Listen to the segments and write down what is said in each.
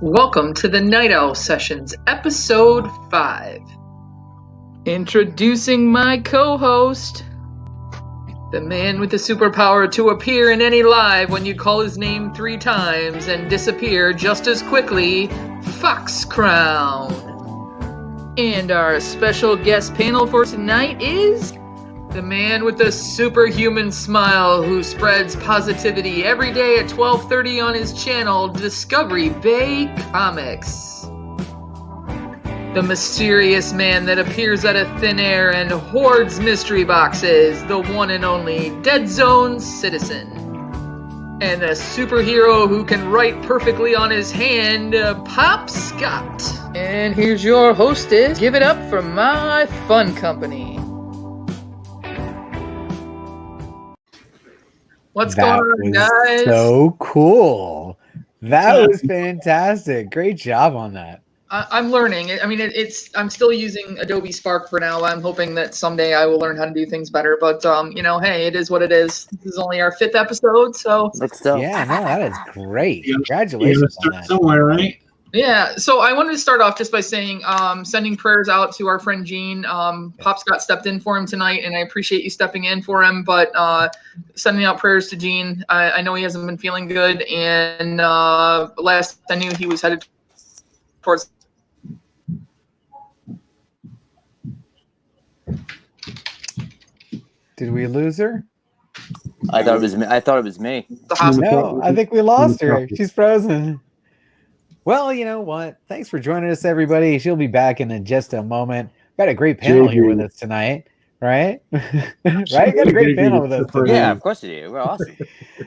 Welcome to the Night Owl Sessions, Episode 5. Introducing my co-host, the man with the superpower to appear in any live when you call his name 3 times and disappear just as quickly, Fox Crown. And our special guest panel for tonight is the man with the superhuman smile who spreads positivity every day at 12:30 on his channel, Discovery Bay Comics. The mysterious man that appears out of thin air and hoards mystery boxes, the one and only Deadzone Citizen. And a superhero who can write perfectly on his hand, Pop Scott. And here's your hostess. Give it up for my fun company. What's going on, guys? So cool. That was fantastic. Great job on that. I'm learning. I mean, I'm still using Adobe Spark for now. I'm hoping that someday I will learn how to do things better. But hey, it is what it is. This is only our 5th episode, so yeah, no, that is great. Congratulations on that. Somewhere, right? Yeah, so I wanted to start off just by saying, sending prayers out to our friend Gene. Pop Scott stepped in for him tonight, and I appreciate you stepping in for him. But sending out prayers to Gene. I know he hasn't been feeling good, and last I knew, he was headed towards. Did we lose her? I thought it was me. The hospital. No, I think we lost her. She's frozen. Well, you know what? Thanks for joining us, everybody. She'll be back in just a moment. Got a great panel here with us tonight, right? Right? Got a great panel with us tonight. Yeah, of course you do. We're awesome.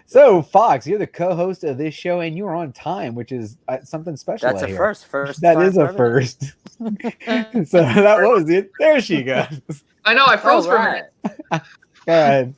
So, Fox, you're the co-host of this show, and you're on time, which is something special. That's a first. That is a first. So that was it. There she goes. I know, I froze for a minute. Go ahead.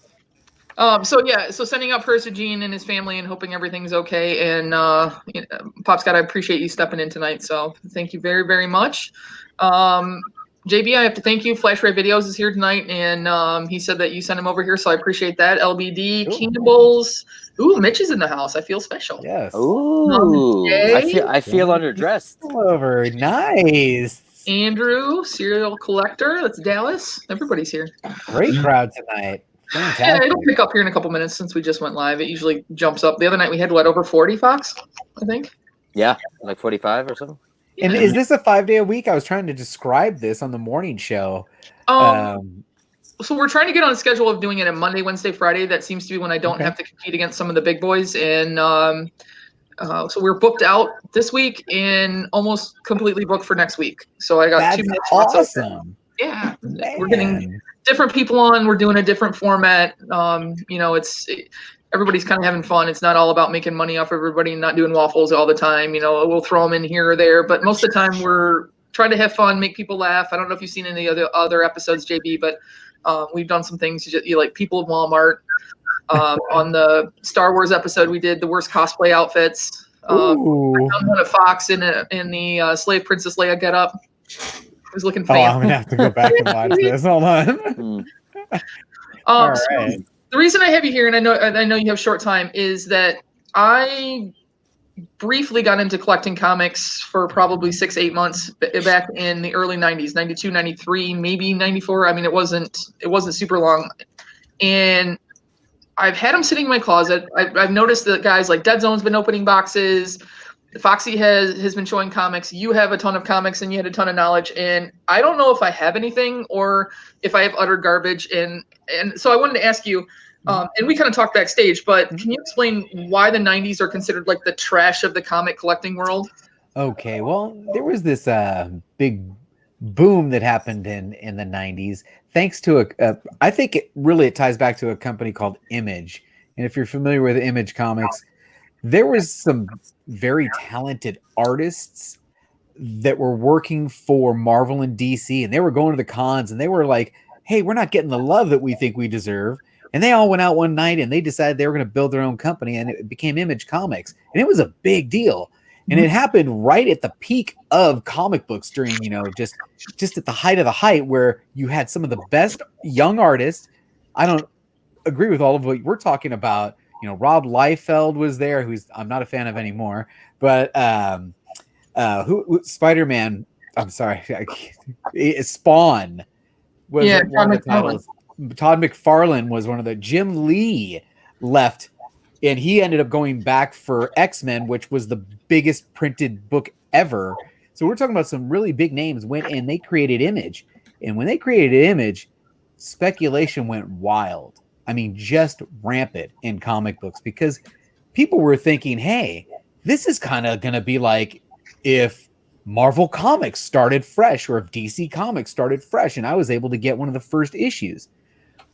So sending up prayers to Gene and his family and hoping everything's okay. And Pop Scott, I appreciate you stepping in tonight. So thank you very, very much. JB, I have to thank you. Flash Ray Videos is here tonight, and he said that you sent him over here, so I appreciate that. LBD, Campbell's. Ooh, Mitch is in the house. I feel special. Yes. Ooh, I feel underdressed. Over. Nice. Andrew, serial collector. That's Dallas. Everybody's here. Great crowd tonight. Fantastic. Yeah, it'll pick up here in a couple minutes since we just went live. It usually jumps up. The other night we had, over 40, Fox, I think? Yeah, like 45 or something. And is this a 5-day-a-week? I was trying to describe this on the morning show. So we're trying to get on a schedule of doing it on Monday, Wednesday, Friday. That seems to be when I don't have to compete against some of the big boys. And so we're booked out this week and almost completely booked for next week. So I got That's 2 minutes. awesome. Yeah, Man. We're getting different people on. We're doing a different format. Everybody's kind of having fun. It's not all about making money off everybody and not doing waffles all the time. We'll throw them in here or there, but most of the time we're trying to have fun, make people laugh. I don't know if you've seen any other episodes, JB, but we've done some things. Like people at Walmart. On the Star Wars episode, we did the worst cosplay outfits. I found one of Fox in the Slave Princess Leia getup. It was looking fancy. I'm gonna have to go back and watch this. Hold on. All right. So the reason I have you here, and I know you have short time, is that I briefly got into collecting comics for probably 6-8 months back in the early 90s, 92, 93, maybe 94. I mean, it wasn't super long. And I've had them sitting in my closet. I've noticed that guys like Deadzone's been opening boxes. Foxy has been showing comics. You have a ton of comics and you had a ton of knowledge. And I don't know if I have anything or if I have utter garbage. And so I wanted to ask you, and we kind of talked backstage, but can you explain why the 90s are considered like the trash of the comic collecting world? Okay, well, there was this big boom that happened in the 90s thanks to I think it ties back to a company called Image. And if you're familiar with Image Comics, there was some very talented artists that were working for Marvel and DC, and they were going to the cons and they were like, hey, we're not getting the love that we think we deserve. And they all went out one night and they decided they were going to build their own company, and it became Image Comics. And it was a big deal. And it happened right at the peak of comic books during, just at the height of the height, where you had some of the best young artists. I don't agree with all of what we're talking about. Rob Liefeld was there, who's I'm not a fan of anymore, but who Spider-Man. I'm sorry, Spawn was Yeah, one of Todd the titles. Todd McFarlane was one of the. Jim Lee left, and he ended up going back for X-Men, which was the biggest printed book ever. So we're talking about some really big names went and they created Image. And when they created Image, speculation went wild. I mean, just rampant in comic books because people were thinking, hey, this is kind of going to be like if Marvel Comics started fresh or if DC Comics started fresh. And I was able to get one of the first issues.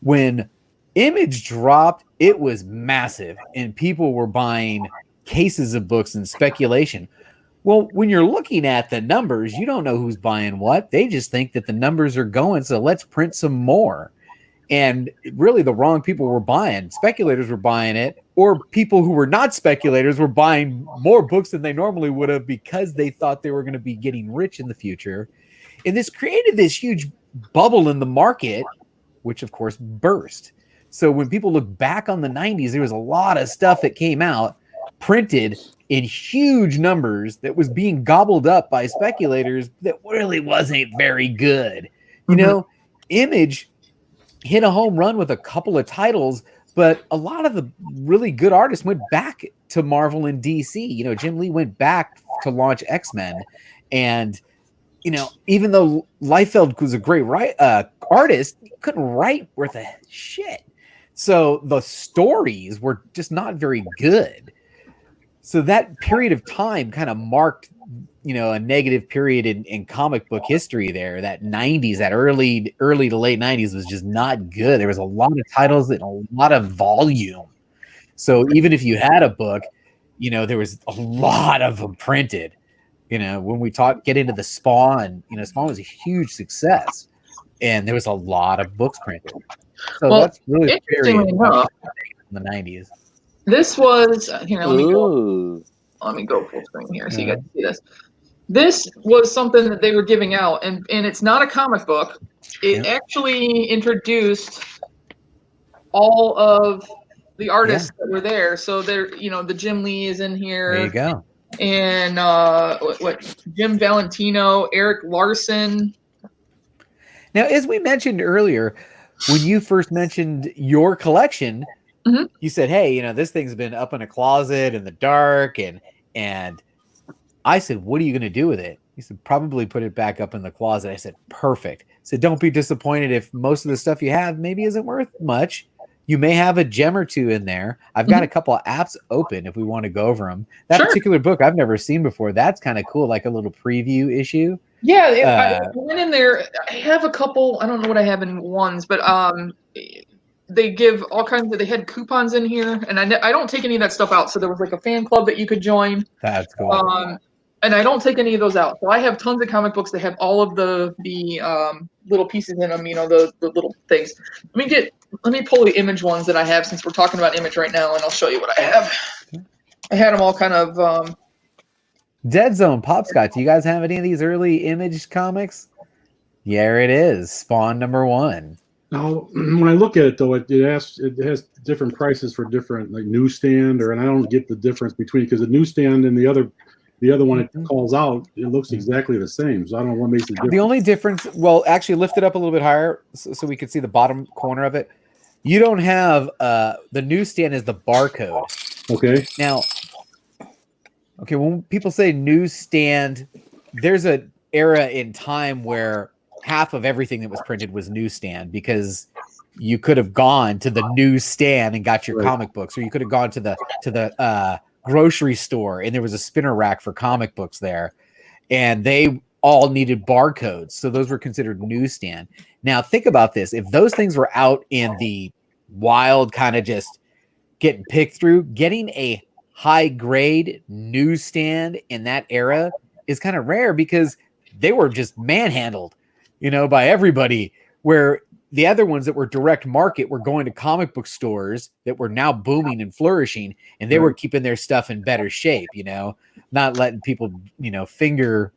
When Image dropped, it was massive and people were buying cases of books and speculation. Well, when you're looking at the numbers, you don't know who's buying what. They just think that the numbers are going, so let's print some more. And really the wrong people were buying. Speculators were buying it, or people who were not speculators were buying more books than they normally would have because they thought they were going to be getting rich in the future. And this created this huge bubble in the market, which of course burst. So when people look back on the 90s, there was a lot of stuff that came out printed in huge numbers that was being gobbled up by speculators that really wasn't very good. You know, Image hit a home run with a couple of titles, but a lot of the really good artists went back to Marvel and DC. You know, Jim Lee went back to launch X-Men. And, you know, even though Liefeld was a great artist, he couldn't write worth a shit. So the stories were just not very good. So that period of time kind of marked, you know, a negative period in comic book history there. That 90s, that early to late 90s was just not good. There was a lot of titles and a lot of volume. So even if you had a book, you know, there was a lot of them printed. You know, when we get into the Spawn, you know, Spawn was a huge success. And there was a lot of books printed. So that's really the period in the 90s. This was here. Let me go full screen here so you guys can see this. This was something that they were giving out, and it's not a comic book. It actually introduced all of the artists that were there. So there, you know, the Jim Lee is in here. There you go. And Jim Valentino, Eric Larson. Now, as we mentioned earlier, when you first mentioned your collection, you said, hey, you know, this thing's been up in a closet in the dark. And I said, what are you going to do with it? He said, probably put it back up in the closet. I said, perfect. I said, don't be disappointed if most of the stuff you have maybe isn't worth much. You may have a gem or two in there. I've got a couple of apps open if we want to go over them. That particular book I've never seen before. That's kind of cool, like a little preview issue. Yeah, I went in there. I have a couple. I don't know what I have in ones, but they give all kinds of. They had coupons in here, and I don't take any of that stuff out. So there was like a fan club that you could join. That's cool. And I don't take any of those out. So I have tons of comic books that have all of the little pieces in them. You know, the little things. Let me pull the Image ones that I have since we're talking about Image right now, and I'll show you what I have. I had them all kind of. Deadzone, Pop Scott, do you guys have any of these early Image comics? Yeah, it is. Spawn #1. Now, when I look at it, though, it has different prices for different, like, newsstand, and I don't get the difference between, because the newsstand and the other one it calls out, it looks exactly the same. So I don't know what makes it different. The only difference, well, actually lift it up a little bit higher so we can see the bottom corner of it. You don't have the newsstand is the barcode. Okay. Now, okay, when people say newsstand, there's an era in time where half of everything that was printed was newsstand, because you could have gone to the newsstand and got your comic books, or you could have gone to the grocery store and there was a spinner rack for comic books there, and they all needed barcodes, so those were considered newsstand. Now think about this: if those things were out in the wild, kind of just getting picked through, getting a high grade newsstand in that era is kind of rare, because they were just manhandled, you know, by everybody, where the other ones that were direct market were going to comic book stores that were now booming and flourishing, and they were keeping their stuff in better shape, you know, not letting people, you know, finger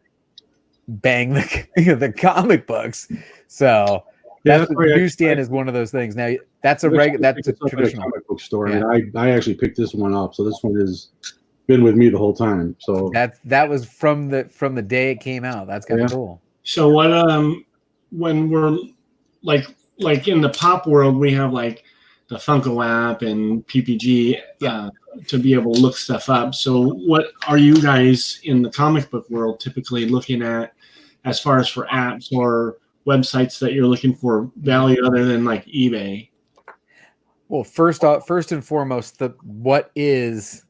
bang the comic books. So that's the newsstand is one of those things. Now that's a traditional comic book store. Yeah. I mean, I actually picked this one up. So this one is been with me the whole time. So that was from the day it came out. That's kind of cool. So what when we're like in the pop world, we have like the Funko app and PPG to be able to look stuff up. So what are you guys in the comic book world typically looking at as far as for apps or websites that you're looking for value other than like eBay? Well, first and foremost, what is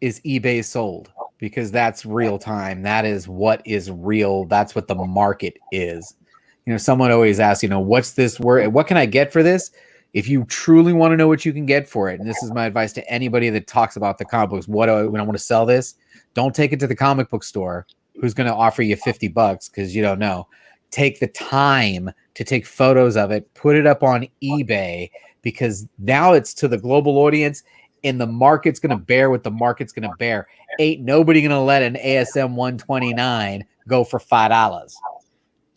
eBay sold, because that's real time. That is what is real. That's what the market is. Someone always asks, what's this word? What can I get for this? If you truly want to know what you can get for it, and this is my advice to anybody that talks about the comic books, when I want to sell this, don't take it to the comic book store who's going to offer you $50 because you don't know. Take the time to take photos of it, put it up on eBay, because now it's to the global audience and the market's going to bear what the market's going to bear. Ain't nobody going to let an ASM 129 go for $5.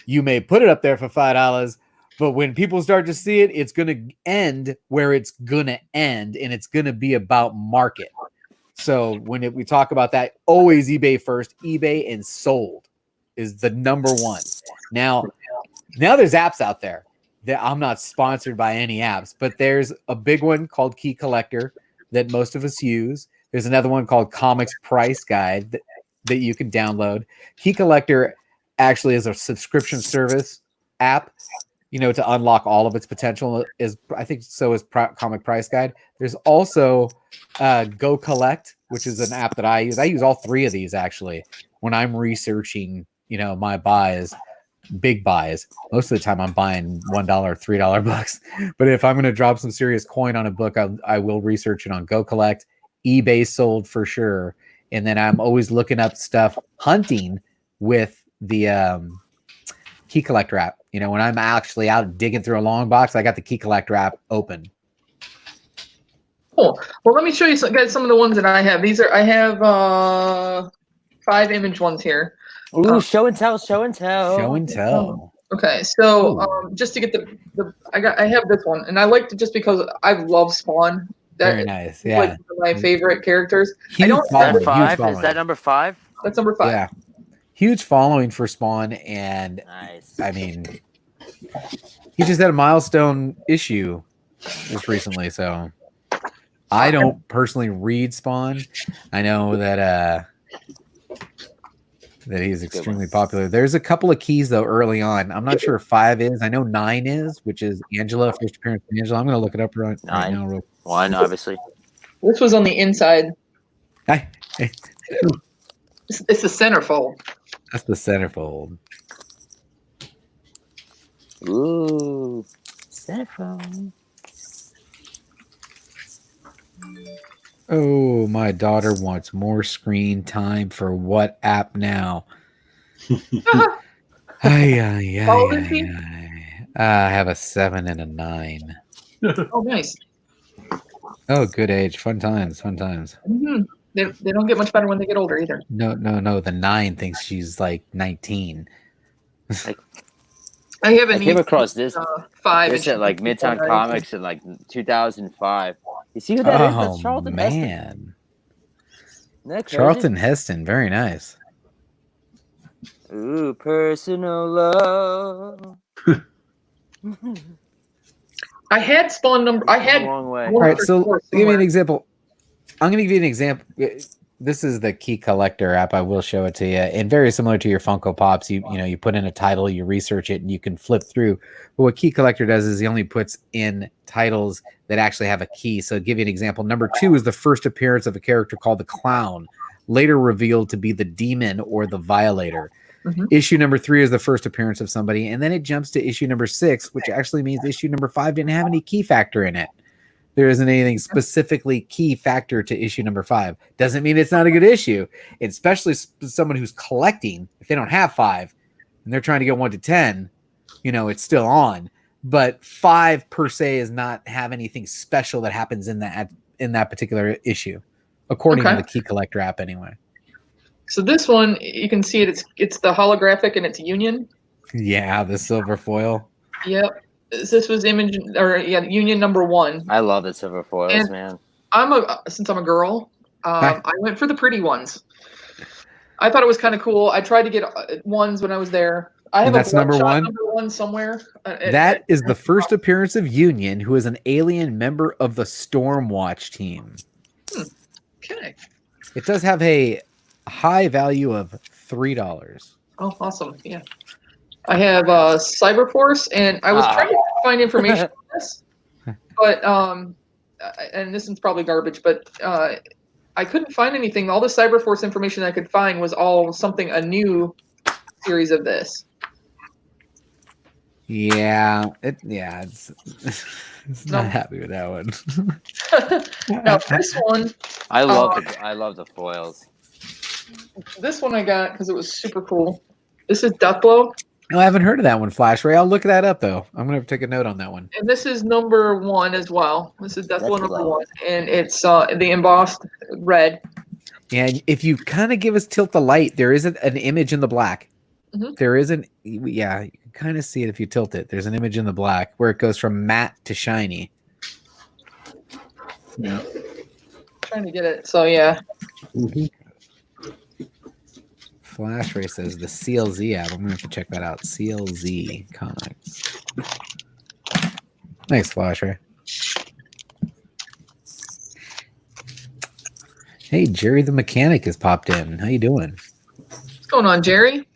You may put it up there for $5, but when people start to see it, it's going to end where it's going to end, and it's going to be about market. So when we talk about that, always eBay first. eBay and sold is the number one. Now there's apps out there that I'm not sponsored by any apps, but there's a big one called Key Collector that most of us use. There's another one called Comics Price Guide that you can download. Key Collector actually is a subscription service app, to unlock all of its potential. I think so is Comic Price Guide. There's also Go Collect, which is an app that I use. I use all three of these actually when I'm researching, my buys, big buys. Most of the time I'm buying $1, $3 books. But if I'm going to drop some serious coin on a book, I will research it on Go Collect. eBay sold for sure. And then I'm always looking up stuff, hunting with the Key Collector app. When I'm actually out digging through a long box, I got the Key Collector app open. Cool. Well, let me show you some of the ones that I have. I have 5 image ones here. Ooh, show and tell. Show and tell. Okay, so just to get I have this one, and I liked it just because I love Spawn. Very nice. Yeah, like one of my favorite characters. Huge following. Is that number 5? That's number 5. Yeah, huge following for Spawn, and nice. I mean, he just had a milestone issue just recently. So I don't personally read Spawn. I know that he's extremely popular. There's a couple of keys though early on. I'm not sure if 5 is. I know 9 is, which is Angela, first appearance of Angela. I'm going to look it up right now. 1, obviously. This was on the inside. Hey. It's the centerfold. That's the centerfold. Ooh, centerfold. Oh, my daughter wants more screen time for what app now? I have a 7 and a 9. Oh, nice. Oh, good age. Fun times. Mm-hmm. They don't get much better when they get older either. No. The 9 thinks she's like 19. I came across this 5. This at like Midtown Comics in like 2005. You see who that is? That's Charlton Heston. Charlton Heston, very nice. Ooh, personal love. I had Spawn number. I had. Long way. All right, so give me an example. I'm going to give you an example. This is the Key Collector app. I will show it to you, and very similar to your Funko Pops. You put in a title, you research it, and you can flip through. But what Key Collector does is he only puts in titles that actually have a key. So, to give you an example, number 2 is the first appearance of a character called the Clown, later revealed to be the Demon or the Violator. Mm-hmm. Issue number 3 is the first appearance of somebody, and then it jumps to issue number 6, which actually means issue number 5 didn't have any key factor in it. There isn't anything specifically key factor to issue number 5. Doesn't mean it's not a good issue. And especially someone who's collecting, if they don't have 5 and they're trying to get 1 to 10, it's still on. But 5 per se is not have anything special that happens in that particular issue, according to the Key Collector app anyway. So this one, you can see it. It's the holographic and it's Union. Yeah, the silver foil. Yep. This was Union number 1. I love the silver foils, man. Since I'm a girl, I went for the pretty ones. I thought it was kind of cool. I tried to get ones when I was there. I have And that's number one? number one somewhere. That is the first appearance of Union, who is an alien member of the Stormwatch team. Okay. It does have a high value of $3. Oh, awesome. Yeah. I have Cyberforce, and I was trying to find information on this, but and this is probably garbage, but I couldn't find anything. All the Cyberforce information I could find was all a new series of this. Yeah, it's not happy with that one. Now this one, I love the foils. this one I got because it was super cool. This is Deathblow. No, I haven't heard of that one, Flash Ray. I'll look that up though. I'm gonna take a note on that one. And this is number one as well. This is Deathblow number one, and it's the embossed red. Yeah, if you kind of give us tilt the light, there is an image in the black. Mhm. There isn't. Yeah, you can kind of see it if you tilt it. There's an image in the black where it goes from matte to shiny. Yeah. Trying to get it. So yeah. Mhm. Flash Ray says the CLZ app. I'm gonna have to check that out. CLZ Comics. Thanks, Flash Ray. Hey, Jerry the mechanic has popped in. How you doing? What's going on, Jerry?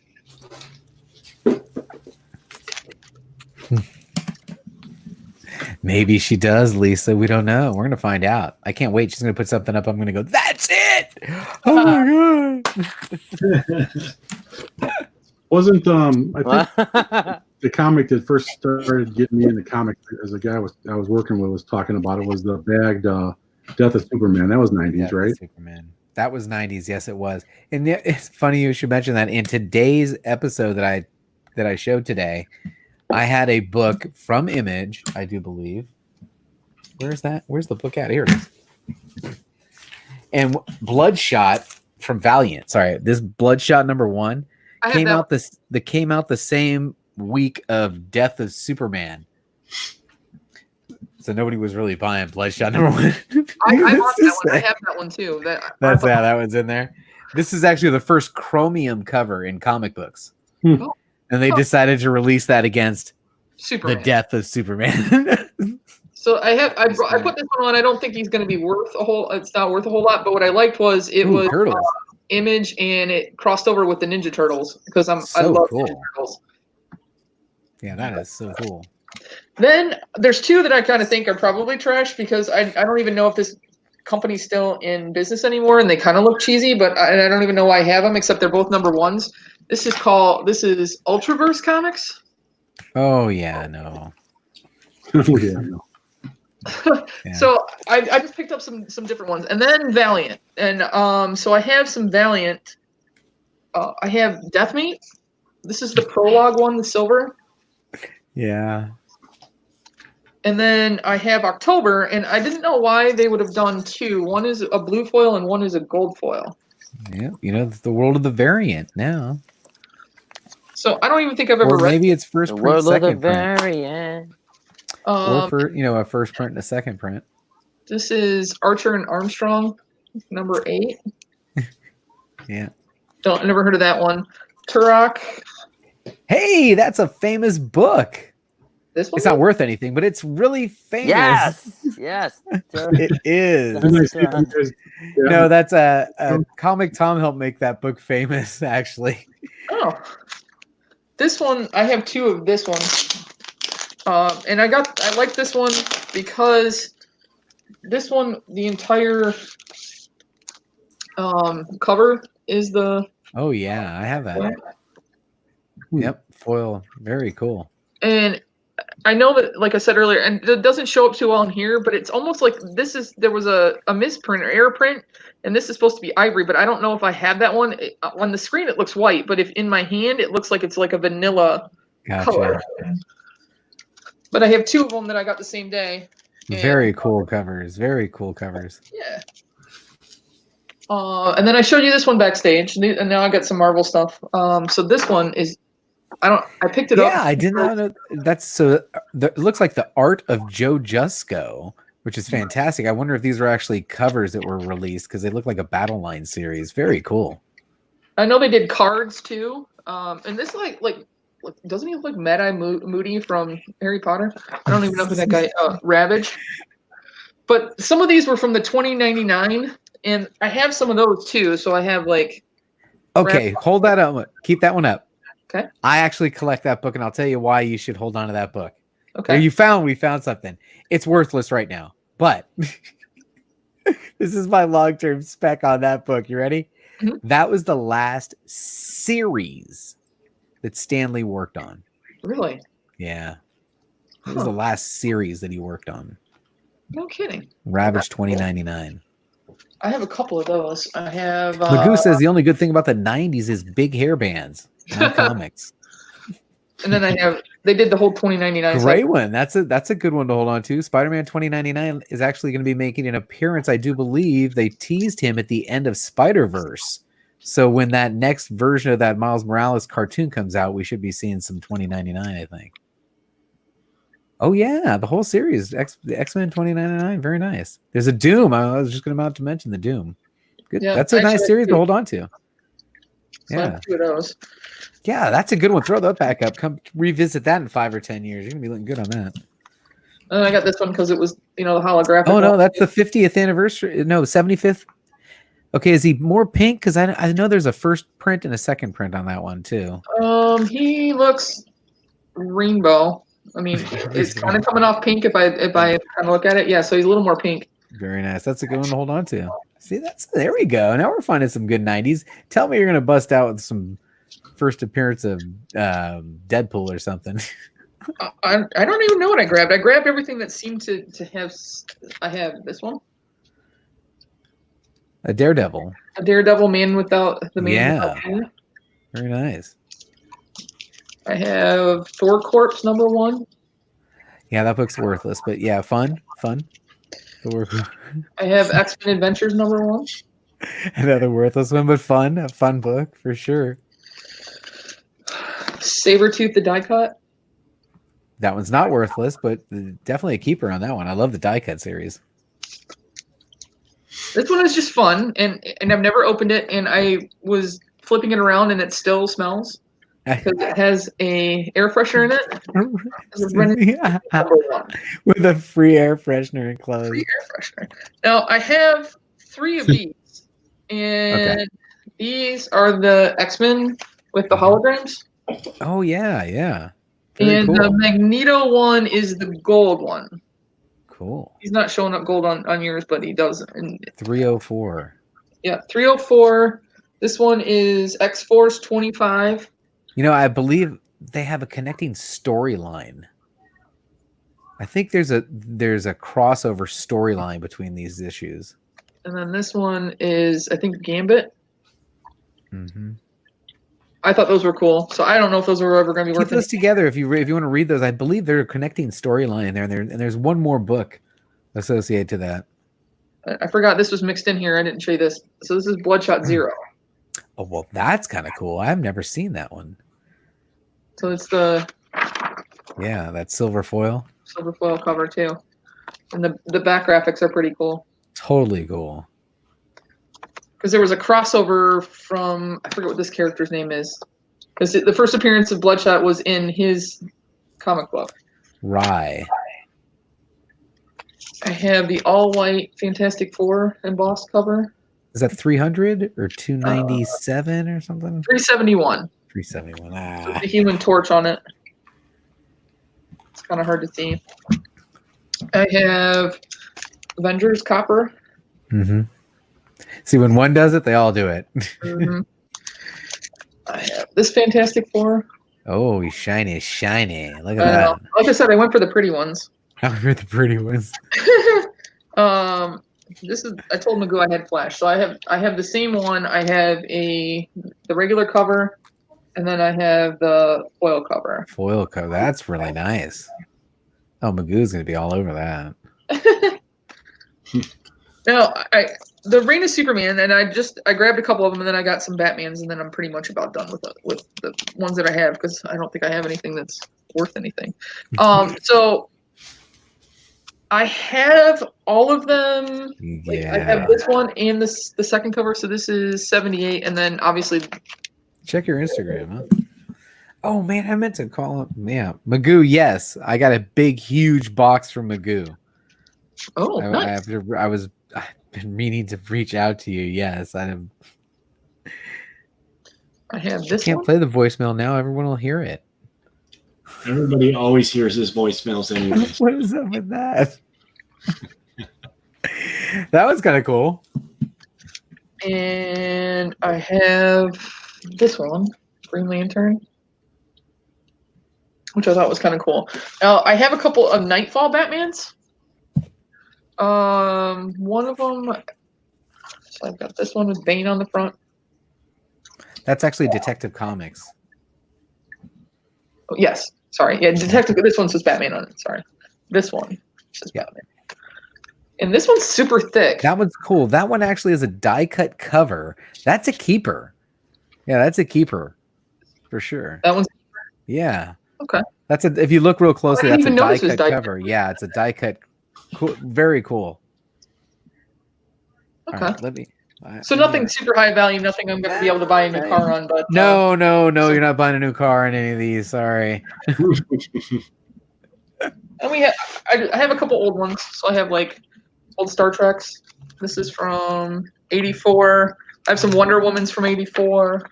Maybe she does, Lisa. We don't know. We're gonna find out. I can't wait. She's gonna put something up. I'm gonna go, that's it. Oh my god. Wasn't I think the comic that first started getting me into comics as a guy I was working with was talking about it was the bagged Death of Superman. That was 90s, right? Superman. That was 90s. Yes, it was. And it's funny you should mention that in today's episode that I showed today. I had a book from Image, I do believe. Where's that? Where's the book at? Here it is. And Bloodshot from Valiant. Sorry, this Bloodshot number one came out the same week of Death of Superman. So nobody was really buying Bloodshot number one. I bought that one. I have that one too. That one's in there. This is actually the first chromium cover in comic books. Oh. And they decided to release that against Superman. The Death of Superman. So I put this one on. I don't think he's going to be worth a whole. It's not worth a whole lot. But what I liked was was Image, and it crossed over with the Ninja Turtles because I love Ninja Turtles. Yeah, that is so cool. Then there's two that I kind of think are probably trash because I don't even know if this company's still in business anymore, and they kind of look cheesy. But I don't even know why I have them, except they're both number ones. This is Ultraverse Comics. Oh yeah, no. Oh, yeah, no. Yeah. So I just picked up some different ones, and then Valiant, and so I have some Valiant. I have Deathmeat. This is the prologue one, the silver. Yeah. And then I have October, and I didn't know why they would have done two. One is a blue foil, and one is a gold foil. Yeah, it's the world of the variant now. So I don't even think I've ever read. Maybe it's first The print, world of the second print. variant. Or for a first print and a second print. This is Archer and Armstrong, number 8. Yeah. Never heard of that one. Turok. Hey, that's a famous book. This one? It's not worth anything, but it's really famous. Yes. It is. Yeah. No, that's a comic Tom helped make that book famous, actually. Oh. This one, I have two of this one. And I like this one because this one, the entire cover is the... Oh, yeah, I have that. Yep, foil. Very cool. And I know that, like I said earlier, and it doesn't show up too well in here, but it's almost like there was a misprint or error print, and this is supposed to be ivory, but I don't know if I have that one. On the screen, it looks white, but if in my hand, it looks like it's like a vanilla color. But I have two of them that I got the same day. Very cool covers. Very cool covers. Yeah. And then I showed you this one backstage, and now I got some Marvel stuff. So this one is, I picked it up. Yeah, I didn't know that. That's so. It looks like the art of Joe Jusko which is fantastic. I wonder if these were actually covers that were released because they look like a Battle Line series. Very cool. I know they did cards too. And this doesn't he look like Mad-Eye Moody from Harry Potter? I don't even know who that guy. Ravage. But some of these were from the 2099, and I have some of those too. So I have like. Okay, hold that up. Keep that one up. Okay. I actually collect that book, and I'll tell you why you should hold on to that book. Okay. There we found something. It's worthless right now, but this is my long-term spec on that book. You ready? Mm-hmm. That was the last series that Stanley worked on. Really? Yeah. It was the last series that he worked on. No kidding. Ravage 2099. I have a couple of those. I have. Magoo says the only good thing about the 90s is big hair bands, not comics. And then they did the whole 2099. Great one. That's a good one to hold on to. Spider-Man 2099 is actually going to be making an appearance. I do believe they teased him at the end of Spider-Verse. So when that next version of that Miles Morales cartoon comes out, we should be seeing some 2099, I think. Oh yeah, the whole series, the X-Men 2099, very nice. There's a Doom. I was just about to mention the Doom. Good. Yeah, that's a nice series to hold on to. So I have 2 of those. Yeah, that's a good one. Throw that back up. Come revisit that in 5 or 10 years. You're gonna be looking good on that. And I got this one because it was, the holographic. Oh no, one. that's the 50th anniversary. No, 75th. Okay, is he more pink? Because I know there's a first print and a second print on that one too. He looks rainbow. I mean, it's kind of coming off pink if I kind of look at it. Yeah, so he's a little more pink. Very nice. That's a good one to hold on to. See, there we go. Now we're finding some good 90s. Tell me you're gonna bust out with some first appearance of Deadpool or something. I don't even know what I grabbed. I grabbed everything that seemed to have. I have this one. A Daredevil. A Daredevil man without the man. Yeah. Without hair. Very nice. I have Thor Corpse #1. Yeah, that book's worthless, but yeah, fun. Thor. I have X-Men Adventures #1. Another worthless one, but fun. A fun book for sure. Sabretooth the die cut. That one's not worthless, but definitely a keeper on that one. I love the die cut series. This one is just fun, and I've never opened it, and I was flipping it around, and it still smells because it has a air freshener in it. Yeah. With a free air freshener enclosed. Free air freshener. Now I have 3 of these, and these are the X-Men with the holograms. Oh yeah. Very Very cool. The cool. Magneto one is the gold one. Cool. He's not showing up gold on yours, but he does. And 304. yeah, 304. This one is X-Force 25. I believe they have a connecting storyline. I think there's a crossover storyline between these issues. And then this one is, I think, Gambit. Mm-hmm. I thought those were cool. So I don't know if those are ever going to be Keep worth those it. together if you want to read those. I believe they're a connecting storyline there, and there's one more book associated to that. I forgot this was mixed in here. I didn't show you this. So this is Bloodshot Zero. Oh well, that's kind of cool. I've never seen that one. So it's that silver foil. silver foil cover too. And the back graphics are pretty cool. Totally cool. Because there was a crossover from, I forget what this character's name is. Because the first appearance of Bloodshot was in his comic book. Rye. I have the all-white Fantastic Four embossed cover. Is that 300 or 297 or something? 371. 371. With the Human Torch on it. It's kind of hard to see. I have Avengers Copper. Mm-hmm. See, when one does it, they all do it. Mm-hmm. I have this Fantastic Four. Oh, he's shiny. Look at that. Like I said, I went for the pretty ones. I heard the pretty ones. This is, I told Magoo I had Flash, so I have the same one. I have the regular cover, and then I have the foil cover. Foil cover. That's really nice. Oh, Magoo's gonna be all over that. Now, the Reign of Superman, and I grabbed a couple of them, and then I got some Batmans, and then I'm pretty much about done with the ones that I have because I don't think I have anything that's worth anything. So I have all of them. Like, I have Yeah. this one and the second cover. So this is 78, and then obviously Check your Instagram, huh? Oh man, I meant to call him. Yeah, Magoo. Yes, I got a big, huge box from Magoo. oh nice. I've been meaning to reach out to you. Yes, I have I this can't one. play the voicemail now. Everyone will hear it. Everybody always hears his voicemails anyway. What is up with that? That was kind of cool. And I have this one, Green Lantern, which I thought was kind of cool. Now I have a couple of Nightfall Batmans. One of them. So I've got this one with Bane on the front. That's actually Detective Comics. Oh, yes, sorry. Yeah, Detective. This one says Batman on it. Sorry, this one says Batman. And this one's super thick. That one's cool. That one actually is a die cut cover. That's a keeper. Yeah, that's a keeper for sure. That one's Yeah. okay. That's a. If you look real closely, I that's a didn't even die notice it was cut die cover. Yeah, it's a die cut. Cool. Very cool. Okay. All right, let me. So nothing super high value, nothing I'm going to be able to buy a new car on. But No, you're not buying a new car in any of these. Sorry. and I have a couple old ones. So I have like old Star Treks. This is from '84. I have some Wonder Womans from '84.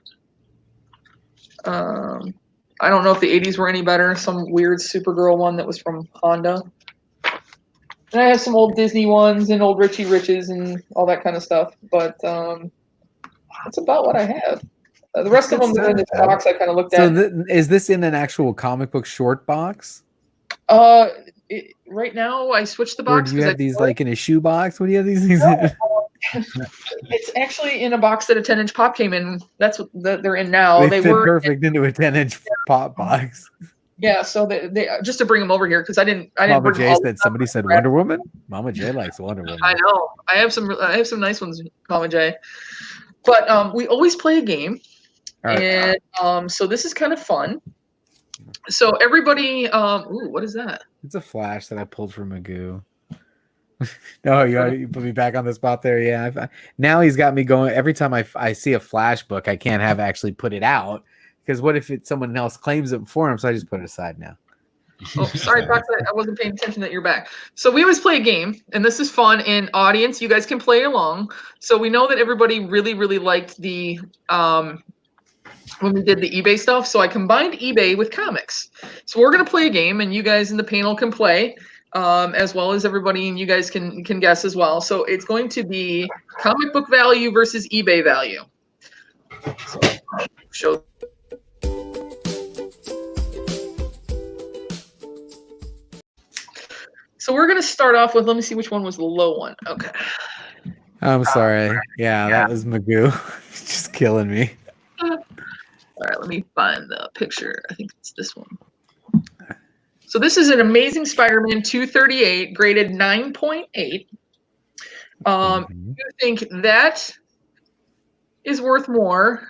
I don't know if the '80s were any better. Some weird Supergirl one that was from Honda. And I have some old Disney ones and old Richie Riches and all that kind of stuff. But that's about what I have. The rest of them are in this box I kind of looked at. So is this in an actual comic book short box? Right now I switched the box. Or do you have these like in a shoe box? What do you have these things in? It's actually in a box that a 10-inch pop came in. That's what they're in now. They fit were perfect into a 10-inch pop box. Yeah, so they just to bring them over here because I didn't. Mama bring J all said somebody said Wonder Woman. Mama J likes Wonder Woman. I know. I have some nice ones, Mama J. But we always play a game, Right. and so this is kind of fun. So everybody, ooh, what is that? It's a flash that I pulled from Magoo. No, you put me back on the spot there. Yeah. Now he's got me going. Every time I see a flash book, I can't have actually put it out because what if someone else claims it for him? So I just put it aside now. Oh, sorry, Fox, I wasn't paying attention that you're back. So we always play a game, and this is fun. And audience, you guys can play along. So we know that everybody really, really liked the when we did the eBay stuff. So I combined eBay with comics. So we're gonna play a game, and you guys in the panel can play, as well as everybody, and you guys can guess as well. So it's going to be comic book value versus eBay value. So show. So we're going to start off with, let me see which one was the low one. Okay. I'm sorry. Yeah, that was Magoo. Just killing me. All right, let me find the picture. I think it's this one. So this is an Amazing Spider-Man 238, graded 9.8. You think that is worth more,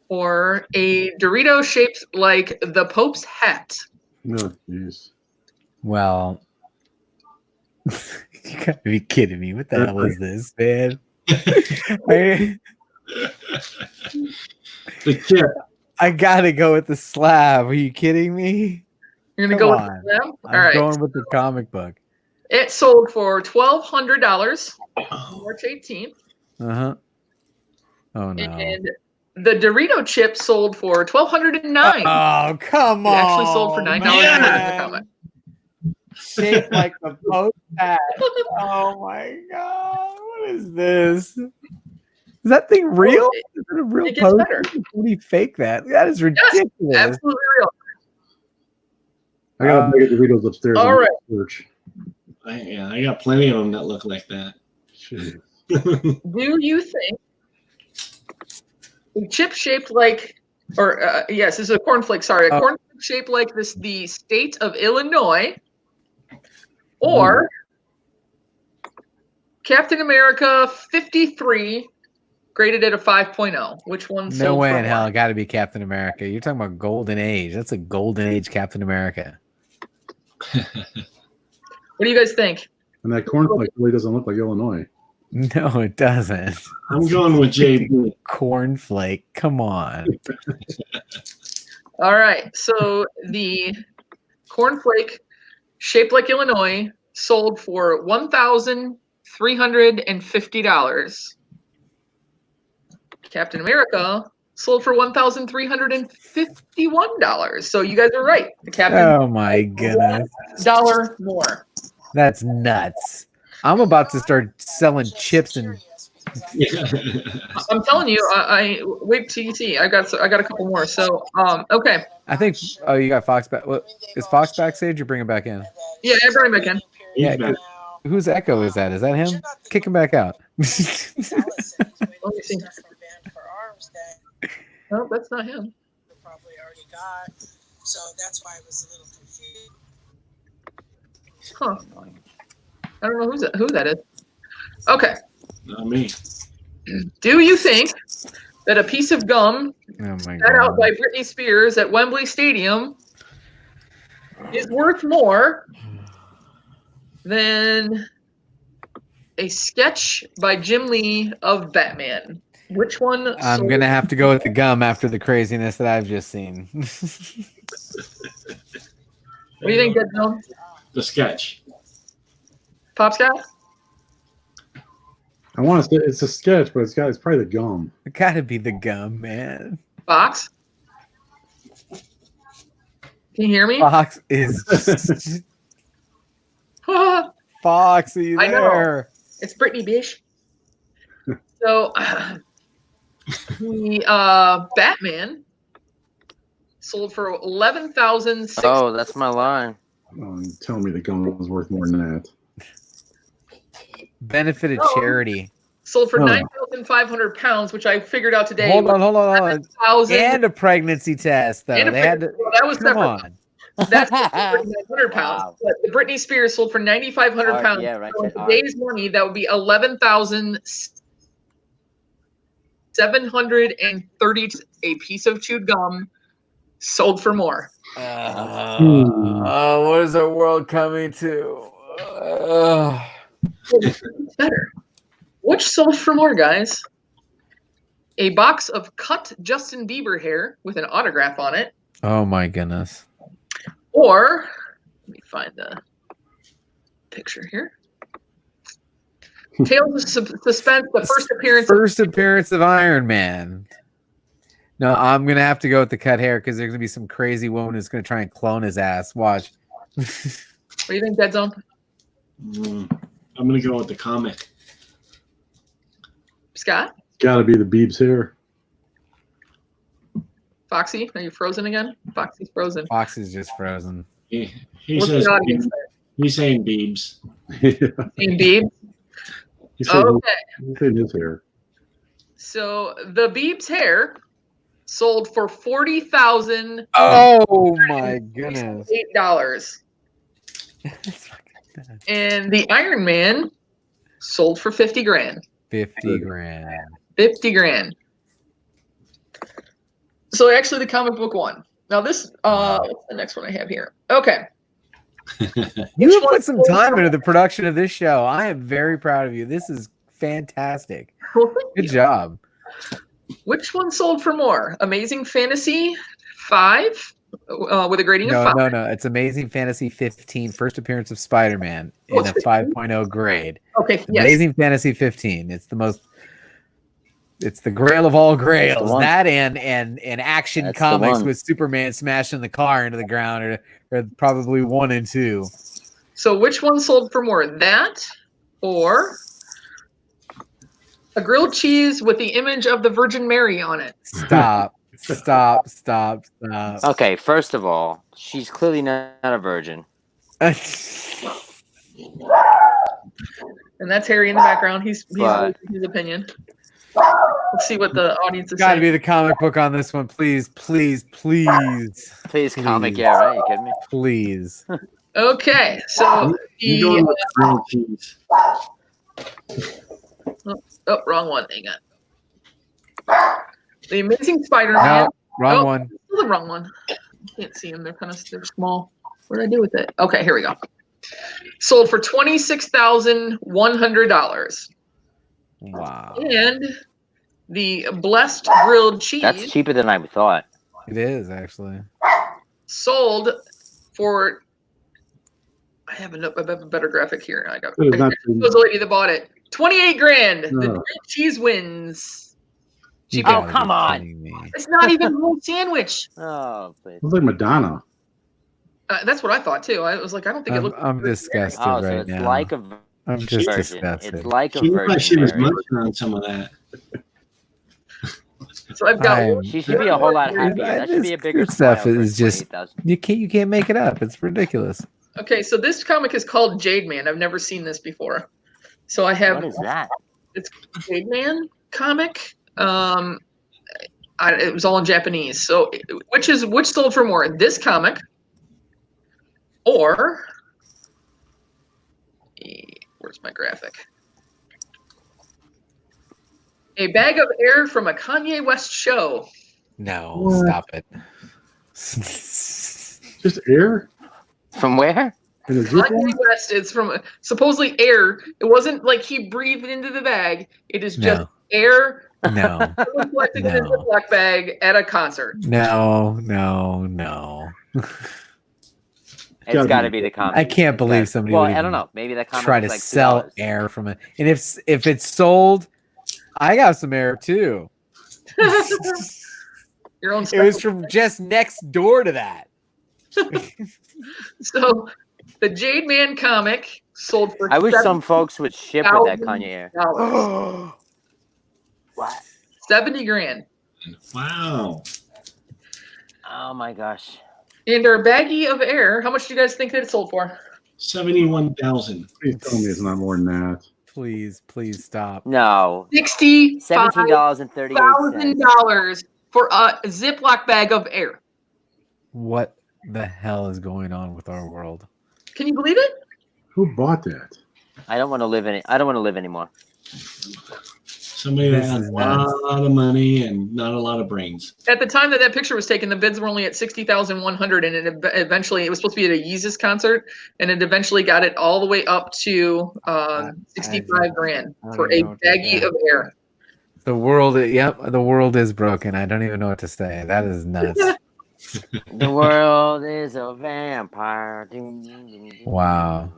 or a Dorito shaped like the Pope's hat? No, jeez. Well, you gotta be kidding me. What the hell is this, man? The chip. I gotta go with the slab. Are you kidding me? You're gonna go with them? All right. I'm going with the comic book. It sold for $1,200 March 18th. Uh-huh. Oh no. And the Dorito chip sold for $1,209. Oh, come on. It actually sold for $9 in the comic. Shaped like the Pope hat. Oh my god. What is this? Is that thing real? Is it a real it gets Pope? better. What do you fake that? That is ridiculous. Yes, absolutely real. I got a bag of Doritos upstairs. All right. Church. I got plenty of them that look like that. Shit. Do you think a chip shaped like, or yes, this is a cornflake. Sorry, a cornflake shaped like this, the state of Illinois, or Captain America 53, graded at a 5.0? Which one? No way in hell. It got to be Captain America. You're talking about golden age. That's a golden age Captain America. What do you guys think? And that cornflake really doesn't look like Illinois. No, it doesn't. I'm going with JB. Cornflake. Come on. All right. So the cornflake shaped like Illinois sold for $1,350. Captain America sold for $1,351. So you guys are right. The Captain. Oh my goodness. $1 more. That's nuts. I'm about to start selling chips and I'm telling you, I wait till you see. I got a couple more. So okay. I think you got Fox back. What is Fox backstage or bring him back in? Yeah, I brought him back in. Yeah, whose echo is that? Is that him? Kick him back out. Let me see. No, that's not him. Probably already got. So that's why I was a little confused. Huh. I don't know who that is. Okay. Not me. Do you think that a piece of gum set out by Britney Spears at Wembley Stadium is worth more than a sketch by Jim Lee of Batman? Which one? I'm going to have to go with the gum after the craziness that I've just seen. What do you think, Deadzone? The sketch. Pop Scott? I want to say it's a sketch, but it's probably the gum. It got to be the gum, man. Fox? Can you hear me? Fox is... Fox, are you I know. there? It's Britney, bish. So, the Batman sold for $11,600. Oh, that's my line. Oh, tell me the gum was worth more than that. Benefited charity. Sold for 9,500 pounds, which I figured out today. Hold on. 11,000 And a pregnancy test, though. They had to. that was Come separate. on. That's 900 pounds. Wow. But the Britney Spears sold for 9,500 pounds. Yeah, right. So in today's money, that would be 11,730. A piece of chewed gum sold for more. What is the world coming to? It's better. Which sold for more, guys? A box of cut Justin Bieber hair with an autograph on it, Oh my goodness. or let me find the picture here. Tales of Suspense, the first appearance of Iron Man. No, I'm gonna have to go with the cut hair because there's gonna be some crazy woman who's gonna try and clone his ass. Watch. What do you think, Deadzone? I'm going to go with the comic. Scott? Got to be the Beebs hair. Foxy? Are you frozen again? Foxy's frozen. Fox is just frozen. He What's says the audience he's saying Beebs. Team Beebs? He said his hair. So the Beebs hair sold for $40,000. Oh my goodness. $8. And the Iron Man sold for 50 grand. 50 grand. 50 grand. So actually the comic book won. Now this what's the next one I have here? Okay. You have put some time into the production of this show. I am very proud of you. This is fantastic. Good job. Which one sold for more? Amazing Fantasy 5 with a grading of 5. No. It's Amazing Fantasy 15, first appearance of Spider-Man in a 5.0 grade. Okay, yes. Amazing Fantasy 15. It's the grail of all grails. That and Action That's Comics with Superman smashing the car into the ground are probably 1 and 2. So which one sold for more? That or a grilled cheese with the image of the Virgin Mary on it? Stop. Okay, first of all, she's clearly not a virgin. And that's Harry in the background. He's his opinion. Let's see what the audience is Got to saying. be the comic book on this one, please. Please, comic, yeah, right? You kidding me? Please. Okay, so You're going with grilled cheese. oh, wrong one. Hang on. The Amazing Spider-Man. No, wrong one. Still the wrong one. Can't see them. They're small. What did I do with it? Okay, here we go. sold for $26,100. Wow. And the blessed grilled cheese That's cheaper than I thought. It is actually. sold for. I have a better graphic here. I got. It is not- It was the lady that bought it. 28 grand. The No. grilled cheese wins. You Cheap. gotta come be on. kidding me. It's not even a whole sandwich. Oh, please. Looks like Madonna. That's what I thought too. I was like, I don't think it looks. I'm disgusted Oh, so right it's now. like a I'm just virgin. disgusted. It's like a She looked like she virgin. was Mary. munching on some of that. So I've got. I'm- She should be a whole lot happier. That should be a bigger This stuff smile for is just 28,000. you can't make it up. It's ridiculous. Okay, so this comic is called Jade Man. I've never seen this before. So I have What is that? it's Jade Man comic. It was all in Japanese. So which sold for more, this comic or where's my graphic? A bag of air from a Kanye West show. No, What? stop it. Just air From where? in a zip Kanye line? West is from supposedly air. It wasn't like he breathed into the bag. It is just No. air No. collected in a No. Ziploc bag at a concert. No. It's gotta got to be- be the comic. I can't believe It's somebody Well, would I don't even know. Maybe the comic try was to like sell $2. air from it. And if it's sold, I got some air too. Your own It was special- from just next door to that. So the Jade Man comic sold for I wish some folks would ship with that $7,000. Kanye air. What? 70 grand. Wow. Oh my gosh. And our baggie of air, how much do you guys think that it sold for? 71,000. Please tell me it's not more than that. Please stop. No. $65,000 $17.38. for a Ziploc bag of air. What the hell is going on with our world? Can you believe it? Who bought that? I don't want to live in it. I don't want to live anymore. Somebody that This has is a nuts. lot of money and not a lot of brains. At the time that picture was taken, the bids were only at 60,100, and it was supposed to be at a Yeezus concert, and it eventually got it all the way up to 65 grand for a baggie of air. The world, the world is broken. I don't even know what to say. That is nuts. The world is a vampire. Wow.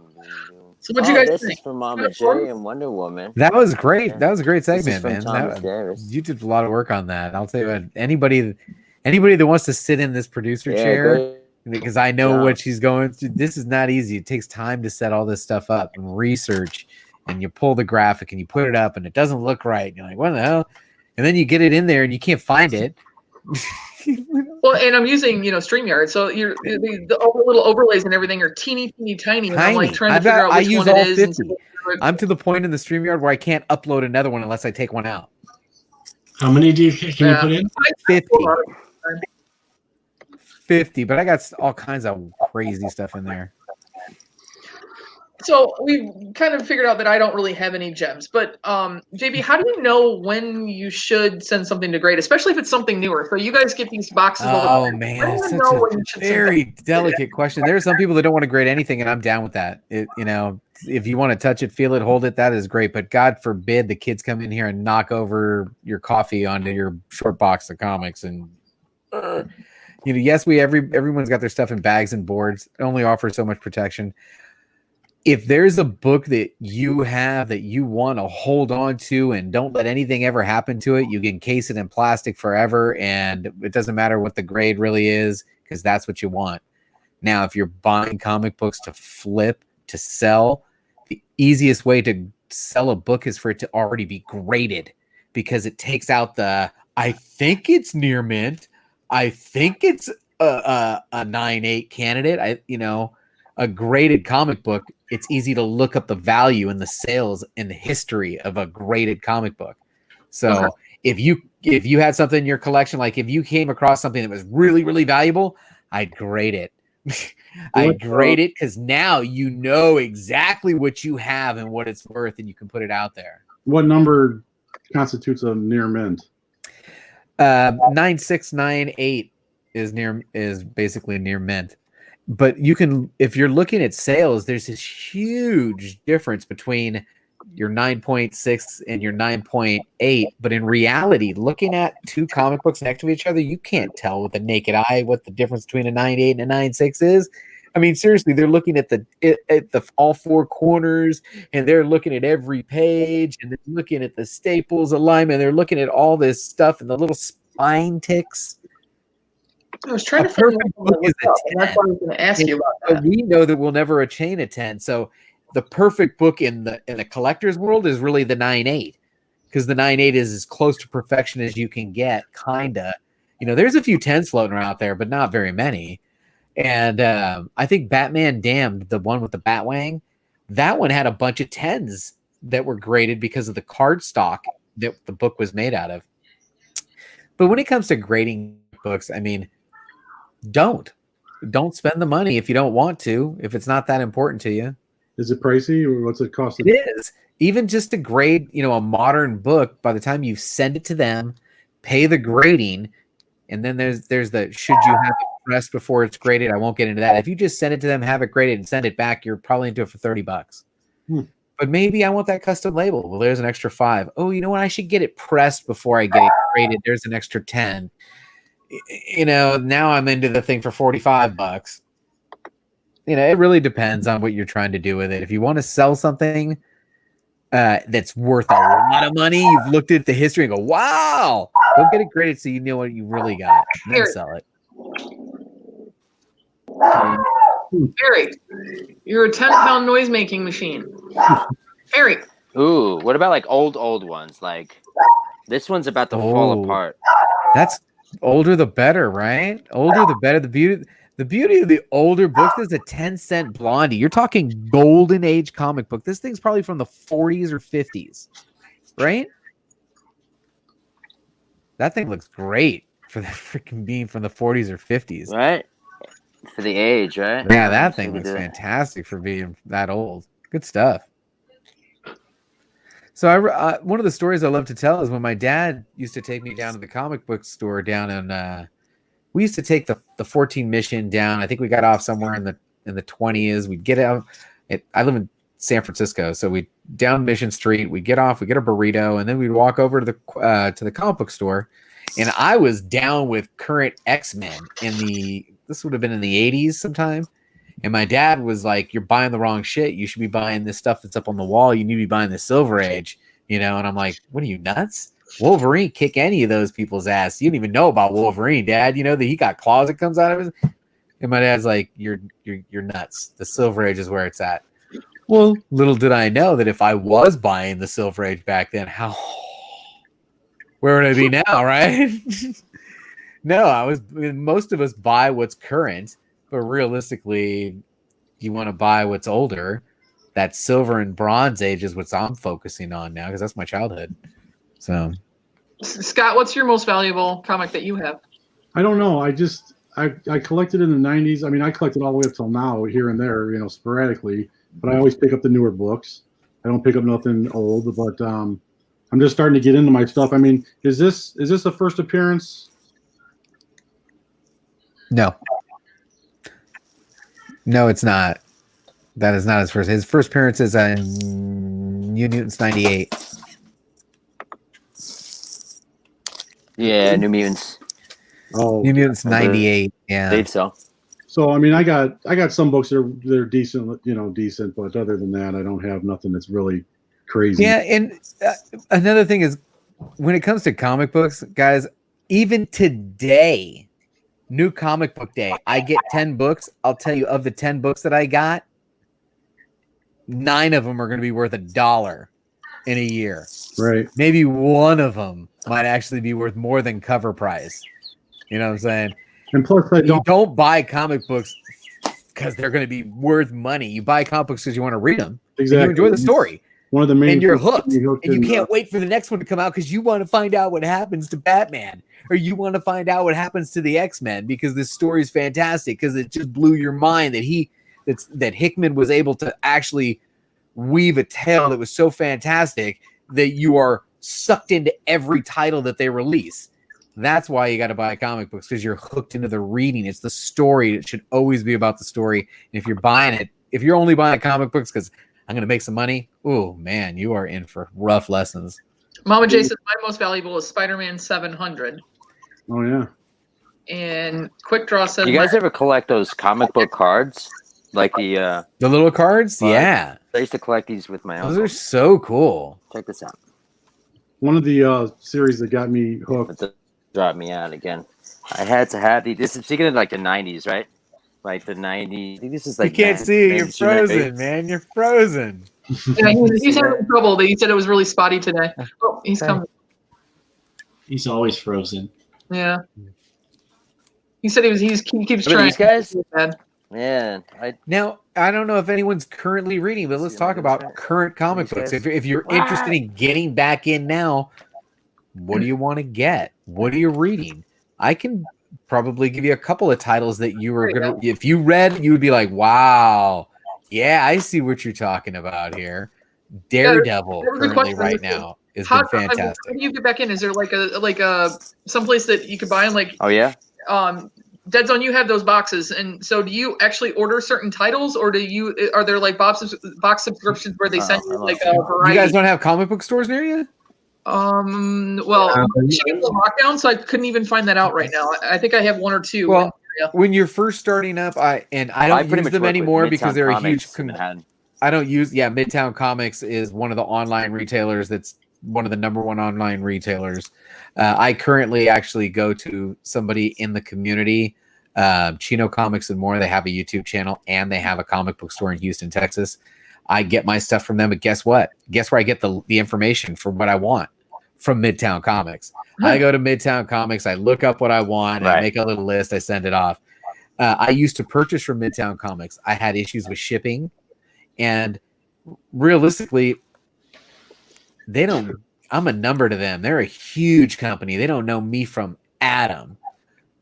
So what'd you guys This think? is from Mama J and Wonder Woman. That was great. That was a great This is segment, from man. Thomas That- Davis. you did a lot of work on that. I'll tell you what, anybody that wants to sit in this producer chair, great. because I know Yeah. what she's going through. This is not easy. It takes time to set all this stuff up and research, and you pull the graphic and you put it up and it doesn't look right. And you're like, what the hell? And then you get it in there and you can't find it. Well, and I'm using, StreamYard, so all the little overlays and everything are teeny, tiny, and I'm like Tiny. trying to I've figure got- out I which use one all it is. and 50. I'm to the point in the StreamYard where I can't upload another one unless I take one out. How many can you Yeah. put in? 50, but I got all kinds of crazy stuff in there. So we've kind of figured out that I don't really have any gems, but JB, how do you know when you should send something to grade, especially if it's something newer? So you guys get these boxes. all the Oh time. man, When do it's you such know when a you should send very delicate question. There are some people that don't want to grade anything, and I'm down with that. If you want to touch it, feel it, hold it, that is great. But God forbid the kids come in here and knock over your coffee onto your short box of comics. And yes, everyone's got their stuff in bags and boards. It only offers so much protection. If there's a book that you have that you want to hold on to and don't let anything ever happen to it, you can encase it in plastic forever, and it doesn't matter what the grade really is because that's what you want. Now, if you're buying comic books to flip, to sell, the easiest way to sell a book is for it to already be graded, because it takes out I think it's near mint. I think it's a 9.8 candidate. A graded comic book, it's easy to look up the value and the sales and the history of a graded comic book. So if you had something in your collection, like if you came across something that was really, really valuable, I'd grade it. I'd grade it because now you know exactly what you have and what it's worth, and you can put it out there. What number constitutes a near mint? 9698 is basically near mint. But you can, if you're looking at sales, there's this huge difference between your 9.6 and your 9.8. But in reality, looking at two comic books next to each other, you can't tell with the naked eye what the difference between a 9.8 and a 9.6 is. I mean, seriously, they're looking at the all four corners, and they're looking at every page, and they're looking at the staples alignment. They're looking at all this stuff and the little spine ticks. I was trying A to find perfect one book is a and that's 10. what I was going to ask you about But that. we know that we'll never attain a 10. So the perfect book in the collector's world is really the 9.8, because the 9.8 is as close to perfection as you can get, kinda. You know, there's a few 10s floating around out there, but not very many. And I think Batman Damned, the one with the Batwing, that one had a bunch of 10s that were graded because of the card stock that the book was made out of. But when it comes to grading books, I mean, don't spend the money if you don't want to, if it's not that important to you. Is it pricey, or what's it cost? It is. Even just to grade, a modern book, by the time you send it to them, pay the grading, and then there's the should you have it pressed before it's graded? I won't get into that. If you just send it to them, have it graded, and send it back, you're probably into it for $30. But maybe I want that custom label. Well, there's an extra $5. Oh, you know what? I should get it pressed before I get it graded. There's an extra $10. Now I'm into the thing for $45. It really depends on what you're trying to do with it. If you want to sell something that's worth a lot of money, you've looked at the history and go, wow, go get it graded so you know what you really got, and then sell it. Barry, you're a 10-pound noise-making machine. Barry. Ooh, what about like old ones? Like this one's about to fall apart. That's older the better, right? Older the better. The beauty of the older books is a 10-cent Blondie. You're talking golden age comic book. This thing's probably from the 40s or 50s, right? That thing looks great for the freaking being from the 40s or 50s. Right? For the age, right? Yeah, that thing looks fantastic for being that old. Good stuff. So one of the stories I love to tell is when my dad used to take me down to the comic book store down in we used to take the 14 mission down. I think we got off somewhere in the 20s. We'd get out. I live in San Francisco, so we down Mission Street. We get off. We get a burrito, and then we'd walk over to the comic book store. And I was down with current X-Men this would have been in the 80s sometime. And my dad was like, "You're buying the wrong shit. You should be buying this stuff that's up on the wall. You need to be buying the Silver Age." And I'm like, "What are you, nuts? Wolverine kick any of those people's ass. You don't even know about Wolverine, Dad. You know that he got claws that comes out of his." And my dad's like, "You're nuts. The Silver Age is where it's at." Well, little did I know that if I was buying the Silver Age back then, where would I be now, right? No, most of us buy what's current, but realistically, you want to buy what's older. That Silver and Bronze Age is what I'm focusing on now because that's my childhood. So, Scott, what's your most valuable comic that you have? I don't know. I collected in the 90s. I mean, I collected all the way up till now, here and there, sporadically. But I always pick up the newer books. I don't pick up nothing old. But I'm just starting to get into my stuff. I mean, is this a first appearance? No, it's not. That is not his first. His first appearance is in New Mutants 98. Yeah, New Mutants. Oh, New Mutants 98. Yeah. I believe so. So I mean, I got some books that are decent, decent, but other than that, I don't have nothing that's really crazy. Yeah, and another thing is, when it comes to comic books, guys, even today, New Comic Book Day, I get 10 books. I'll tell you, of the 10 books that I got, 9 of them are going to be worth $1 in a year. Right. Maybe one of them might actually be worth more than cover price. You know what I'm saying? And plus, You don't buy comic books because they're going to be worth money. You buy comic books because you want to read them. Exactly. And you enjoy the story. One of the main, and you're hooked. And you in, can't wait for the next one to come out because you want to find out what happens to Batman, or you want to find out what happens to the X-Men because this story is fantastic because it just blew your mind that Hickman was able to actually weave a tale that was so fantastic that you are sucked into every title that they release. That's why you got to buy comic books, because you're hooked into the reading. It's the story. It should always be about the story. And if you're buying it, if you're only buying comic books because I'm going to make some money, oh man, you are in for rough lessons. Mama J says my most valuable is Spider-Man 700. Oh yeah. And Quick Draw says, You guys ever collect those comic book cards? Like the little cards? Yeah. I used to collect these with my Those uncle. are so cool. Check this out. One of the series that got me hooked. But dropped me out again. I had to have these. This is speaking of like the 90s, right? Like the 90s. I think this is like. You can't see it. You're frozen, man. You're frozen. Yeah, he's having trouble. He said it was really spotty today. Oh, he's coming. He's always frozen. Yeah. He said he keeps trying. These guys? Man. Yeah. Now, I don't know if anyone's currently reading, but let's talk about current comic books. If you're interested in getting back in now, what do you want to get? What are you reading? I can probably give you a couple of titles that you were going to, if you read, you would be like, wow, yeah, I see what you're talking about here. Daredevil currently right now has been fantastic. How do you get back in? Is there like a someplace that you could buy them? Like, oh yeah, Deadzone, you have those boxes, and so do you actually order certain titles, or are there like box subscriptions where they send you like a variety? You guys don't have comic book stores near you? Well, Michigan's on lockdown, so I couldn't even find that out right now. I think I have one or two. Well, when you're first starting up, I don't use them anymore because they're a huge. I don't use Midtown Comics is one of the online retailers. That's one of the number one online retailers. I currently actually go to somebody in the community, Chino Comics and More. They have a YouTube channel and they have a comic book store in Houston, Texas. I get my stuff from them, but guess what? Guess where I get the information for what I want? From Midtown Comics. I go to Midtown Comics, I look up what I want, I make a little list, I send it off. I used to purchase from Midtown Comics. I had issues with shipping, and realistically, I'm a number to them. They're a huge company. They don't know me from Adam.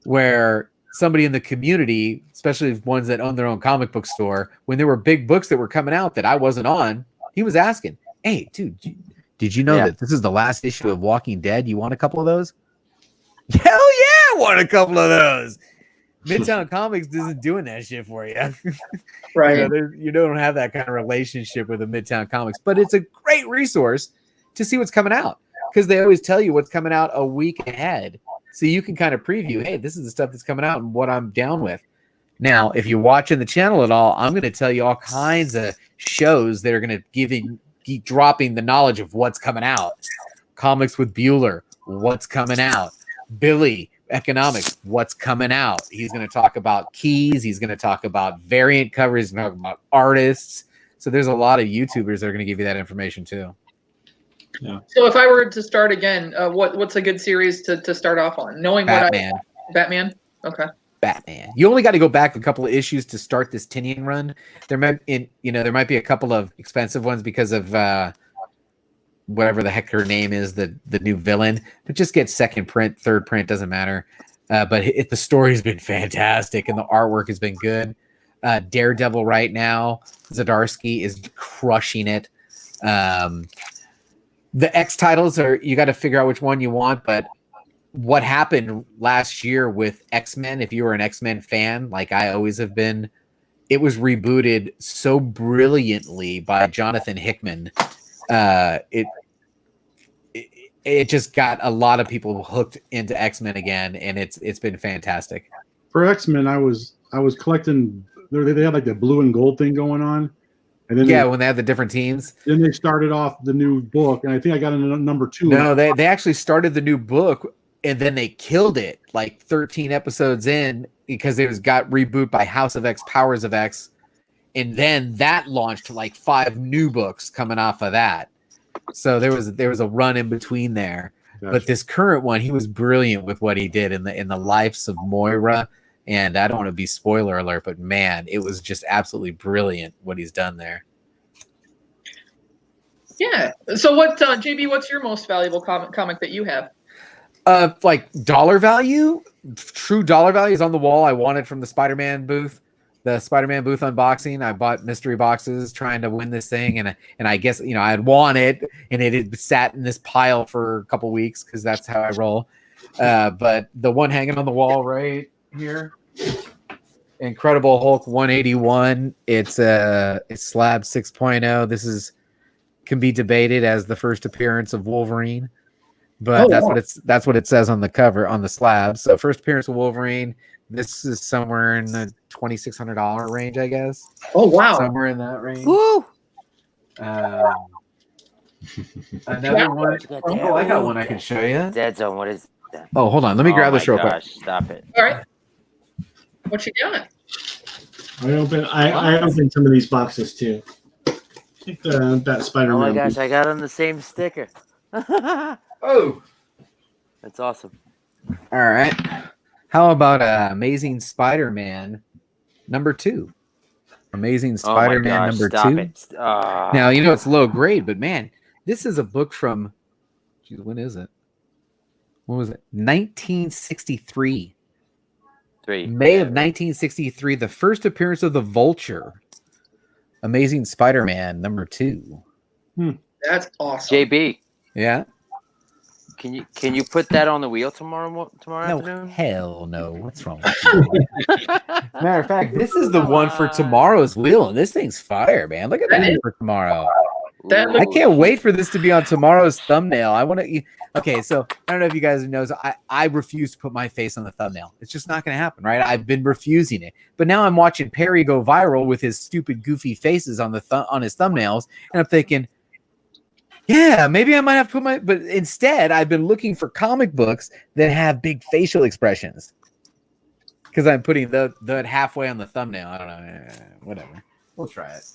Where somebody in the community, especially ones that own their own comic book store, when there were big books that were coming out that I wasn't on, he was asking, hey, dude, did you know that this is the last issue of Walking Dead? You want a couple of those? Hell yeah, I want a couple of those. Midtown Comics isn't doing that shit for you. Right. You don't have that kind of relationship with the Midtown Comics, but it's a great resource to see what's coming out because they always tell you what's coming out a week ahead. So you can kind of preview, hey, this is the stuff that's coming out and what I'm down with. Now, if you're watching the channel at all, I'm going to tell you all kinds of shows that are going to keep dropping the knowledge of what's coming out. Comics with Bueller, what's coming out. Billy, Economics, what's coming out. He's going to talk about keys. He's going to talk about variant covers. He's going to talk about artists. So there's a lot of YouTubers that are going to give you that information too. Yeah. So if I were to start again, what's a good series to start off on? Knowing Batman. Batman? Okay. Batman. You only got to go back a couple of issues to start this Tinian run. There might be a couple of expensive ones because of whatever the heck her name is, the new villain. But just get second print, third print, doesn't matter. But the story's been fantastic and the artwork has been good. Daredevil right now, Zdarsky is crushing it. The X titles you got to figure out which one you want, but what happened last year with X-Men, if you were an X-Men fan, like I always have been, it was rebooted so brilliantly by Jonathan Hickman. It just got a lot of people hooked into X-Men again, and it's been fantastic. For X-Men, I was collecting. They had like the blue and gold thing going on. And then when they had the different teams. Then they started off the new book, and I think I got into number 2. No, they actually started the new book, and then they killed it like 13 episodes in because it got reboot by House of X, Powers of X, and then that launched like 5 new books coming off of that. So there was a run in between there. Gotcha. But this current one, he was brilliant with what he did in the lives of Moira. And I don't want to be spoiler alert, but man, it was just absolutely brilliant what he's done there. Yeah. So what, JB, what's your most valuable comic that you have? Like dollar value, true dollar value is on the wall. I won it from the Spider-Man booth unboxing. I bought mystery boxes trying to win this thing. And I guess, I had won it and it had sat in this pile for a couple weeks because that's how I roll. But the one hanging on the wall right here, Incredible Hulk 181. It's slab 6.0. This can be debated as the first appearance of Wolverine, but that's what it says on the cover on the slab. So first appearance of Wolverine. This is somewhere in the $2,600 range, I guess. Oh wow! Somewhere in that range. Woo! Another one. Oh, I got one I can show you. Deadzone, what is that? Oh, hold on. Let me grab this real quick. Stop it. All right. What you got? I opened some of these boxes too. Like that Spider-Man. Oh my gosh, I got on the same sticker. Oh, that's awesome. All right. How about Amazing Spider-Man #2? Amazing Spider-Man oh my gosh, #2. It. Now, it's low grade, but man, this is a book from, when is it? What was it? 1963. May of 1963, the first appearance of the Vulture. Amazing Spider-Man #2. That's awesome. JB. Yeah. Can you put that on the wheel tomorrow afternoon? Hell no. What's wrong with you? Matter of fact, this is the one for tomorrow's wheel, and this thing's fire, man. Look at that for tomorrow. I can't wait for this to be on tomorrow's thumbnail. I want to. Okay, so I don't know if you guys know. I refuse to put my face on the thumbnail. It's just not going to happen, right? I've been refusing it, but now I'm watching Perry go viral with his stupid, goofy faces on on his thumbnails, and I'm thinking, yeah, maybe I might have to put my. But instead, I've been looking for comic books that have big facial expressions because I'm putting the halfway on the thumbnail. I don't know, whatever. We'll try it.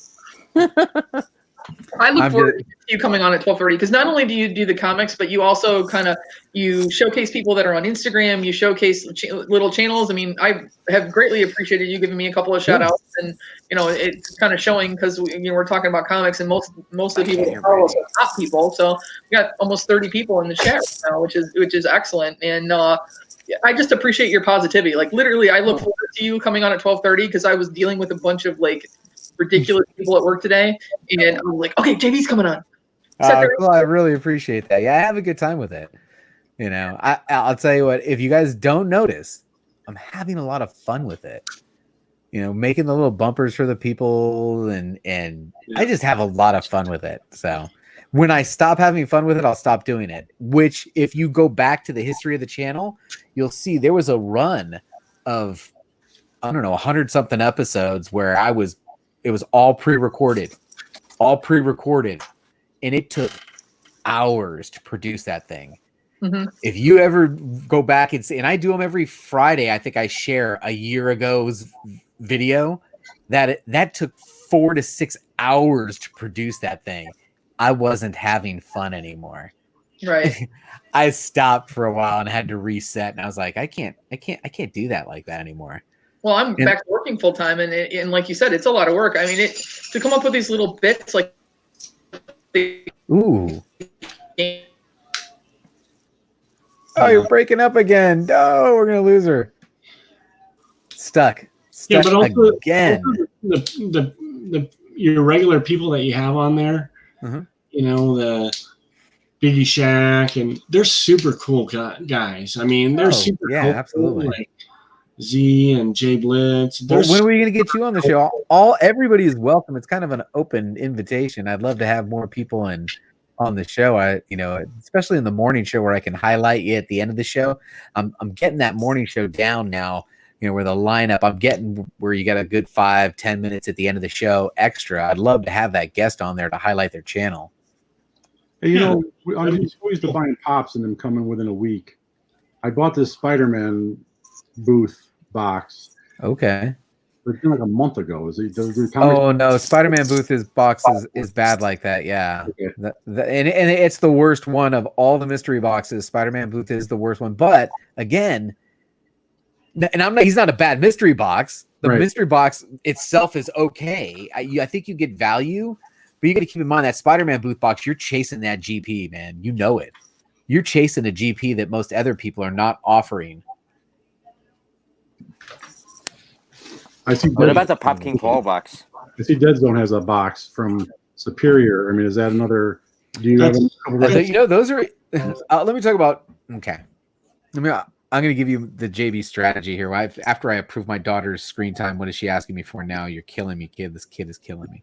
I look forward to you coming on at 12:30 because not only do you do the comics, but you also you showcase people that are on Instagram. You showcase little channels. I mean, I have greatly appreciated you giving me a couple of shout outs, and it's kind of showing because we're talking about comics, and most of the people that follow us are top people. So we got almost 30 people in the chat right now, which is excellent. And I just appreciate your positivity. Like literally, I look forward to you coming on at 12:30 because I was dealing with a bunch of ridiculous people at work today, and I'm like, okay, JV's coming on. Well, I really appreciate that. Yeah, I have a good time with it. I'll tell you what, if you guys don't notice, I'm having a lot of fun with it. Making the little bumpers for the people, and I just have a lot of fun with it. So when I stop having fun with it, I'll stop doing it. Which, if you go back to the history of the channel, you'll see there was a run of, I don't know, 100-something episodes where it was all pre-recorded, and it took hours to produce that thing. Mm-hmm. If you ever go back and see, and I do them every Friday, I think I share a year ago's video that took 4 to 6 hours to produce that thing. I wasn't having fun anymore. Right. I stopped for a while and had to reset, and I was like, I can't do that like that anymore. Well, I'm back to working full time, and like you said, it's a lot of work. I mean, to come up with these little bits like. Ooh. Oh, you're breaking up again. Oh, we're gonna lose her. Stuck. Yeah, but also again. Your regular people that you have on there, the Biggie Shack, and they're super cool guys. I mean, they're super cool. Absolutely. Like Z and Jay Blitz. When are we going to get you on the show? Everybody is welcome. It's kind of an open invitation. I'd love to have more people on the show. Especially in the morning show where I can highlight you at the end of the show. I'm getting that morning show down now. Where the lineup, I'm getting where you got a good 5-10 minutes at the end of the show extra. I'd love to have that guest on there to highlight their channel. Hey, I'm always been buying pops and them coming within a week. I bought this Spider-Man booth box. Okay. It's been like a month ago. Oh no, Spider-Man booth box is bad like that. Yeah, okay. And it's the worst one of all the mystery boxes. Spider-Man booth is the worst one. But again, and he's not a bad mystery box. The mystery box itself is okay. I think you get value, but you got to keep in mind that Spider-Man booth box. You're chasing that GP, man. You know it. You're chasing a GP that most other people are not offering. What about the Pop King Paul box? I see Deadzone has a box from Superior. I mean, is that another? Do you have? Those are. Let me talk about. Okay, I mean, I'm going to give you the JB strategy here. After I approve my daughter's screen time, what is she asking me for now? You're killing me, kid. This kid is killing me.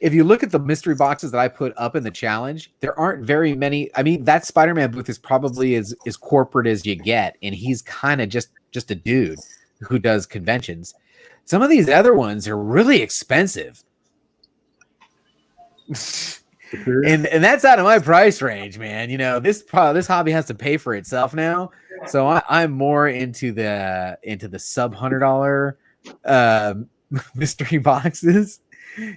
If you look at the mystery boxes that I put up in the challenge, there aren't very many. I mean, that Spider-Man booth is probably as corporate as you get, and he's kind of just a dude who does conventions. Some of these other ones are really expensive. And that's out of my price range, man. You know, this hobby has to pay for itself now. So I'm more into the sub $100 mystery boxes.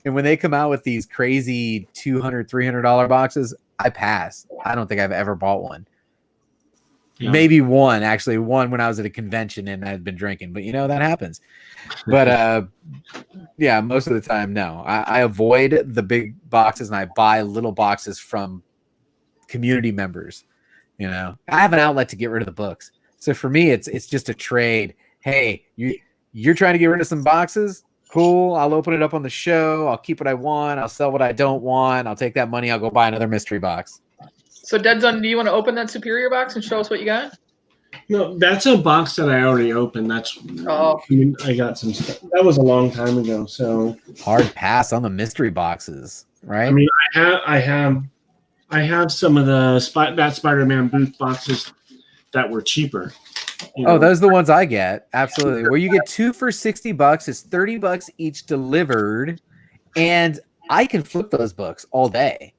And when they come out with these crazy $200, $300 boxes, I pass. I don't think I've ever bought one. Yeah. Maybe one when I was at a convention and I'd been drinking, but that happens. But yeah, most of the time, no. I avoid the big boxes and I buy little boxes from community members. I have an outlet to get rid of the books. So for me, it's just a trade. Hey, you're trying to get rid of some boxes? Cool. I'll open it up on the show. I'll keep what I want. I'll sell what I don't want. I'll take that money. I'll go buy another mystery box. So Deadzone, do you want to open that Superior box and show us what you got? No, that's a box that I already opened. I got some stuff. That was a long time ago. So hard pass on the mystery boxes, right? I mean, I have some of that Spider-Man booth boxes that were cheaper. Oh, those are the ones I get. Absolutely. Where you get 2 for $60. It's $30 each delivered, and I can flip those books all day.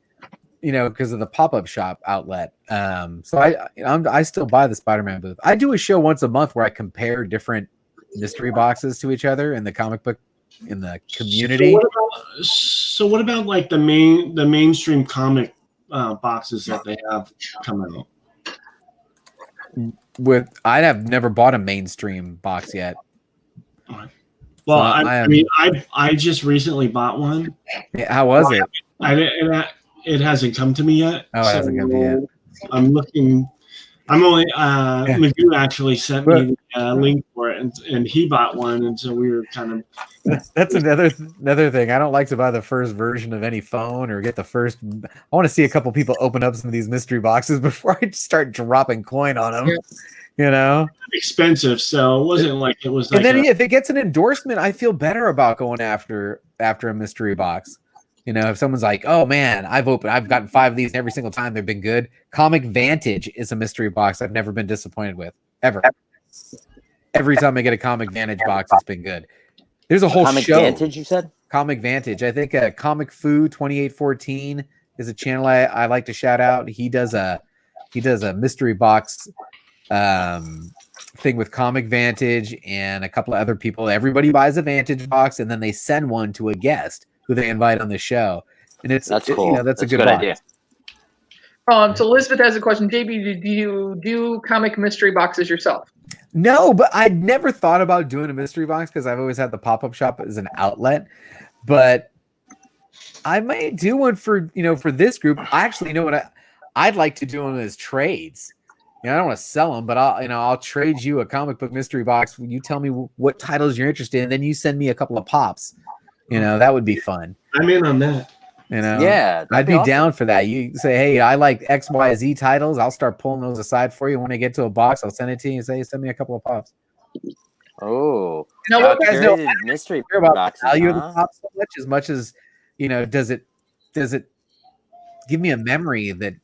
Because of the pop-up shop outlet. So I still buy the Spider-Man booth. I do a show once a month where I compare different mystery boxes to each other in the comic book in the community. So what about like the mainstream comic boxes that they have coming out? I have never bought a mainstream box yet. Well, so I just recently bought one. How was it? It hasn't come to me yet. Oh, it hasn't come to you yet. I'm looking. Magoo actually sent me a link for it, and he bought one, and so we were kind of. That's another thing. I don't like to buy the first version of any phone or get the first. I want to see a couple people open up some of these mystery boxes before I start dropping coin on them. Yeah. Expensive, so it wasn't like it was. And then if it gets an endorsement, I feel better about going after a mystery box. If someone's like, oh man, I've gotten 5 of these every single time. They've been good. Comic Vantage is a mystery box I've never been disappointed with, ever. Every time I get a Comic Vantage box, it's been good. There's a whole Comic show. Comic Vantage, you said? Comic Vantage. I think Comic Fu 2814 is a channel I like to shout out. He does a mystery box thing with Comic Vantage and a couple of other people. Everybody buys a Vantage box and then they send one to a guest who they invite on the show, and that's cool. That's a good idea. So Elizabeth has a question. JB, do you do comic mystery boxes yourself? No, but I'd never thought about doing a mystery box because I've always had the pop-up shop as an outlet. But I might do one for this group. I actually know what I'd like to do them as trades. I don't want to sell them, but I'll trade you a comic book mystery box. You tell me what titles you're interested in, then you send me a couple of pops. That would be fun. I'm in on that. Yeah, I'd be down for that. You say, hey, I like X, Y, Z titles. I'll start pulling those aside for you. When I get to a box, I'll send it to you and say, send me a couple of pops. Oh, what guys know? Mystery care about boxes, the value of the pops so much as does it give me a memory that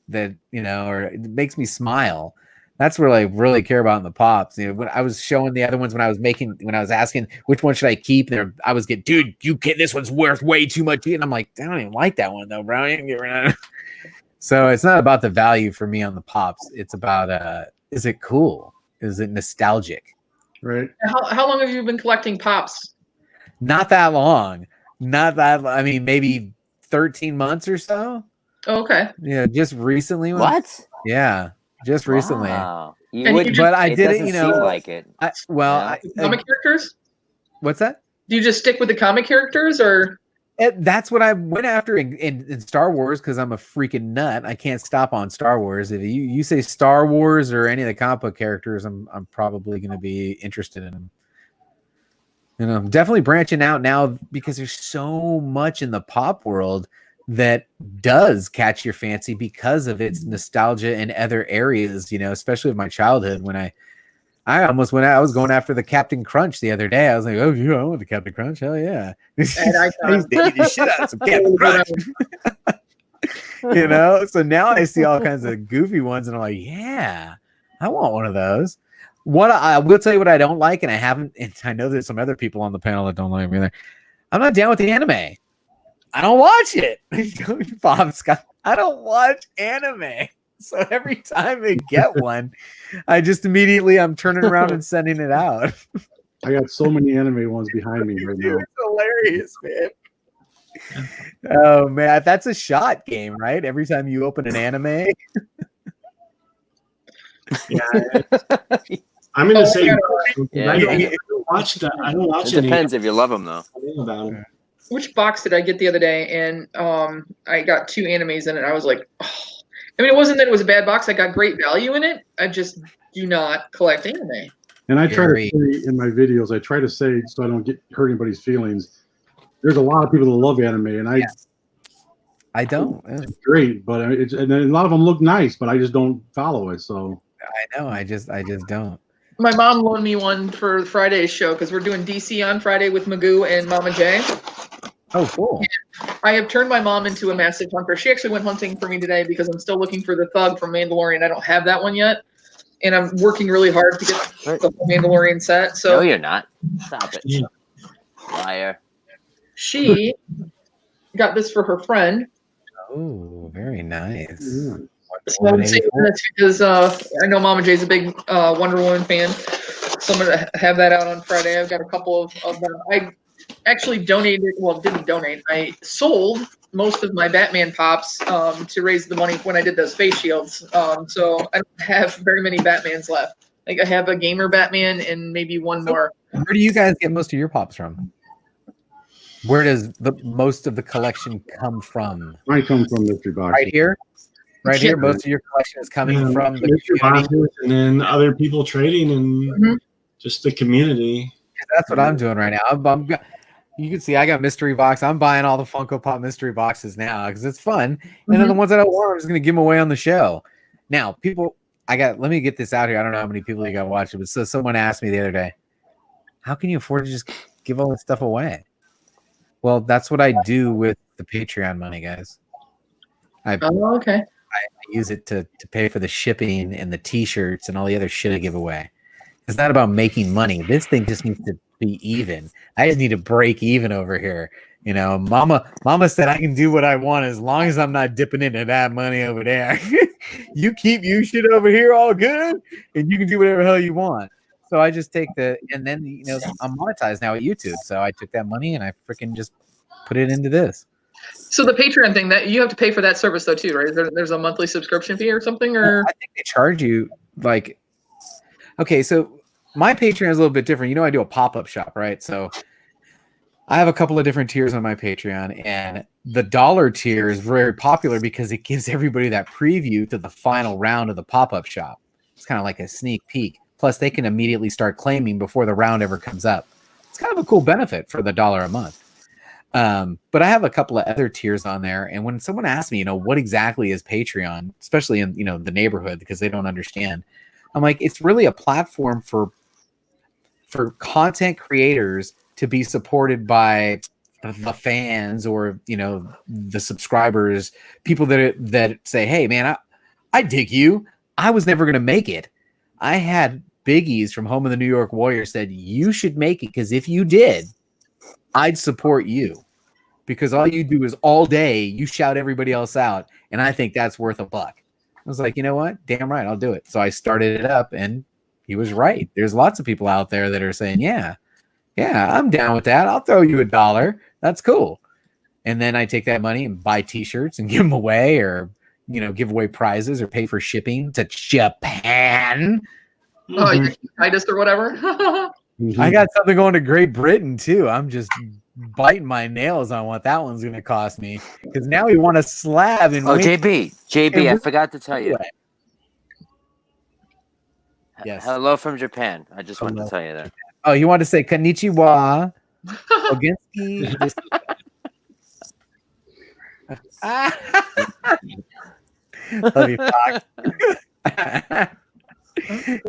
or it makes me smile. That's what I really care about in the pops. When I was showing the other ones, when I was asking which one should I keep, I was getting, dude, this one's worth way too much. And I'm like, I don't even like that one though, bro. I can get rid of it. So it's not about the value for me on the pops. It's about is it cool? Is it nostalgic? Right. How long have you been collecting pops? Not that long. I mean, maybe 13 months or so. Oh, okay. Yeah, just recently. What? Yeah. Just recently. Wow. But I did it, seem like it. Comic characters? What's that? Do you just stick with the comic characters or? That's what I went after in Star Wars because I'm a freaking nut. I can't stop on Star Wars. If you say Star Wars or any of the comic book characters, I'm probably going to be interested in them. I'm definitely branching out now because there's so much in the pop world that does catch your fancy because of its nostalgia in other areas, especially of my childhood when I almost went out. I was going after the Captain Crunch the other day. I was like, oh, yeah, I want the Captain Crunch. Hell yeah. I used to eat the shit out of some Captain Crunch. So now I see all kinds of goofy ones and I'm like, yeah, I want one of those. I will tell you what I don't like, and I know there's some other people on the panel that don't like me either. I'm not down with the anime. I don't watch it. Bob Scott, I don't watch anime. So every time I get one, I just immediately I'm turning around and sending it out. I got so many anime ones behind me right now. It's hilarious, man. Oh man, that's a shot game, right? Every time you open an anime. Yeah, I'm in the same. I don't watch that. I don't watch it. Depends if you love them though. Which box did I get the other day? And I got 2 animes in it. I was like, oh. I mean, it wasn't that it was a bad box. I got great value in it. I just do not collect anime. And I try to say in my videos, I try to say so I don't hurt anybody's feelings. There's a lot of people that love anime, and I don't. It's great, but and then a lot of them look nice, but I just don't follow it. So I know. I just don't. My mom loaned me one for Friday's show because we're doing DC on Friday with Magoo and Mama J. Oh, cool. And I have turned my mom into a massive hunter. She actually went hunting for me today because I'm still looking for the Thug from Mandalorian. I don't have that one yet. And I'm working really hard to get the Mandalorian set. So no, you're not. Stop it. Yeah. Liar. She got this for her friend. Oh, very nice. Mm. So I would say that's because I know Mama J's a big Wonder Woman fan. So I'm going to have that out on Friday. I've got a couple of them. I actually didn't donate. I sold most of my Batman pops to raise the money when I did those face shields. So I don't have very many Batmans left. Like I have a gamer Batman and maybe one more. Where do you guys get most of your pops from? Where does most of the collection come from? Mine comes from Mystery Box. Right here? Right here, most of your collection is coming from the community. And then other people trading and just the community. That's what I'm doing right now. You can see I got mystery box. I'm buying all the Funko Pop mystery boxes now because it's fun. And then the ones that I want, I'm just going to give them away on the show. Now, let me get this out here. I don't know how many people you got watching, but so someone asked me the other day, how can you afford to just give all this stuff away? Well, that's what I do with the Patreon money, guys. Okay. I use it to pay for the shipping and the T-shirts and all the other shit I give away. It's not about making money. This thing just needs to be even. I just need to break even over here. Mama said I can do what I want as long as I'm not dipping into that money over there. You keep you shit over here all good, and you can do whatever the hell you want. So I just take and then I'm monetized now at YouTube. So I took that money and I freaking just put it into this. So the Patreon thing, that you have to pay for that service though too, right? There's a monthly subscription fee or something, or I think they charge you like. Okay, so my Patreon is a little bit different. I do a pop-up shop, right? So I have a couple of different tiers on my Patreon, and the $1 tier is very popular because it gives everybody that preview to the final round of the pop-up shop. It's kind of like a sneak peek. Plus, they can immediately start claiming before the round ever comes up. It's kind of a cool benefit for the $1 a month. But I have a couple of other tiers on there, and when someone asks me, what exactly is Patreon, especially in the neighborhood because they don't understand, I'm like, it's really a platform for content creators to be supported by the fans or the subscribers, people that say, hey man, I dig you. I was never going to make it. I had Biggies from Home of the New York Warriors said you should make it because if you did, I'd support you because all you do is all day you shout everybody else out, and I think that's worth $1. I was like, you know what? Damn right, I'll do it. So I started it up, and he was right. There's lots of people out there that are saying, yeah, I'm down with that. I'll throw you $1. That's cool. And then I take that money and buy T-shirts and give them away, or give away prizes or pay for shipping to Japan. Oh, Titus or whatever. I got something going to Great Britain too. I'm just biting my nails on what that one's going to cost me because now we want a slab. And JB, I forgot to tell you. Yes. Hello from Japan. I just wanted to tell you that. Oh, you want to say konnichiwa? Oginski. Love you, Fox.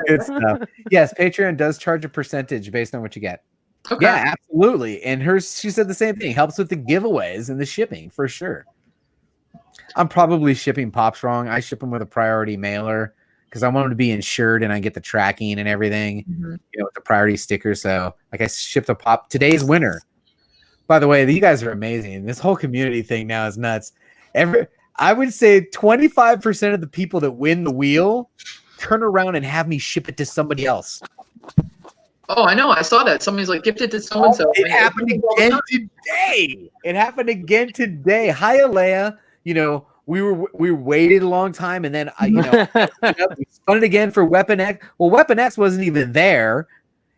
Good stuff. Yes, Patreon does charge a percentage based on what you get. Okay. Yeah, absolutely. And she said the same thing. Helps with the giveaways and the shipping for sure. I'm probably shipping pops wrong. I ship them with a priority mailer because I want them to be insured and I get the tracking and everything, with the priority sticker. So like I shipped a pop. Today's winner. By the way, you guys are amazing. This whole community thing now is nuts. I would say 25% of the people that win the wheel turn around and have me ship it to somebody else. Oh, I know. I saw that. Somebody's like, gift it to so-and-so. It happened again today. Hi, Alea. We waited a long time, and then we spun it again for Weapon X. Well, Weapon X wasn't even there,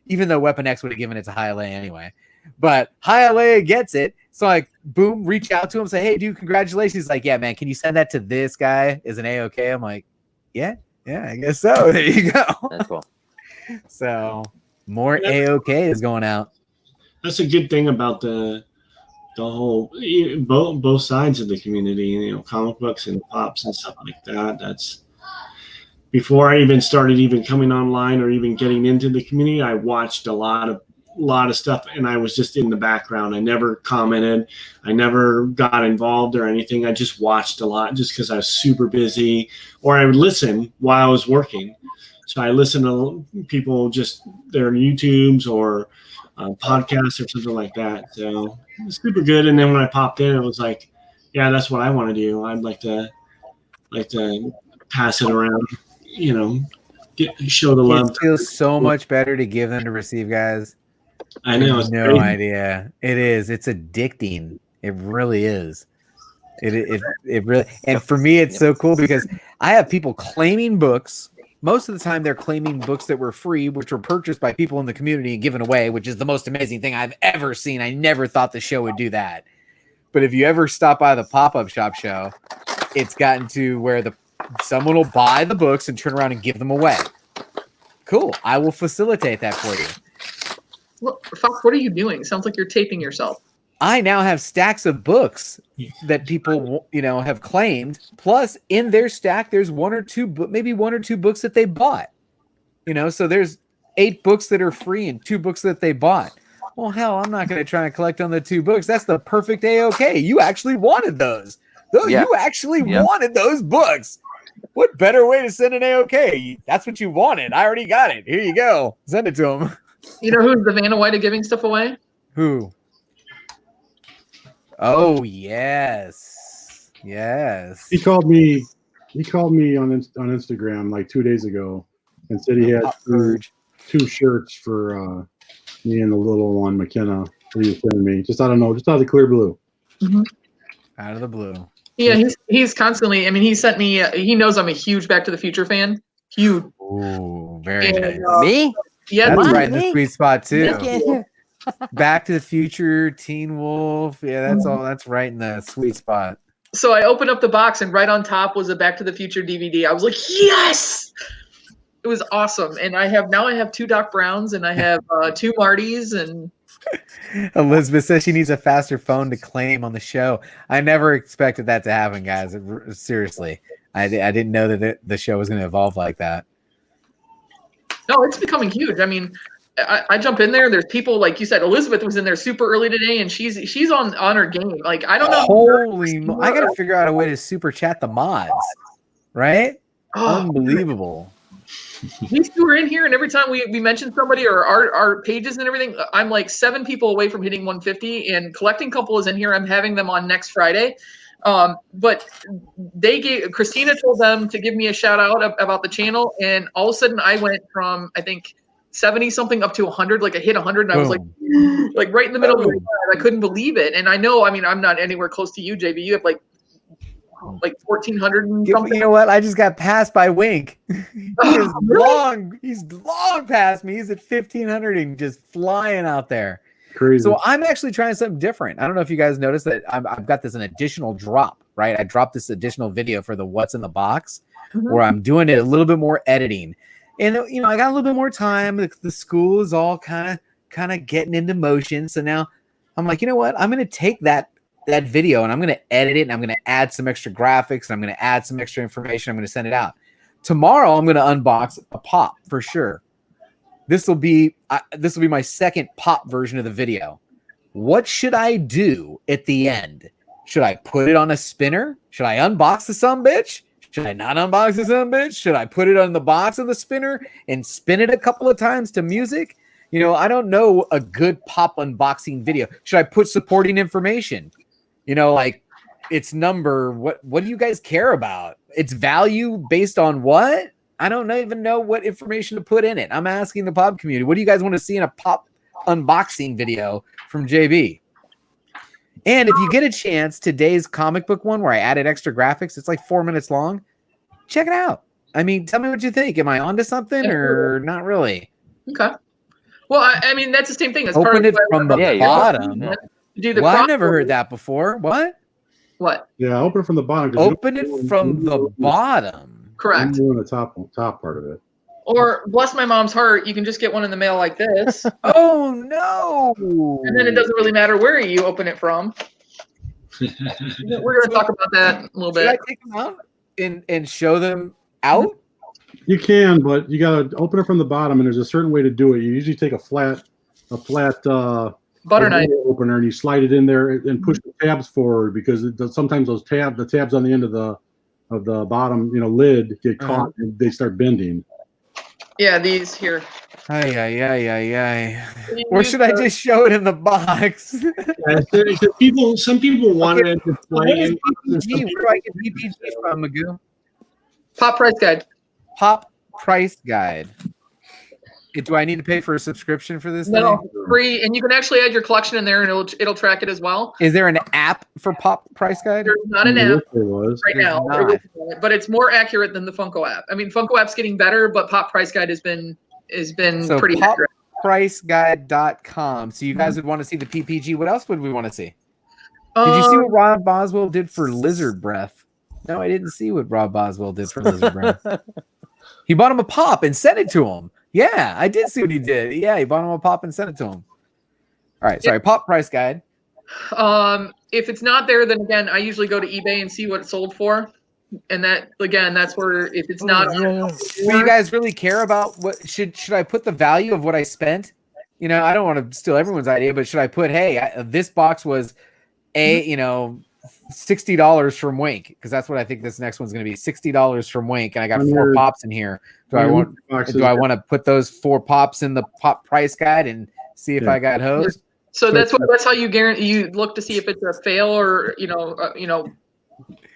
even though Weapon X would have given it to Hi, Alea anyway. But Hi, Alea gets it. So I reach out to him, say, hey, dude, congratulations. He's like, yeah, man, can you send that to this guy? Is an A-okay? I'm like, yeah, I guess so. There you go. That's cool. So more A-okay is going out. That's a good thing about the whole both sides of the community, comic books and pops and stuff like that. That's before I even started coming online or even getting into the community. I watched a lot of stuff, and I was just in the background. I never commented. I never got involved or anything. I just watched a lot just because I was super busy, or I would listen while I was working. So I listen to people, just their YouTubes or podcasts or something like that. So it was super good. And then when I popped in, it was like, yeah, that's what I want to do. I'd like to pass it around, show the love. It feels so much better to give than to receive, guys. I know. It's no idea. It is. It's addicting. It really is. It really. And for me, it's so cool because I have people claiming books. Most of the time, they're claiming books that were free, which were purchased by people in the community and given away, which is the most amazing thing I've ever seen. I never thought the show would do that. But if you ever stop by the pop-up shop show, it's gotten to where someone will buy the books and turn around and give them away. Cool. I will facilitate that for you. Well, Fox, what are you doing? Sounds like you're taping yourself. I now have stacks of books that people, have claimed. Plus, in their stack, there's maybe one or two books that they bought. So there's 8 books that are free and 2 books that they bought. Well, hell, I'm not going to try and collect on the 2 books. That's the perfect A-okay. You actually wanted those. You actually wanted those books. What better way to send an A-okay? That's what you wanted. I already got it. Here you go. Send it to them. You know who's the Vanna White of giving stuff away? Who? Oh, yes. He called me on Instagram like 2 days ago and said he had two shirts for me and the little one, McKenna, that he was sending me. Just out of the clear blue. Mm-hmm. Out of the blue. Yeah, he's constantly. I mean, he sent me. He knows I'm a huge Back to the Future fan. Huge. Ooh, very nice. Me? Yeah, that's right in the sweet spot too. Back to the Future, Teen Wolf. Yeah, that's all. That's right in the sweet spot. So I opened up the box, and right on top was a Back to the Future DVD. I was like, yes! It was awesome. And I have 2 Doc Browns, and I have 2 Martys, and Elizabeth says she needs a faster phone to claim on the show. I never expected that to happen, guys. Seriously, I didn't know that the show was going to evolve like that. No, it's becoming huge. I mean, I jump in there. There's people, like you said, Elizabeth was in there super early today, and she's on her game. Like, I don't know. I got to figure out a way to super chat the mods, right? Unbelievable. These 2 are in here, and every time we mention somebody or our pages and everything, I'm like 7 people away from hitting 150. And Collecting Couple is in here. I'm having them on next Friday. But Christina told them to give me a shout out about the channel, and all of a sudden I went from, I think, 70 something up to 100. Like I hit 100, and I was like right in the middle of the I couldn't believe it. And I know, I mean, I'm not anywhere close to you, JB. You have like 1,400 and something. You know what? I just got passed by Wink. He's long past me. He's at 1,500 and just flying out there. Crazy. So I'm actually trying something different. I don't know if you guys noticed that I've got an additional drop, right? I dropped this additional video for the what's in the box, where I'm doing it a little bit more editing. And, I got a little bit more time. The school is all kind of getting into motion. So now I'm like, you know what? I'm going to take that that video and I'm going to edit it and I'm going to add some extra graphics and I'm going to add some extra information. I'm going to send it out. Tomorrow, I'm going to unbox a pop for sure. This will be my second pop version of the video. What should I do at the end? Should I put it on a spinner? Should I unbox the sumbitch? Should I not unbox the sumbitch? Should I put it on the box of the spinner and spin it a couple of times to music? You know, I don't know a good pop unboxing video. Should I put supporting information? You know, like its number. What do you guys care about? Its value based on what? I don't even know what information to put in it. I'm asking the pop community. What do you guys want to see in a pop unboxing video from JB? And if you get a chance, today's comic book one where I added extra graphics, it's like 4 minutes long. Check it out. I mean, tell me what you think. Am I onto something or not really? Okay. Well, I mean, that's the same thing. As Open it from the bottom. Do the Well, I've never heard that before. What? Yeah, open it from the bottom. Open it from the bottom. Correct. On the top part of it. Or bless my mom's heart, you can just get one in the mail like this. Oh no! And then it doesn't really matter where you open it from. We're going to talk about that a little bit. Should I take them out and show them out? You can, but you got to open it from the bottom, and there's a certain way to do it. You usually take a flat Butter knife opener, and you slide it in there and push the tabs forward because sometimes the tabs on the end of the bottom, lid get caught and they start bending. Yeah, these here. Or should I just show it in the box? Some people wanted to play in. Where do I get PPG from, Magoo? Pop price guide. Pop price guide. Do I need to pay for a subscription for this? No, thing? free, and you can actually add your collection in there, and it'll track it as well. Is there an app for Pop Price Guide? There's not an app right There's now, not. but it's more accurate than the Funko app. I mean, Funko app's getting better, but Pop Price Guide has been So pretty accurate. PopPriceGuide.com. So you guys would want to see the PPG. What else would we want to see? Did you see what Rob Boswell did for Lizard Breath? No, I didn't see what Rob Boswell did for Lizard Breath. He bought him a pop and sent it to him. Yeah, I did see what he did. Yeah, he bought him a pop and sent it to him. All right, sorry, Pop Price Guide. If it's not there, then again, I usually go to eBay and see what it sold for. And that's where if it's not. Do you guys really care about what should I put the value of what I spent? I don't want to steal everyone's idea, but should I put, hey, this box was $60 from Wink, because that's what I think this next one's going to be, $60 from Wink, and I got 4 pops in here. Do I want to put those 4 pops in the Pop Price Guide and see if I got hosed? So that's how you guarantee you look to see if it's a fail or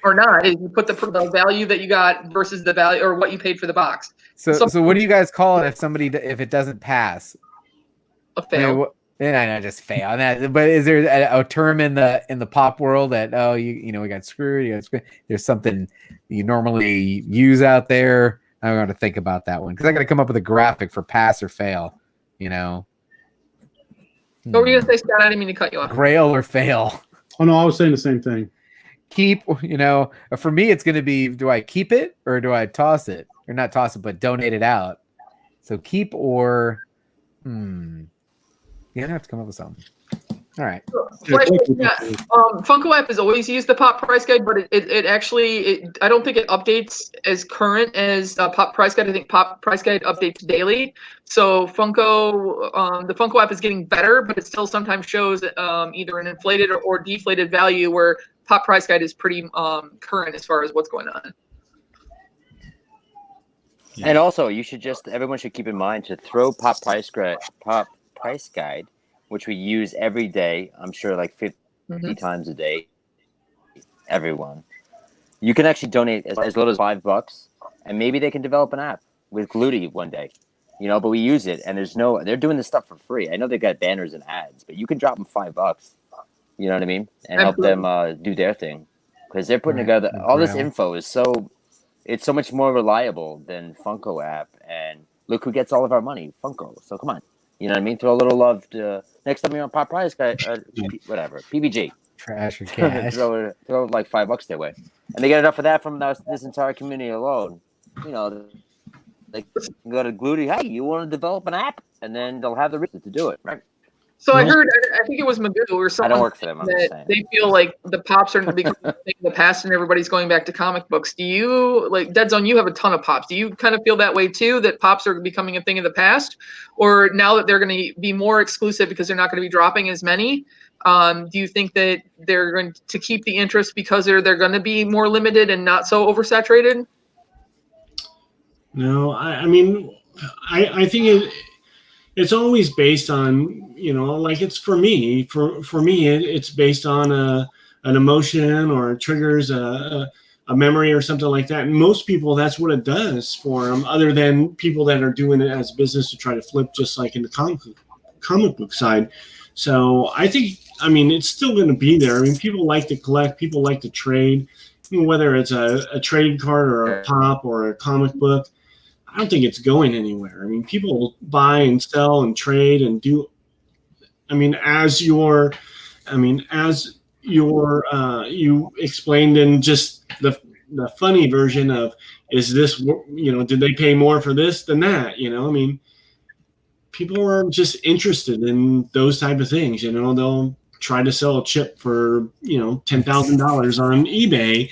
or not. Is you put the value that you got versus the value or what you paid for the box. So what do you guys call it if it doesn't pass? A fail. I know, just fail. But is there a term in the pop world that we got screwed? There's something you normally use out there. I'm going to think about that one because I got to come up with a graphic for pass or fail. What were you going to say, Scott? I didn't mean to cut you off. Grail or fail. Oh no, I was saying the same thing. Keep. For me, it's going to be: do I keep it or do I toss it? Or not toss it, but donate it out. So keep or. Yeah, I have to come up with something. All right. Funko app has always used the Pop Price Guide, but it actually I don't think it updates as current as Pop Price Guide. I think Pop Price Guide updates daily. So the Funko app is getting better, but it still sometimes shows either an inflated or deflated value, where Pop Price Guide is pretty current as far as what's going on. And also, everyone should keep in mind to throw Pop Price Guide, which we use every day. I'm sure like 50 times a day. Everyone, you can actually donate as little as $5, and maybe they can develop an app with Gluty one day. But we use it, and they're doing this stuff for free. I know they've got banners and ads, but you can drop them $5. You know what I mean, and help them do their thing, because they're putting together all this info is it's so much more reliable than Funko app. And look who gets all of our money, Funko. So come on. You know what I mean? Throw a little love to next time you're on Pop Price Guide, whatever, PBG. Trash or cash. throw like $5 their way, and they get enough of that from this entire community alone. They can go to Gluty. Hey, you want to develop an app, and then they'll have the reason to do it, right? So I Well, heard, I think it was Magoo or I someone don't work for them. I'm just that saying. they feel like the pops are becoming a thing of the past and everybody's going back to comic books. Do you, like Deadzone, you have a ton of pops. Do you kind of feel that way too, that pops are becoming a thing of the past? Or now that they're going to be more exclusive because they're not going to be dropping as many, do you think that they're going to keep the interest because they're going to be more limited and not so oversaturated? no, I mean, I think it's always based on, like it's for me, it's based on an emotion or triggers a memory or something like that. And most people, that's what it does for them, other than people that are doing it as business to try to flip, just like in the comic book side. So I think, it's still going to be there. I mean, people like to collect, people like to trade, whether it's a trading card or a pop or a comic book. I don't think it's going anywhere. I mean, people buy and sell and trade and do. As you explained in just the funny version of, is this, did they pay more for this than that? People are just interested in those type of things. They'll try to sell a chip for $10,000 on eBay.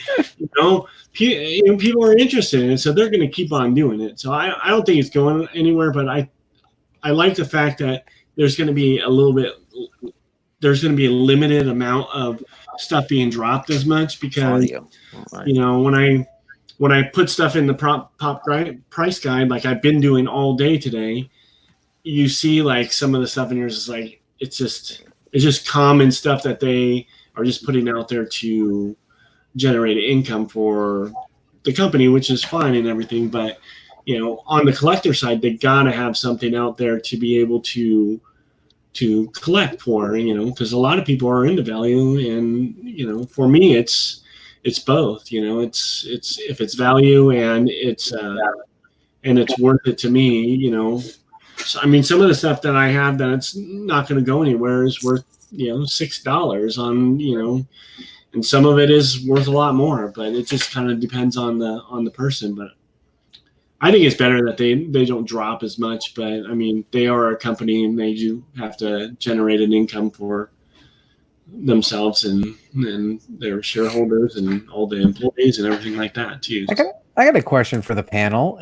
People are interested in it, so they're going to keep on doing it. So I don't think it's going anywhere, but I like the fact that there's going to be a limited amount of stuff being dropped as much, because when I put stuff in the pop price guide, like I've been doing all day today, you see like some of the stuff in yours is like, it's just common stuff that they are just putting out there to generate income for the company, which is fine and everything. But, on the collector side, they got to have something out there to be able to collect for, because a lot of people are into value. And, for me, it's both, it's if it's value and it's worth it to me, So, some of the stuff that I have that it's not going to go anywhere is worth, $6 on, and some of it is worth a lot more, but it just kind of depends on the person. But I think it's better that they don't drop as much, but they are a company and they do have to generate an income for themselves and their shareholders and all the employees and everything like that too. I got a question for the panel.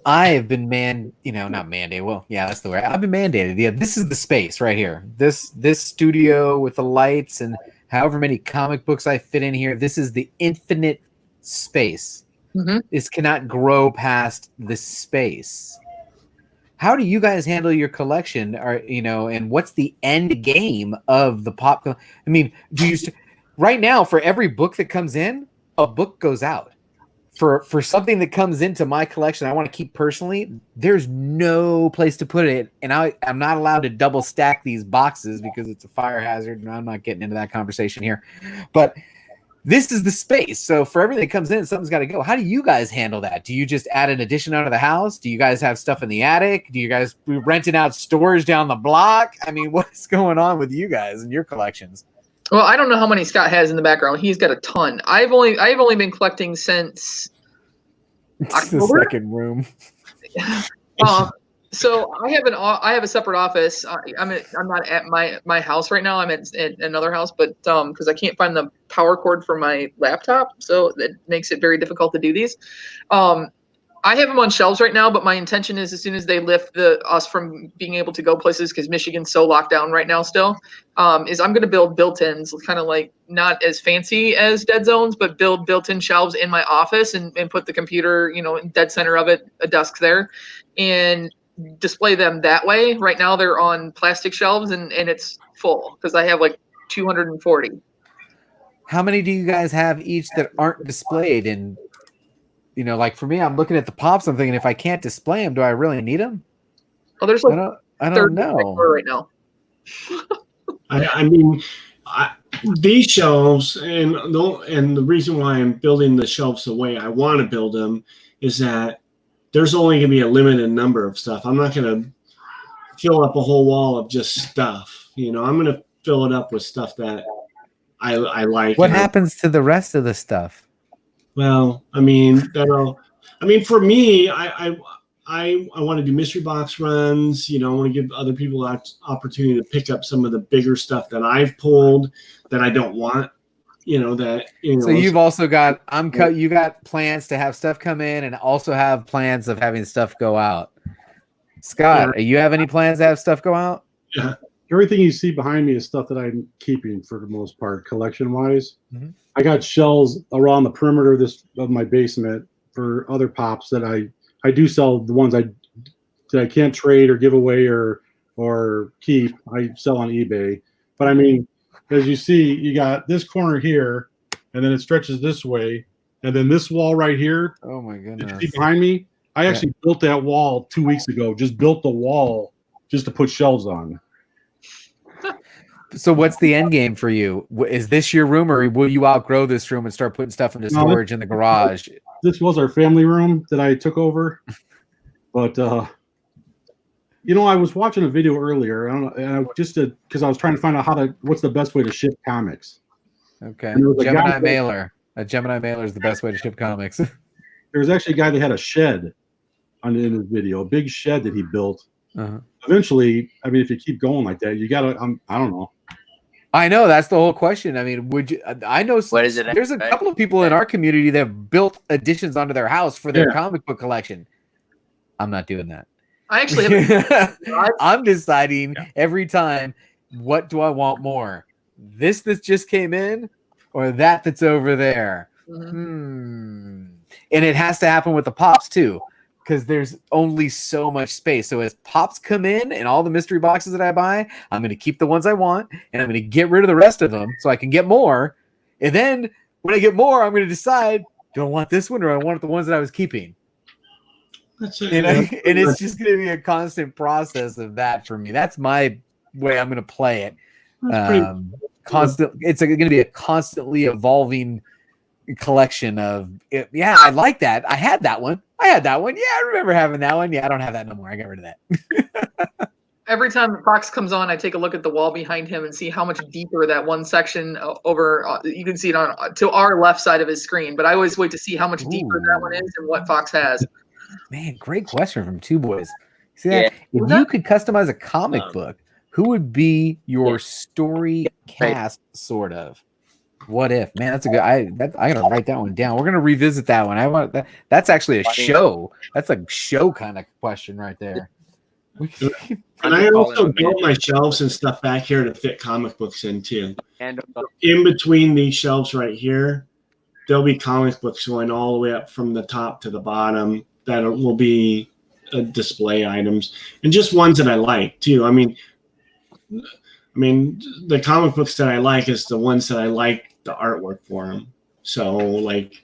I have been not mandated. Well, yeah, that's the word. I've been mandated. Yeah, this is the space right here. This studio with the lights and however many comic books I fit in here. This is the infinite space. Mm-hmm. This cannot grow past this space. How do you guys handle your collection? And what's the end game of the pop? Right now, for every book that comes in, a book goes out. For something that comes into my collection I want to keep personally, there's no place to put it, and I'm not allowed to double stack these boxes because it's a fire hazard, and I'm not getting into that conversation here. But this is the space. So for everything that comes in, something's got to go. How do you guys handle that? Do you just add an addition onto the house? Do you guys have stuff in the attic? Do you guys renting out storage down the block? What's going on with you guys and your collections? Well, I don't know how many Scott has in the background. He's got a ton. I've only been collecting since October? The second room. So I have a separate office. I'm not at my house right now. I'm at another house, but because I can't find the power cord for my laptop, so that makes it very difficult to do these. I have them on shelves right now, but my intention is as soon as they lift us from being able to go places, because Michigan's so locked down right now still, is I'm going to build built-ins, kind of like not as fancy as Deadzone's, but build built-in shelves in my office and put the computer, in dead center of it, a desk there, and display them that way. Right now they're on plastic shelves and it's full because I have like 240. How many do you guys have each that aren't displayed? And like for me, I'm looking at the pops. I'm thinking, if I can't display them, do I really need them? Oh, there's like I don't know right now. These shelves and the reason why I'm building the shelves the way I want to build them is that there's only going to be a limited number of stuff. I'm not going to fill up a whole wall of just stuff. I'm going to fill it up with stuff that I like. What happens to the rest of the stuff? Well, for me, I want to do mystery box runs. I want to give other people that opportunity to pick up some of the bigger stuff that I've pulled that I don't want. So you've also got you got plans to have stuff come in and also have plans of having stuff go out. Scott, you have any plans to have stuff go out? Yeah. Everything you see behind me is stuff that I'm keeping for the most part, collection-wise. Mm-hmm. I got shelves around the perimeter of my basement for other pops that I do sell. The ones that I can't trade or give away or keep, I sell on eBay. But I mean, as you see, you got this corner here, and then it stretches this way, and then this wall right here. Oh my goodness! That you see behind me, I actually built that wall 2 weeks ago. Just built the wall just to put shelves on. So what's the end game for you? Is this your room, or will you outgrow this room and start putting stuff into storage in the garage? This was our family room that I took over, but I was watching a video earlier. Because I was trying to find out what's the best way to ship comics. Okay, Gemini mailer. A Gemini mailer is the best way to ship comics. There was actually a guy that had a shed in his video, a big shed that he built. Uh-huh. Eventually, I mean, if you keep going like that, you gotta. I don't know. I know that's the whole question. I mean, would you? I know What is it? There's a couple of people in our community that have built additions onto their house for their comic book collection. I'm not doing that. I actually have. I'm deciding every time, what do I want more? This that just came in, or that's over there? Mm-hmm. And it has to happen with the pops too, because there's only so much space. So as pops come in and all the mystery boxes that I buy, I'm going to keep the ones I want, and I'm going to get rid of the rest of them so I can get more. And then when I get more, I'm going to decide, do I want this one or do I want the ones that I was keeping? And it's just going to be a constant process of that for me. That's my way I'm going to play it. It's going to be a constantly evolving collection of I like that. I had that one. Yeah, I remember having that one. Yeah, I don't have that no more. I got rid of that. Every time Fox comes on, I take a look at the wall behind him and see how much deeper that one section over. You can see it on to our left side of his screen, but I always wait to see how much deeper that one is and what Fox has. Man, great question from Two Boys. See that? If you could customize a comic book, who would be your story cast, sort of? What if? Man, that's a good. I gotta write that one down. We're gonna revisit that one. I want that. That's actually a show. That's a show kind of question right there. And I also built my shelves and stuff back here to fit comic books in too. And in between these shelves right here, there'll be comic books going all the way up from the top to the bottom. That will be display items and just ones that I like too. I mean, the comic books that I like is the ones that I like the artwork for them. So, like,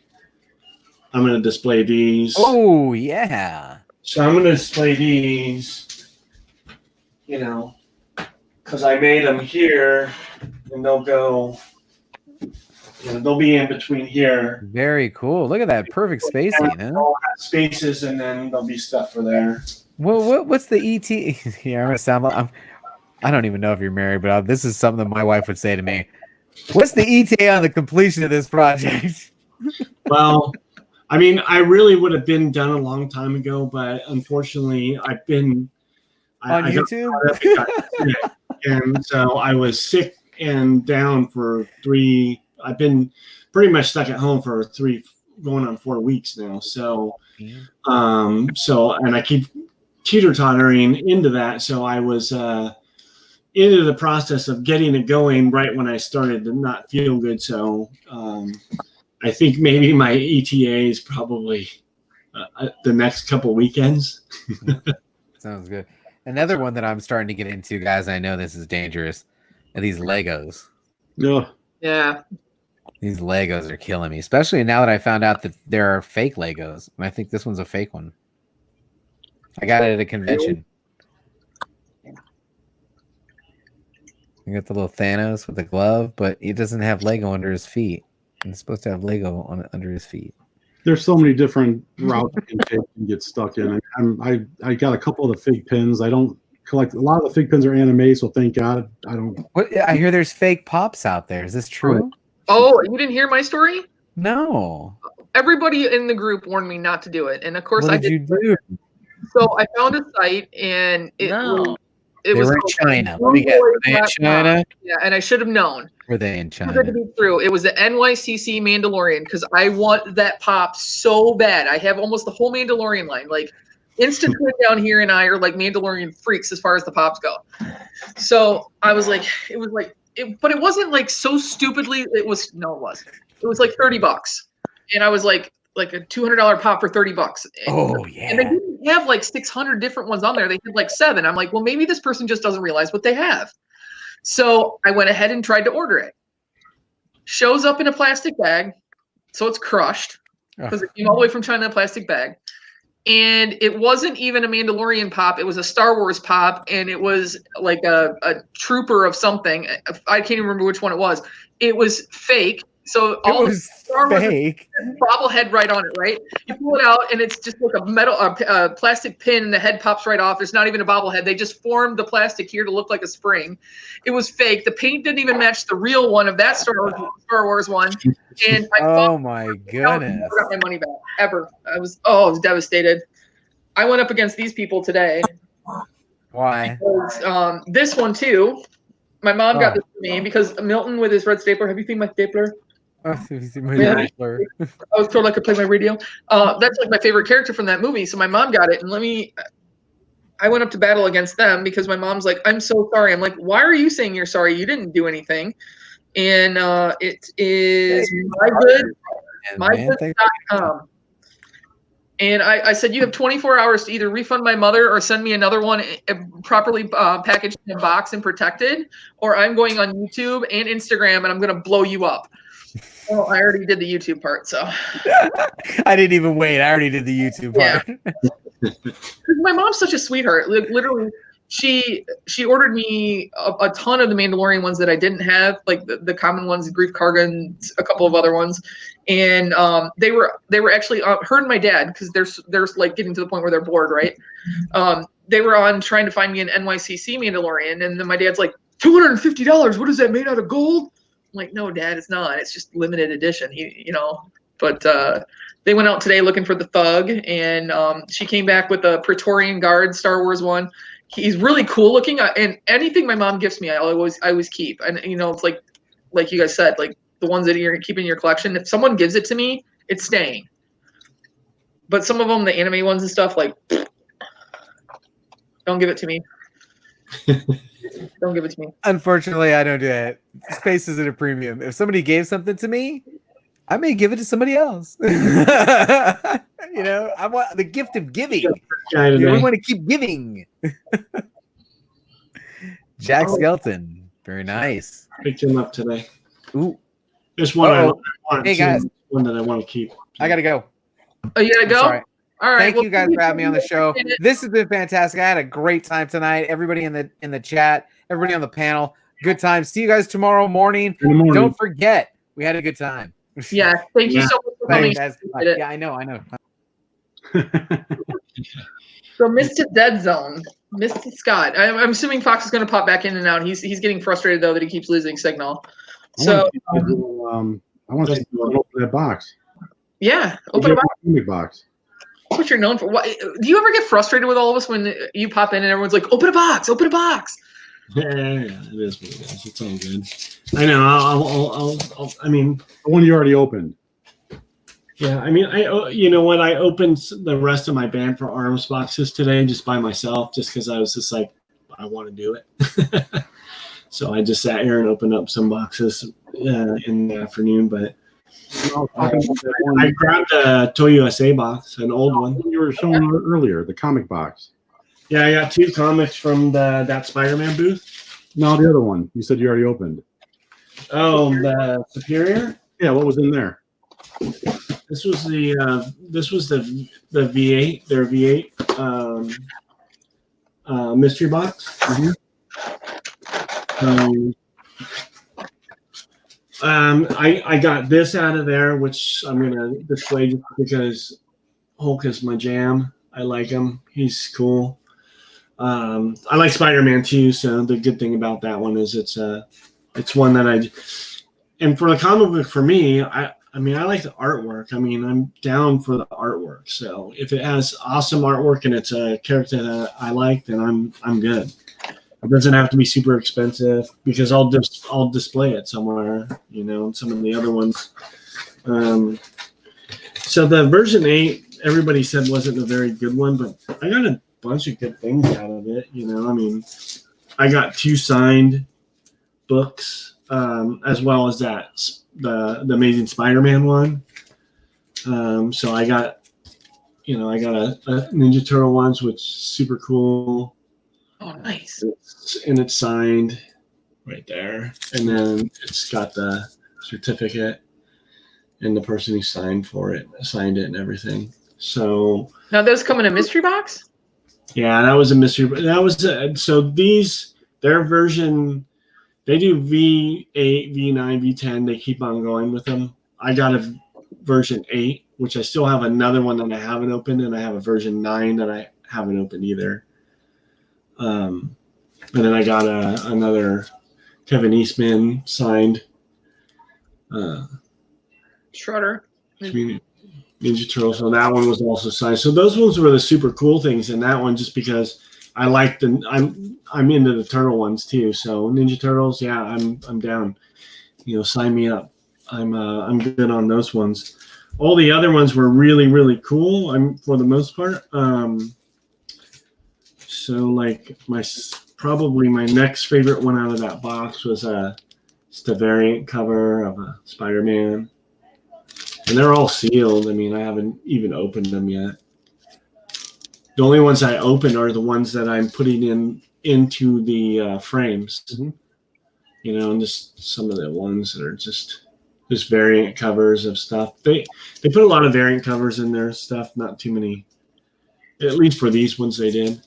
I'm going to display these. Oh, yeah. So I'm going to display these, because I made them here, and they'll go, they'll be in between here. Very cool. Look at that perfect spacing, huh? All have spaces, and then there'll be stuff for there. Well, what's the ET? Yeah, I'm going to sound like I don't even know if you're married, but this is something that my wife would say to me. What's the ETA on the completion of this project? Well, I mean, I really would have been done a long time ago, but unfortunately, I've been on YouTube, and so I was sick and down for 3. I've been pretty much stuck at home for 3, going on 4 weeks now. So, and I keep teeter-tottering into that. So I was into the process of getting it going right when I started to not feel good. So I think maybe my ETA is probably the next couple weekends. Sounds good. Another one that I'm starting to get into, guys, I know this is dangerous, are these Legos. Yeah. These Legos are killing me, especially now that I found out that there are fake Legos. And I think this one's a fake one. I got it at a convention. You got the little Thanos with the glove, but he doesn't have Lego under his feet. He's supposed to have Lego under his feet. There's so many different routes you can take and get stuck in. I got a couple of the fig pins. I don't collect a lot of the fig pins are anime, so thank God I don't. What? I hear there's fake pops out there. Is this true? Oh, you didn't hear my story? No. Everybody in the group warned me not to do it, and of course what I did. You do? So I found a site, and it No. it They was were in called China. Let me guess. Were they in Blueboy.com. China? Yeah, and I should have known. Were they in Too good to China? be true. It was the NYCC Mandalorian because I want that pop so bad. I have almost the whole Mandalorian line. Like Instant down here and I are like Mandalorian freaks as far as the pops go. So I was like, but it wasn't like so stupidly. It was like $30, and I was like a $200 pop for $30. Oh And they yeah. didn't have like 600 different ones on there. They had like 7. I'm like, well, maybe this person just doesn't realize what they have. So I went ahead and tried to order it. Shows up in a plastic bag, so it's crushed because it came all the way from China in a plastic bag. And it wasn't even a Mandalorian pop. It was a Star Wars pop, and it was like a trooper of something. I can't even remember which one it was. It was fake. So all It was Star Wars fake. bobblehead right on it, right? You pull it out, and it's just like a metal, plastic pin, and the head pops right off. There's not even a bobblehead. They just formed the plastic here to look like a spring. It was fake. The paint didn't even match the real one of that Star Wars one. And Oh my goodness. I got my money back ever. I was devastated. I went up against these people today. Why? Because, this one too. My mom got this for me because Milton with his red stapler. Have you seen my stapler? Oh, I was told I could play my radio. That's like my favorite character from that movie. So my mom got it, and I went up to battle against them because my mom's like, "I'm so sorry." I'm like, "Why are you saying you're sorry? You didn't do anything." And it is mygood.com. And I said, you have 24 hours to either refund my mother or send me another one properly packaged in a box and protected, or I'm going on YouTube and Instagram and I'm going to blow you up. Well, I already did the YouTube part, so. I didn't even wait. I already did the YouTube part. My mom's such a sweetheart. Literally, she ordered me a ton of the Mandalorian ones that I didn't have, like the common ones, Grief Karga, and a couple of other ones. And they were actually her and my dad, because they're like getting to the point where they're bored, right? They were on trying to find me an NYCC Mandalorian, and then my dad's like, $250. What is that, made out of gold? I'm like, no, Dad, it's not. It's just limited edition. But they went out today looking for the Thug, and she came back with a Praetorian Guard Star Wars one. He's really cool looking, and anything my mom gifts me, I always keep. And it's like you guys said, like the ones that you're keeping in your collection. If someone gives it to me, it's staying. But some of them, the anime ones and stuff, like, don't give it to me. Don't give it to me. Unfortunately, I don't do that. Space is at a premium. If somebody gave something to me, I may give it to somebody else. I want the gift of giving. We want to keep giving. Jack Skelton. Very nice. Picked him up today. Ooh. There's one I want. Hey, guys. One that I want to keep. I got to go. Oh, you got to go? Sorry. All right. Thank you guys for having me on the show. This has been fantastic. I had a great time tonight. Everybody in the chat, everybody on the panel, good time. See you guys tomorrow morning. Don't forget, we had a good time. Yeah. Thank you so much for coming. Guys. Yeah, I know. So, Mr. Deadzone, Mr. Scott. I'm assuming Fox is going to pop back in and out. He's getting frustrated though that he keeps losing signal. So I want to open that box. Yeah, open a box. That's what you're known for. What, do you ever get frustrated with all of us when you pop in and everyone's like, "Open a box, open a box"? Yeah, it is what it is. It's all good. I know. I mean, the one you already opened. Yeah, I mean, you know what? I opened the rest of my Band for Arms boxes today just by myself, just because I was just like, I want to do it. So I just sat here and opened up some boxes in the afternoon. But I grabbed a Toy USA box, an old one. You were showing earlier, the comic box. Yeah, I got 2 comics from that Spider-Man booth. No, the other one. You said you already opened. Oh, the Superior? Yeah, what was in there? This was the V8, their V8 mystery box. Mm-hmm. I got this out of there, which I'm gonna display just because Hulk is my jam. I like him. He's cool. I like Spider-Man too. So the good thing about that one is it's one that and for the comic book for me, I mean, I like the artwork. I mean, I'm down for the artwork. So if it has awesome artwork and it's a character that I like, then I'm good. It doesn't have to be super expensive because I'll display it somewhere, you know, and some of the other ones. So the version 8, everybody said wasn't a very good one, but I got a bunch of good things out of it. You know, I mean, I got 2 signed books, as well as the Amazing Spider-Man one. So I got a Ninja Turtle ones, which is super cool. Oh, nice. It's signed right there, and then it's got the certificate and the person who signed it and everything. So Now those come in a mystery box? yeah, that was a mystery. That was so their version. They do V8, V9, V10. They keep on going with them. I got a version 8, which I still have another one that I haven't opened, and I have a version 9 that I haven't opened either. And then I got another Kevin Eastman signed Shredder. Ninja Turtle. So that one was also signed. So those ones were the super cool things, and that one just because I like I'm into the turtle ones too. So Ninja Turtles, yeah, I'm down. You know, sign me up. I'm good on those ones. All the other ones were really, really cool. For the most part. So like probably my next favorite one out of that box was just a variant cover of a Spider-Man. And they're all sealed. I mean, I haven't even opened them yet. The only ones I opened are the ones that I'm putting into the frames. Mhm. You know, and just some of the ones that are just variant covers of stuff. They put a lot of variant covers in their stuff. Not too many, at least for these ones they did.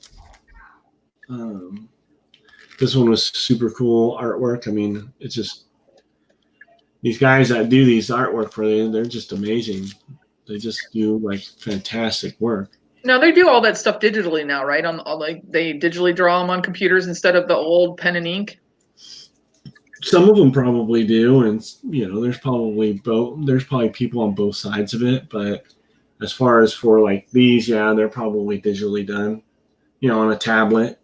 This one was super cool artwork. I mean, it's just these guys that do these artwork for you, they're just amazing. They just do like fantastic work. Now they do all that stuff digitally now, right? Like they digitally draw them on computers instead of the old pen and ink. Some of them probably do, and you know, there's probably people on both sides of it. But as far as for like these, yeah, they're probably digitally done, you know, on a tablet.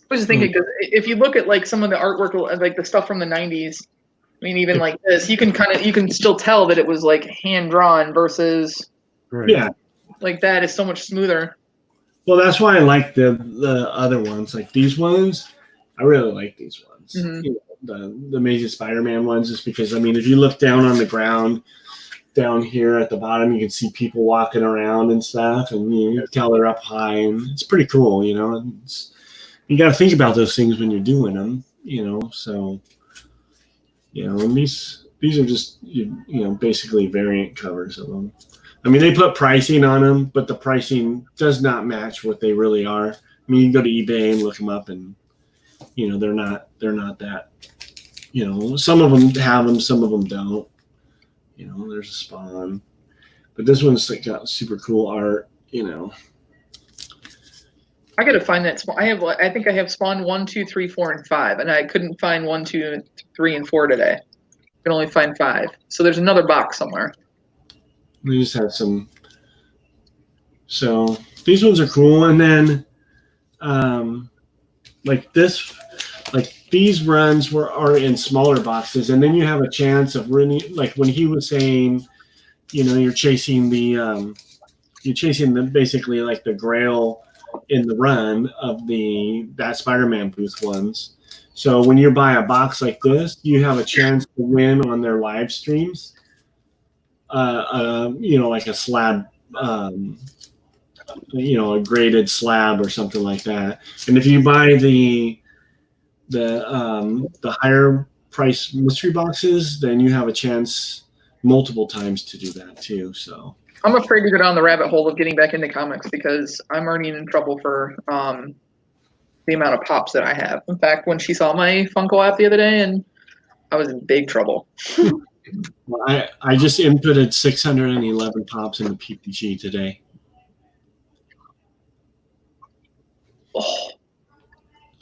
I was just thinking, because if you look at like some of the artwork, like the stuff from the '90s, I mean, even like this, you can still tell that it was like hand drawn versus Right. Yeah. like that is so much smoother. Well, that's why I like the other ones. Like these ones, I really like these ones. Mhm. You know, the Amazing Spider-Man ones, just because I mean, if you look down on the ground down here at the bottom, you can see people walking around and stuff, and you can tell they're up high, and it's pretty cool. You know, you got to think about those things when you're doing them. You know, so you know, and these are just you know basically variant covers of them. I mean, they put pricing on them, but the pricing does not match what they really are. I mean, you can go to eBay and look them up, and you know they're not that. You know, some of them have them, some of them don't. You know, there's a Spawn, but this one's like got super cool art. You know, I gotta find that. I think I have Spawn 1, 2, 3, 4, and 5, and I couldn't find 1, 2, 3, and 4 today. I can only find 5. So there's another box somewhere. we just had some. So these ones are cool, and then like this, like these runs are in smaller boxes, and then you have a chance of really like when he was saying, you know, you're chasing the basically like the Grail in the run of that Spider-Man booth ones. So when you buy a box like this, you have a chance to win on their live streams. You know, like a slab, you know, a graded slab or something like that. And if you buy the higher price mystery boxes, then you have a chance multiple times to do that too. So I'm afraid to go down the rabbit hole of getting back into comics because I'm already in trouble for the amount of pops that I have. In fact, when she saw my Funko app the other day, and I was in big trouble. I just inputted 611 pops into PPG today. Oh,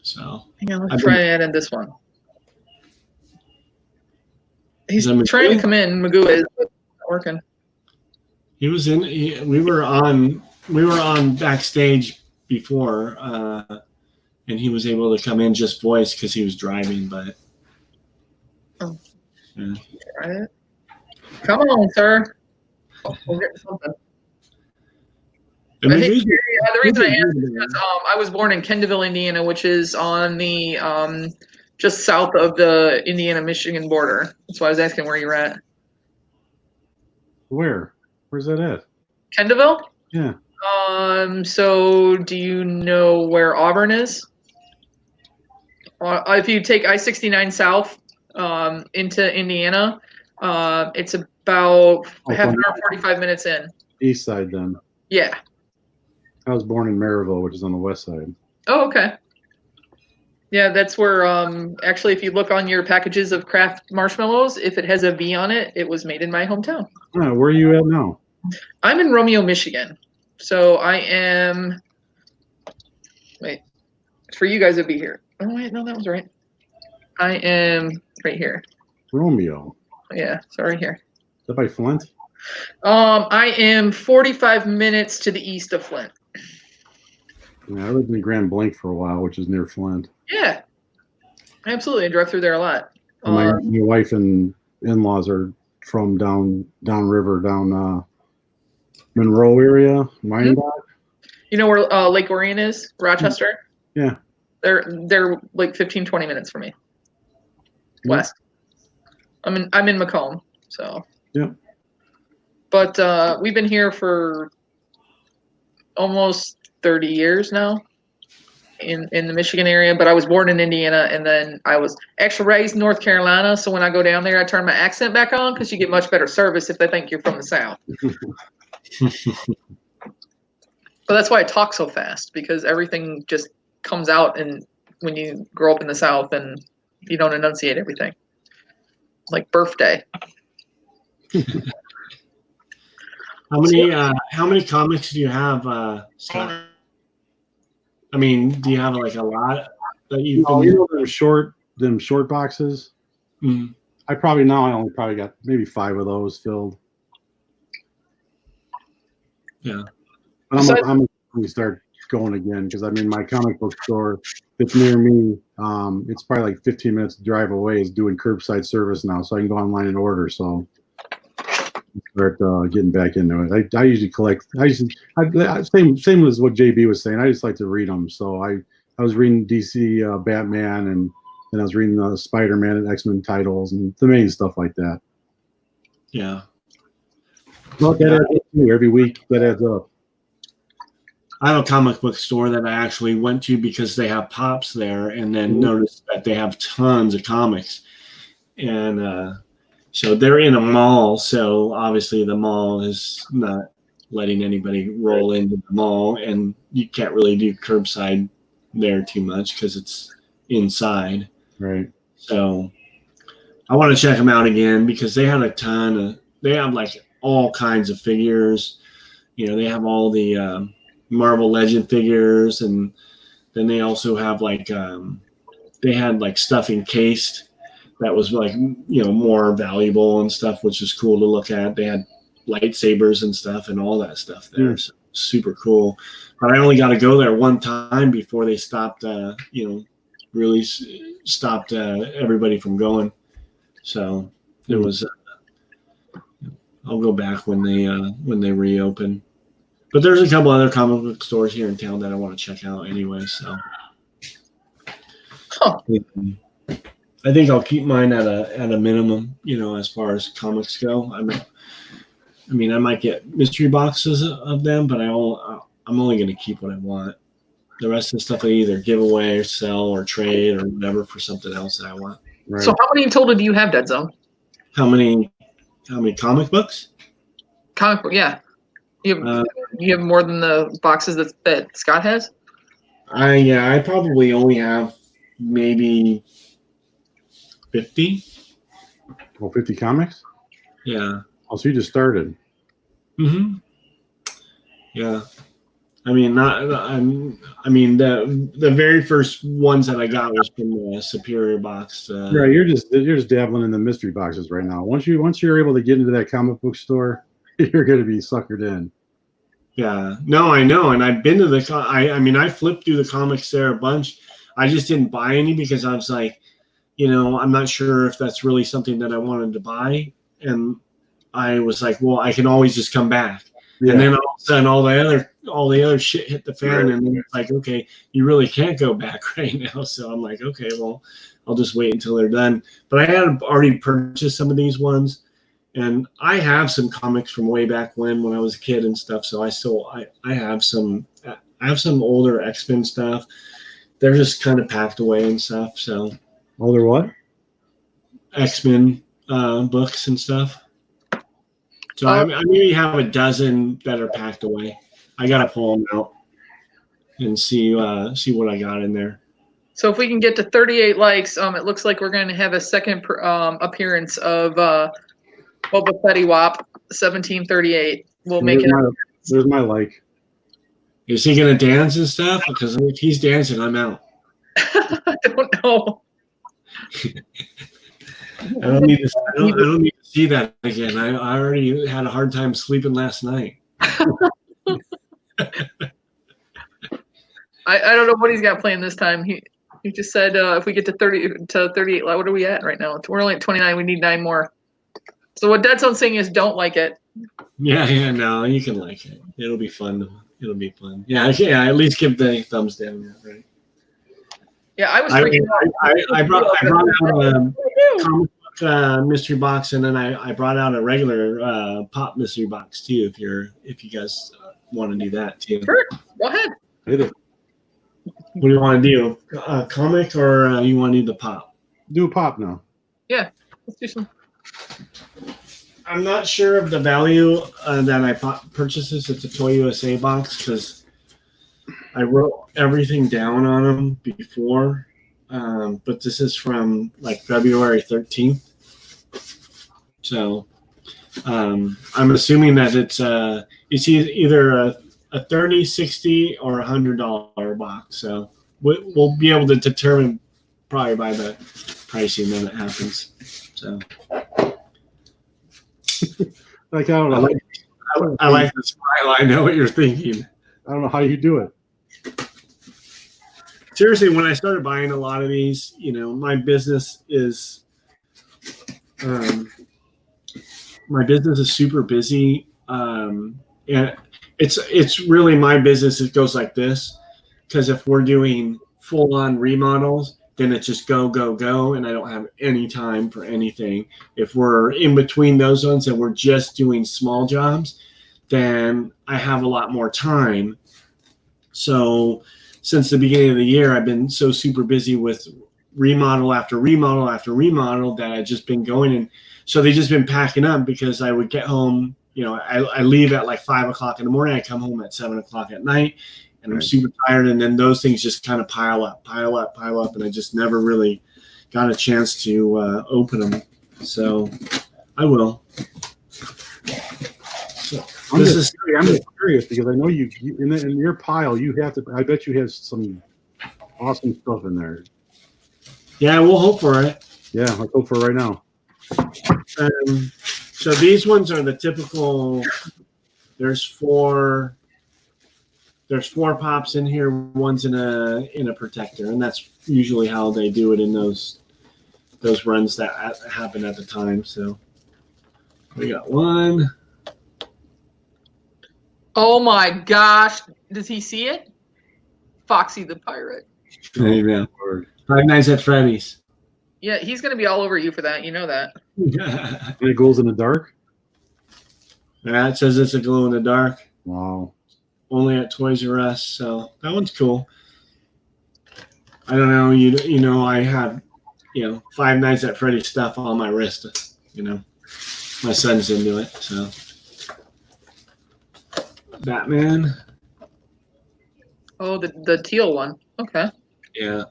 So hang on, let's try adding this one. He's Is that trying to Magoo? come in. Magoo is but not working. He was in. We were on. We were on backstage before, and he was able to come in just voice because he was driving. But Oh. yeah. Right. Come on, sir. We'll get something. And I think Magoo's- the reason I asked is because I was born in Kendallville, Indiana, which is on the just south of the Indiana-Michigan border. That's why I was asking where you're at. Where? Where's that at? Kendallville? Yeah. So do you know where Auburn is? If you take I-69 south into Indiana, it's about half an hour, 45 minutes in. East side then. Yeah. I was born in Maryville, which is on the west side. Oh, okay. Yeah, that's where actually if you look on your packages of Kraft marshmallows, if it has a V on it, it was made in my hometown. Ah, where are you at now? I'm in Romeo, Michigan. So I am wait. For you guys it'd be here. Oh wait, no, that was right. I am right here. Romeo. Yeah, so right here. Is that by Flint? I am 45 minutes to the east of Flint. Yeah, I lived in Grand Blanc for a while, which is near Flint. Yeah, absolutely. I drove through there a lot. And my wife and in-laws are from down river, down Monroe area, Wyandotte. You know where Lake Orion is? Rochester? Yeah. They're like 15, 20 minutes from me. West. I'm in Macomb, so. Yeah. But we've been here for almost 30 years now in the Michigan area, but I was born in Indiana and then I was actually raised in North Carolina. So when I go down there, I turn my accent back on because you get much better service if they think you're from the South. But that's why I talk so fast, because everything just comes out, and when you grow up in the South and you don't enunciate everything. Like birthday. How many comics do you have, Scott? I mean, do you have like a lot that you've been? You know them short boxes. Mm-hmm. I only got maybe 5 of those filled. Yeah. But I'm going to start going again because I mean my comic book store that's near me. It's probably like 15 minutes drive away. Is doing curbside service now, so I can go online and order. So start getting back into it. I usually collect. Same as what JB was saying. I just like to read them. So I was reading DC Batman and I was reading the Spider-Man and X-Men titles and the main stuff like that. Yeah. Well, that adds up too. Every week that adds up. I have a comic book store that I actually went to because they have Pops there, and then noticed that they have tons of comics. And so they're in a mall, so obviously the mall is not letting anybody roll into the mall, and you can't really do curbside there too much because it's inside. Right. So I want to check them out again because they have they have like all kinds of figures. You know, they have all the Marvel Legend figures, and then they also have like they had like stuff encased that was like, you know, more valuable and stuff, which is cool to look at. They had lightsabers and stuff and all that stuff there. Yeah. So super cool. But I only got to go there one time before they stopped, really stopped everybody from going. So it was, I'll go back when they reopen. But there's a couple other comic book stores here in town that I want to check out anyway. So I think I'll keep mine at a minimum, you know, as far as comics go. I mean, I might get mystery boxes of them, but I'm only going to keep what I want. The rest of the stuff I either give away or sell or trade or whatever for something else that I want. Right. So how many total do you have, Deadzone? How many comic books? Comic book, yeah. You have more than the boxes that Scott has? I probably only have maybe 50. Well, 50 comics? Yeah. Oh, so you just started. Mm-hmm. Yeah. I mean, the very first ones that I got was from the Superior box. Right, you're just dabbling in the mystery boxes right now. Once you're able to get into that comic book store, you're going to be suckered in. Yeah, no, I know, and I've been to the. I mean, I flipped through the comics there a bunch. I just didn't buy any because I was like, I'm not sure if that's really something that I wanted to buy, and I was like, well, I can always just come back. Yeah. And then all of a sudden, all the other shit hit the fan, right. And then it's like, okay, you really can't go back right now. So I'm like, okay, well, I'll just wait until they're done. But I had already purchased some of these ones. And I have some comics from way back when I was a kid and stuff. So I have some older X-Men stuff. They're just kind of packed away and stuff. So older what? X-Men books and stuff. So I maybe have a dozen that are packed away. I gotta pull them out and see what I got in there. So if we can get to 38 likes, it looks like we're going to have a second appearance of Boba Fetty Wop 1738. We'll make it. There's my like. Is he gonna dance and stuff? Because if he's dancing, I'm out. I don't know. I don't need to see that again. I already had a hard time sleeping last night. I don't know what he's got planned this time. He just said if we get to 38, what are we at right now? We're only at 29. We need 9 more. So what Deadzone's saying is don't like it. Yeah, no, you can like it. It'll be fun. It'll be fun. Yeah, at least give the thumbs down, right? Yeah, I was freaking out. I brought out a comic book mystery box, and then I brought out a regular pop mystery box too. If you guys want to do that too. Sure, go ahead. What do you want to do? Comic or you want to do the pop? Do a pop now. Yeah, let's do some. I'm not sure of the value that I purchased this. It's a Toy USA box because I wrote everything down on them before. But this is from like February 13th. So I'm assuming that it's either a $30, $60, or $100 box. So we'll be able to determine probably by the pricing when it happens. So. Like, I don't know. I like the smile. I know what you're thinking. I don't know how you do it. Seriously, when I started buying a lot of these, my business is super busy. And it's really my business. It goes like this, because if we're doing full-on remodels, then it's just go, go, go, and I don't have any time for anything. If we're in between those ones and we're just doing small jobs, then I have a lot more time. So since the beginning of the year, I've been so super busy with remodel after remodel after remodel that I've just been going. And so they've just been packing up because I would get home, I leave at like 5 o'clock in the morning. I come home at 7 o'clock at night. And I'm super tired, and then those things just kind of pile up, and I just never really got a chance to open them. So I will. So, I'm just curious because I know you in your pile you have to. I bet you have some awesome stuff in there. Yeah, we'll hope for it. Yeah, let's hope for it right now. So these ones are the typical. There's four pops in here. One's in a protector, and that's usually how they do it in those runs that happen at the time. So we got one. Oh my gosh! Does he see it? Foxy the Pirate. Amen. Five Nights at Freddy's. Yeah, he's gonna be all over you for that. You know that. And it glows in the dark. Yeah, it says it's a glow in the dark. Wow. Only at Toys R Us, so that one's cool. I don't know, you know, I have, Five Nights at Freddy's stuff on my wrist. My son's into it, so. Batman. Oh, the teal one. Okay. Yeah.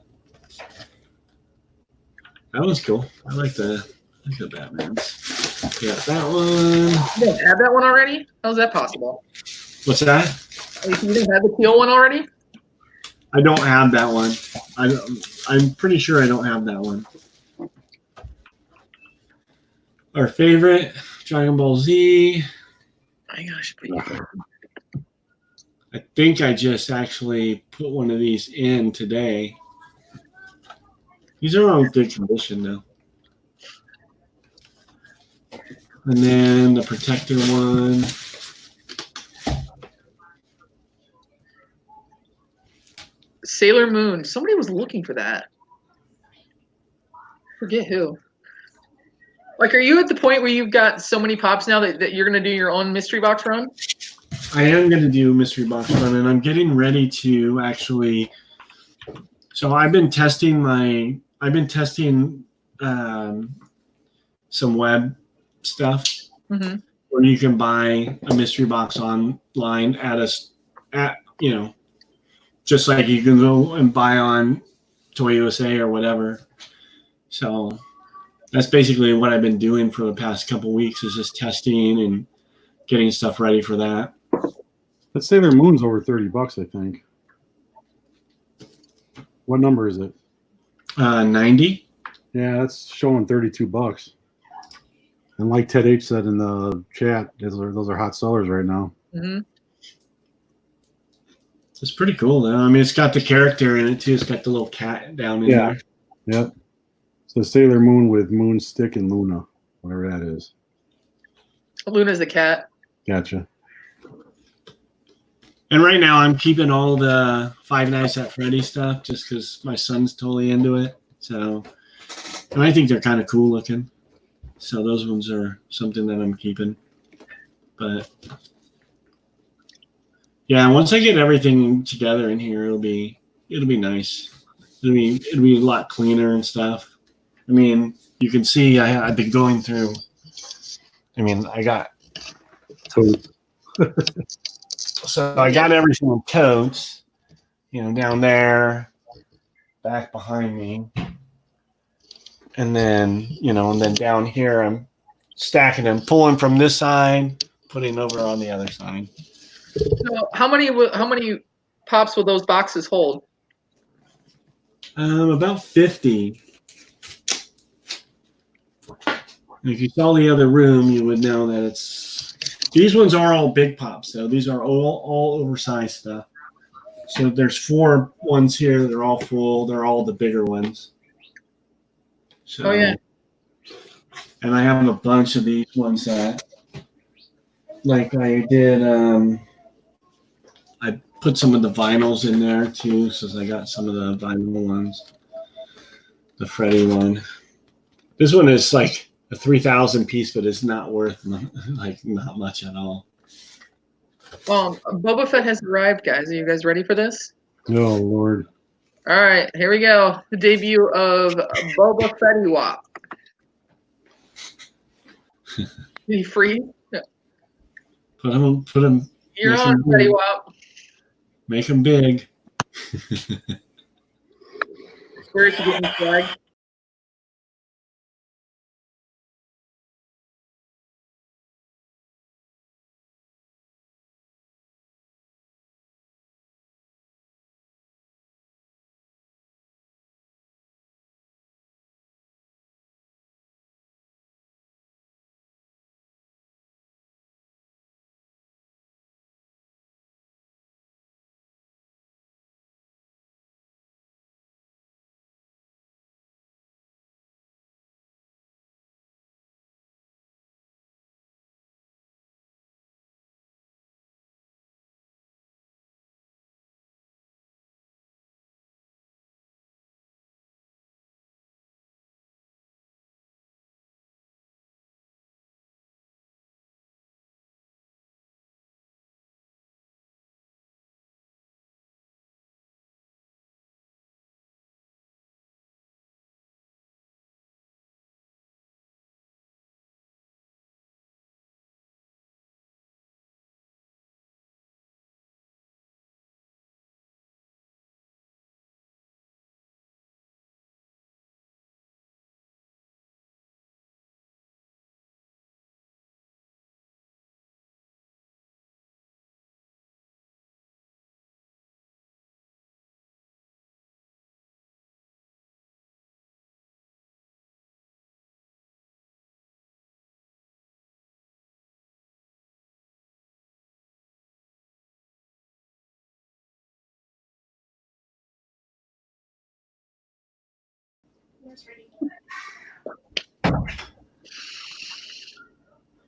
That one's cool. I like the Batmans. Yeah, that one. You don't have that one already? How's that possible? What's that? You didn't have the teal one already? I don't have that one. I'm pretty sure I don't have that one. Our favorite, Dragon Ball Z. My gosh, I think I just actually put one of these in today. These are all good condition though. And then the protector one. Sailor Moon. Somebody was looking for that. Forget who. Like, are you at the point where you've got so many pops now that you're going to do your own mystery box run? I am going to do mystery box run, and I'm getting ready to actually. So I've been testing some web stuff Mm-hmm. where you can buy a mystery box online at just like you can go and buy on Toy USA or whatever. So that's basically what I've been doing for the past couple of weeks, is just testing and getting stuff ready for that. That Sailor Moon's over $30, I think. What number is it? 90. Yeah, that's showing $32. And like Ted H said in the chat, those are hot sellers right now. Mm-hmm. It's pretty cool though. I mean, it's got the character in it too. It's got the little cat down in there. Yep. So Sailor Moon with Moonstick and Luna, whatever that is. Luna's the cat. Gotcha. And right now, I'm keeping all the Five Nights at Freddy's stuff just because my son's totally into it. So, and I think they're kind of cool looking. So those ones are something that I'm keeping. But yeah, once I get everything together in here, it'll be nice. It'll be a lot cleaner and stuff. I mean, you can see I've been going through. I mean, I got so I got everything in totes, down there, back behind me, and then and then down here I'm stacking them, pulling from this side, putting over on the other side. So how many pops will those boxes hold? About 50. If you saw the other room, you would know that these ones are all big pops, though. These are all oversized stuff. So there's 4 ones here. They're all full. They're all the bigger ones. So, Oh, yeah. And I have a bunch of these ones that, like I did, I put some of the vinyls in there, too, since I got some of the vinyl ones. The Freddy one. This one is like a 3,000 piece, but it's not worth not much at all. Well, Boba Fett has arrived, guys. Are you guys ready for this? Oh, Lord. All right, here we go. The debut of Boba Fetty Wap. Did he freeze? No. Put him. You're on, Fetty Wap. Make him big. Where is he getting flagged?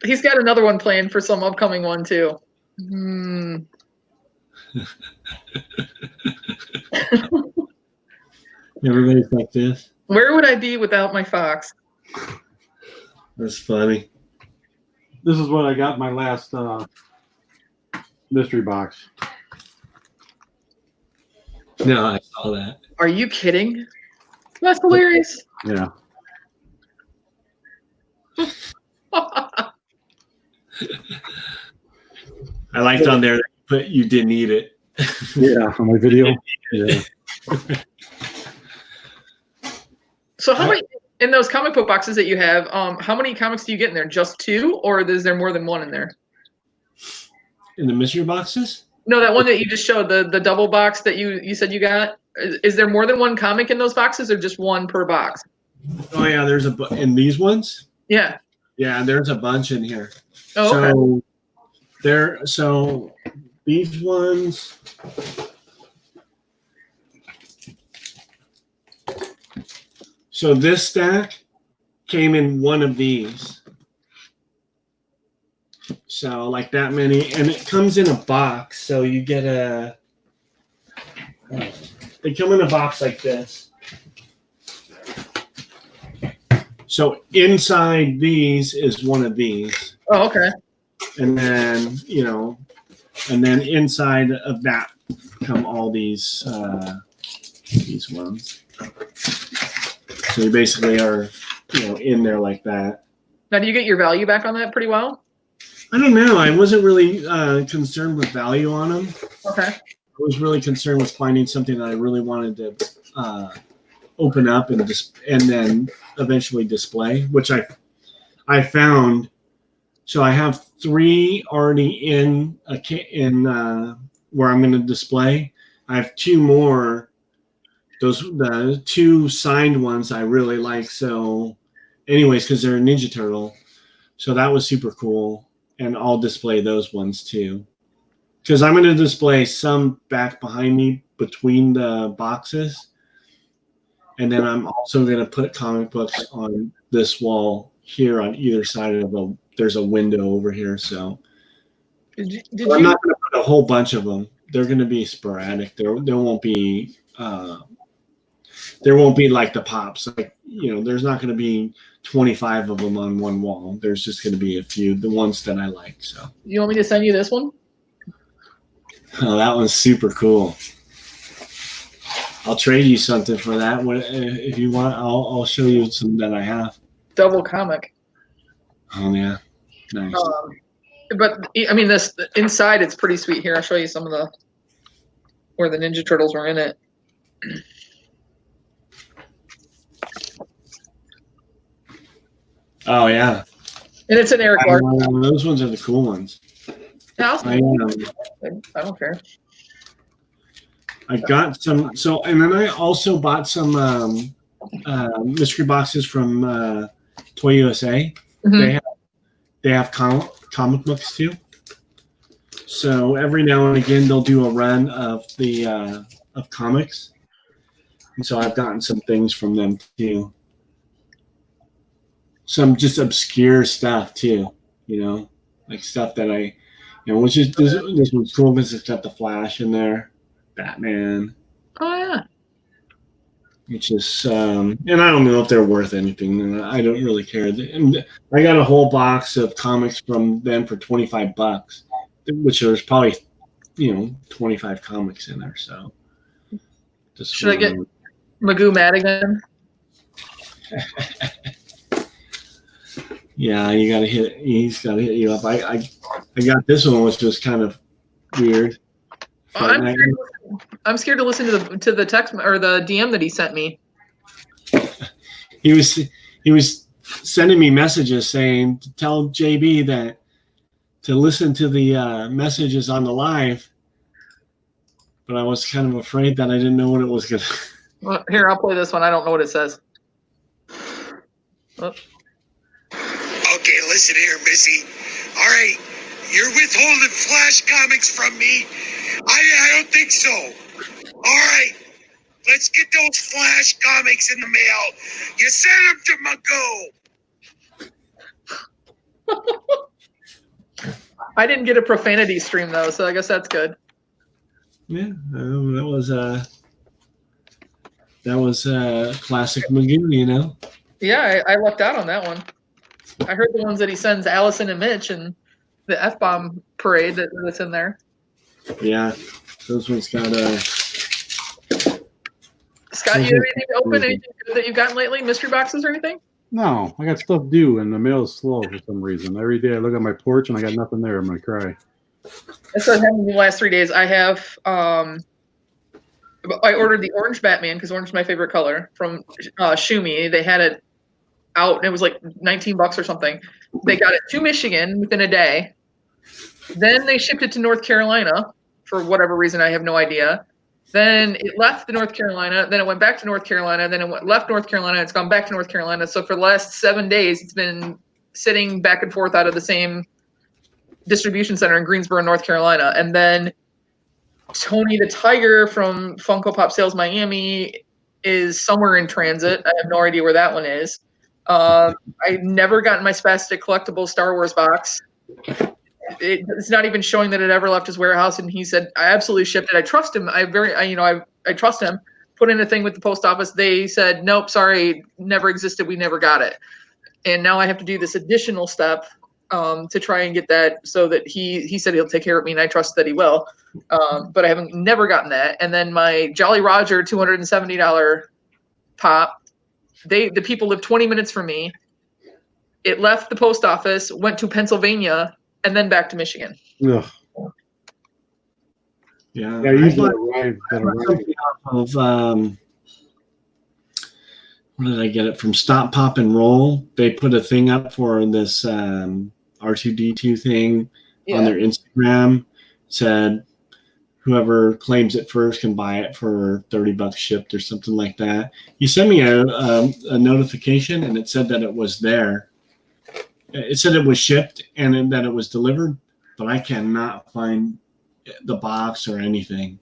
He's got another one planned for some upcoming one too. Everybody's like this. Where would I be without my fox? That's funny. This is what I got in my last mystery box. No, I saw that. Are you kidding? That's hilarious. Yeah. I liked on there, but you didn't eat it. Yeah, on my video. Yeah. So how many in those comic book boxes that you have? How many comics do you get in there? Just 2, or is there more than one in there? In the mystery boxes? No, that one that you just showed, the double box that you said you got. Is there more than one comic in those boxes, or just one per box? Oh yeah, there's in these ones. Yeah. Yeah, there's a bunch in here. Oh, okay. So these ones. So this stack came in one of these. So like that many, and it comes in a box. So you get they come in a box like this. So inside these is one of these. Oh, okay. And then, and then inside of that come all these ones. So you basically are, in there like that. Now, do you get your value back on that pretty well? I don't know. I wasn't really concerned with value on them. Okay. I was really concerned with finding something that I really wanted to open up and then eventually display, which I found. So I have 3 already in where I'm going to display. I have 2 more. The 2 signed ones I really like. So, anyways, because they're a Ninja Turtle, so that was super cool, and I'll display those ones too. Because I'm going to display some back behind me between the boxes, and then I'm also going to put comic books on this wall here on either side of there's a window over here. So I'm not going to put a whole bunch of them. They're going to be sporadic. There won't be like the pops. Like, there's not going to be 25 of them on one wall. There's just going to be a few, the ones that I like. So you want me to send you this one? Oh, that one's super cool. I'll trade you something for that. If you want, I'll show you some that I have. Double comic. Oh yeah, nice. But I mean, this inside it's pretty sweet. Here, I'll show you some of where the Ninja Turtles were in it. Oh yeah. And it's an Eric Larson. Those ones are the cool ones. I don't care. I got some. So, and then I also bought some mystery boxes from Toy USA. Mm-hmm. They have comic books too. So every now and again they'll do a run of the of comics, and so I've gotten some things from them too. Some just obscure stuff too, like stuff that which is this one's cool because it's got the Flash in there, Batman. Oh yeah. Which is, and I don't know if they're worth anything. And I don't really care. And I got a whole box of comics from them for $25, which there's probably, 25 comics in there. So, should I get Magoo Madigan? Yeah, you got to hit. He's got to hit you up. I got this one, which was kind of weird. I'm scared to listen to the text or the DM that he sent me. He was sending me messages saying to tell JB that to listen to the messages on the live, but I was kind of afraid that I didn't know what it was gonna. Well, here, I'll play this one. I don't know what it says. Oh. Okay, listen here, Missy. All right, you're withholding Flash comics from me. I don't think so. All right, Let's get those Flash comics in the mail. You send them to Magoo. I didn't get a profanity stream though, so I guess that's good. Yeah, that was classic Magoo, you know. Yeah, I lucked out on that one. I heard the ones that he sends Allison and Mitch and the F-bomb parade that's in there. Yeah, those ones got Scott, you have anything open? Anything that you've gotten lately? Mystery boxes or anything? No, I got stuff due, and the mail is slow for some reason. Every day I look at my porch and I got nothing there. I'm gonna cry. That's what happened in the last 3 days. I have I ordered the orange Batman because orange is my favorite color from Shumi. They had it out and it was like $19 or something. They got it to Michigan within a day. Then they shipped it to North Carolina for whatever reason. I have no idea. Then it left the North Carolina. Then it went back to North Carolina. Then it left North Carolina. It's gone back to North Carolina. So for the last 7 days, it's been sitting back and forth out of the same distribution center in Greensboro, North Carolina. And then Tony the Tiger from Funko Pop Sales Miami is somewhere in transit. I have no idea where that one is. I've never gotten my Spastic Collectible Star Wars box. It's not even showing that it ever left his warehouse. And he said, I absolutely shipped it. I trust him. I trust him. Put in a thing with the post office. They said, nope, sorry, never existed. We never got it. And now I have to do this additional step to try and get that, so that he said he'll take care of me, and I trust that he will. But I haven't never gotten that. And then my Jolly Roger $270 pop, the people live 20 minutes from me. It left the post office, went to Pennsylvania, and then back to Michigan. Ugh. yeah. Yeah, I usually bought arrive. something off of where did I get it from? Stop, Pop, and Roll. They put a thing up for this R2D2 thing on their Instagram. Said whoever claims it first can buy it for $30 shipped or something like that. You sent me a notification and it said that it was there. It said it was shipped and then that it was delivered, but I cannot find the box or anything.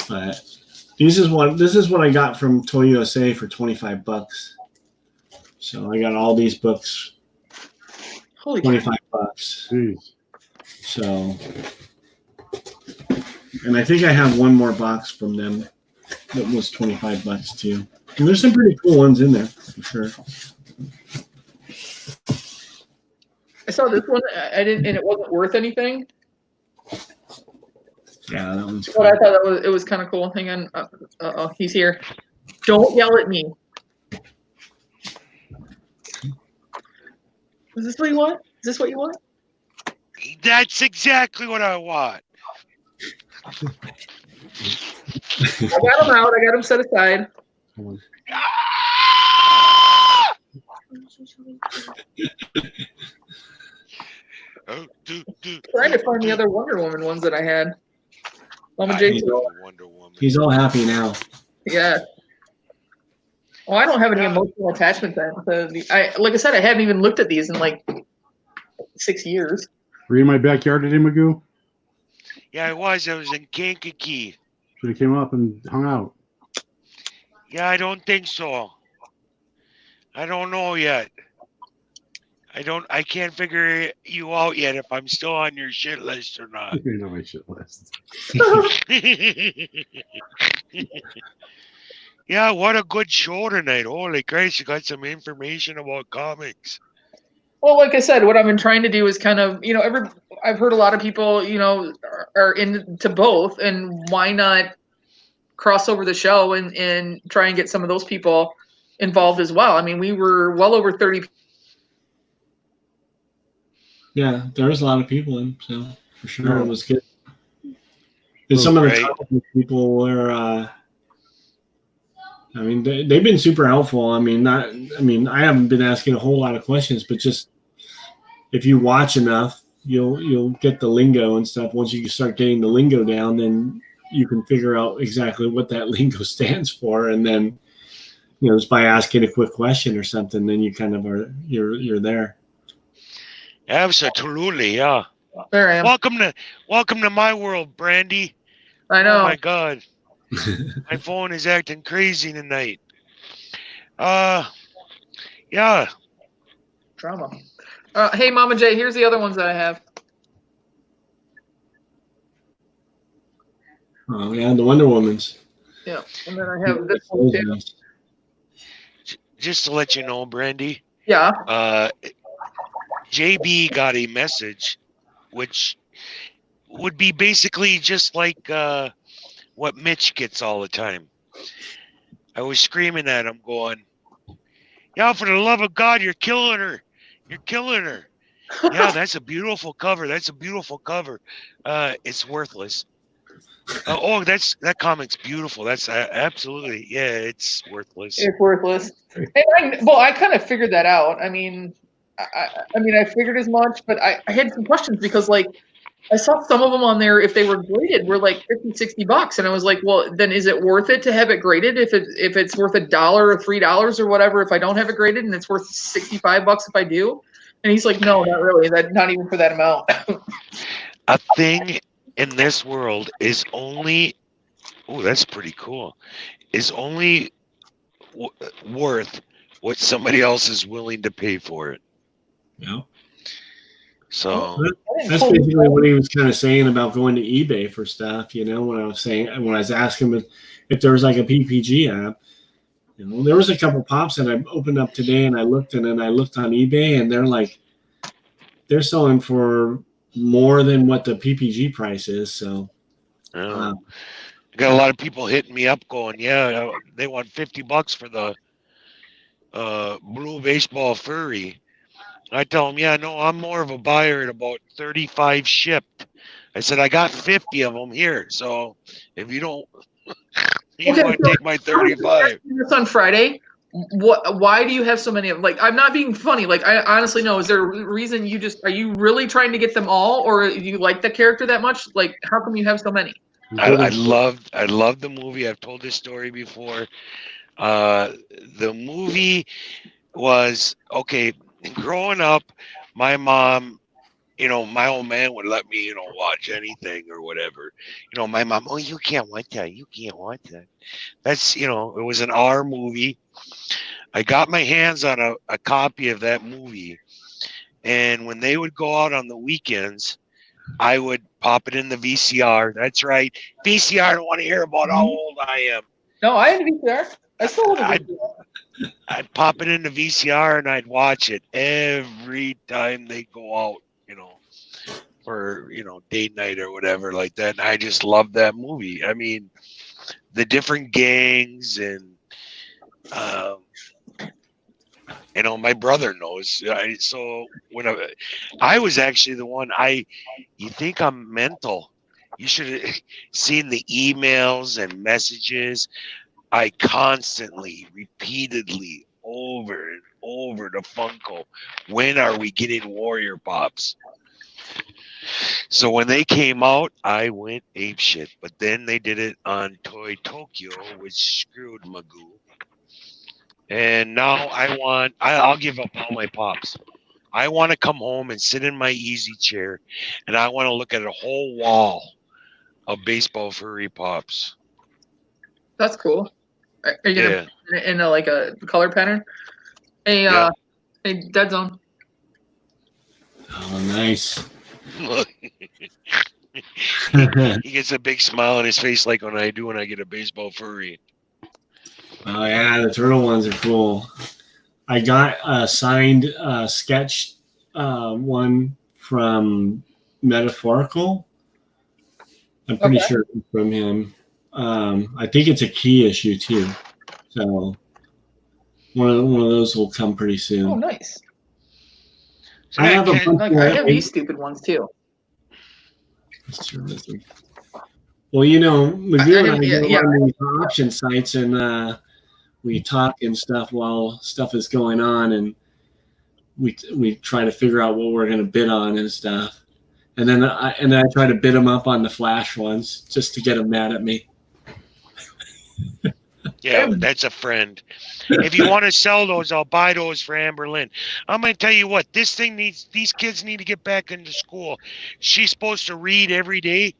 But this is what I got from Toy USA for $25. So I got all these books. Holy $25. Jeez. So, and I think I have one more box from them that was $25 too. And there's some pretty cool ones in there for sure. I saw this one. I didn't, and it wasn't worth anything. Yeah, that one's cool. But I thought it was kind of cool. Hang on. Oh, he's here. Don't yell at me. Is this what you want? Is this what you want? That's exactly what I want. I got him out. I got him set aside. Trying to find the other Wonder Woman ones that I had. Mama Jason. He's all happy now. Yeah. Well, I don't have any emotional attachment then. Like I said, I haven't even looked at these in like 6 years. Were you in my backyard today, Magoo? Yeah, I was. I was in Kankakee. Should have came up and hung out. Yeah, I don't think so. I don't know yet. I can't figure you out yet if I'm still on your shit list or not. You're on my shit list. Yeah, what a good show tonight. Holy Christ, you got some information about comics. Well, like I said, what I've been trying to do is kind of, I've heard a lot of people, are into both, and why not cross over the show and try and get some of those people involved as well. I mean, we were well over 30. Yeah, there was a lot of people in, so for sure it was good. And some of the people were, I mean, they've been super helpful. I mean, I haven't been asking a whole lot of questions, but just if you watch enough, you'll get the lingo and stuff. Once you start getting the lingo down, then you can figure out exactly what that lingo stands for, and then just by asking a quick question or something, then you kind of you're there. Absolutely, yeah. There I am. Welcome to my world, Brandy. I know. Oh my God. My phone is acting crazy tonight. Yeah. Drama. Hey, Mama J, here's the other ones that I have. Oh yeah, the Wonder Woman's. Yeah, and then I have this one too. Just to let you know, Brandy. Yeah. JB got a message, which would be basically just like what Mitch gets all the time. I was screaming at him, going, "Yeah, for the love of God, you're killing her! You're killing her!" Yeah, that's a beautiful cover. That's a beautiful cover. It's worthless. That comic's beautiful. That's absolutely, yeah, it's worthless. It's worthless. And I kind of figured that out. I mean, I figured as much, but I had some questions because, like, I saw some of them on there, if they were graded, were like $50-$60. And I was like, well, then is it worth it to have it graded if it's worth $1 or $3 or whatever if I don't have it graded, and it's worth $65 if I do? And he's like, no, not really. Not even for that amount. A thing in this world is only, oh, that's pretty cool, is only worth what somebody else is willing to pay for it. Yeah. So that's basically what he was kind of saying about going to eBay for stuff. When I was asking him if there was like a PPG app. There was a couple pops that I opened up today, and I looked on eBay, and they're selling for more than what the PPG price is. So, I got a lot of people hitting me up, going, "Yeah, they want $50 for the blue baseball furry." I tell them, "Yeah, no, I'm more of a buyer at about 35 shipped." I said, "I got 50 of them here, so if you don't, want to take my 35." This on Friday. Why do you have so many of them? Like, I'm not being funny. Like, I honestly know. Is there a reason are you really trying to get them all, or do you like the character that much? Like, how come you have so many? I love the movie. I've told this story before. The movie was okay. Growing up, my mom, my old man would let me, watch anything or whatever. My mom, "Oh, you can't watch that. You can't watch that." That's, it was an R movie. I got my hands on a copy of that movie. And when they would go out on the weekends, I would pop it in the VCR. That's right. VCR, I don't want to hear about how old I am. No, I had a VCR. I still have a VCR. I'd pop it in the VCR and I'd watch it every time they go out, for, date night or whatever like that. And I just love that movie. I mean, the different gangs and, my brother knows. So when I was actually the one, you think I'm mental. You should have seen the emails and messages. I constantly, repeatedly, over and over to Funko, when are we getting Warrior Pops? So when they came out, I went apeshit. But then they did it on Toy Tokyo, which screwed Magoo. And now I'll give up all my Pops. I want to come home and sit in my easy chair, and I want to look at a whole wall of baseball furry Pops. That's cool. Are you gonna put it in a color pattern? Hey, Deadzone. Oh, nice. He gets a big smile on his face, like when I get a baseball furry. Oh yeah, the turtle ones are cool. I got a signed sketch one from Metaphorical. I'm pretty sure it's from him. I think it's a key issue too. So one of those will come pretty soon. Oh, nice. So I have these stupid ones too. Well, Magoo and I go on these auction sites and we talk and stuff while stuff is going on, and we try to figure out what we're going to bid on and stuff. And then I try to bid them up on the Flash ones just to get them mad at me. Yeah, that's a friend. If you want to sell those, I'll buy those for Amber Lynn. I'm going to tell you what, these kids need to get back into school. She's supposed to read every day.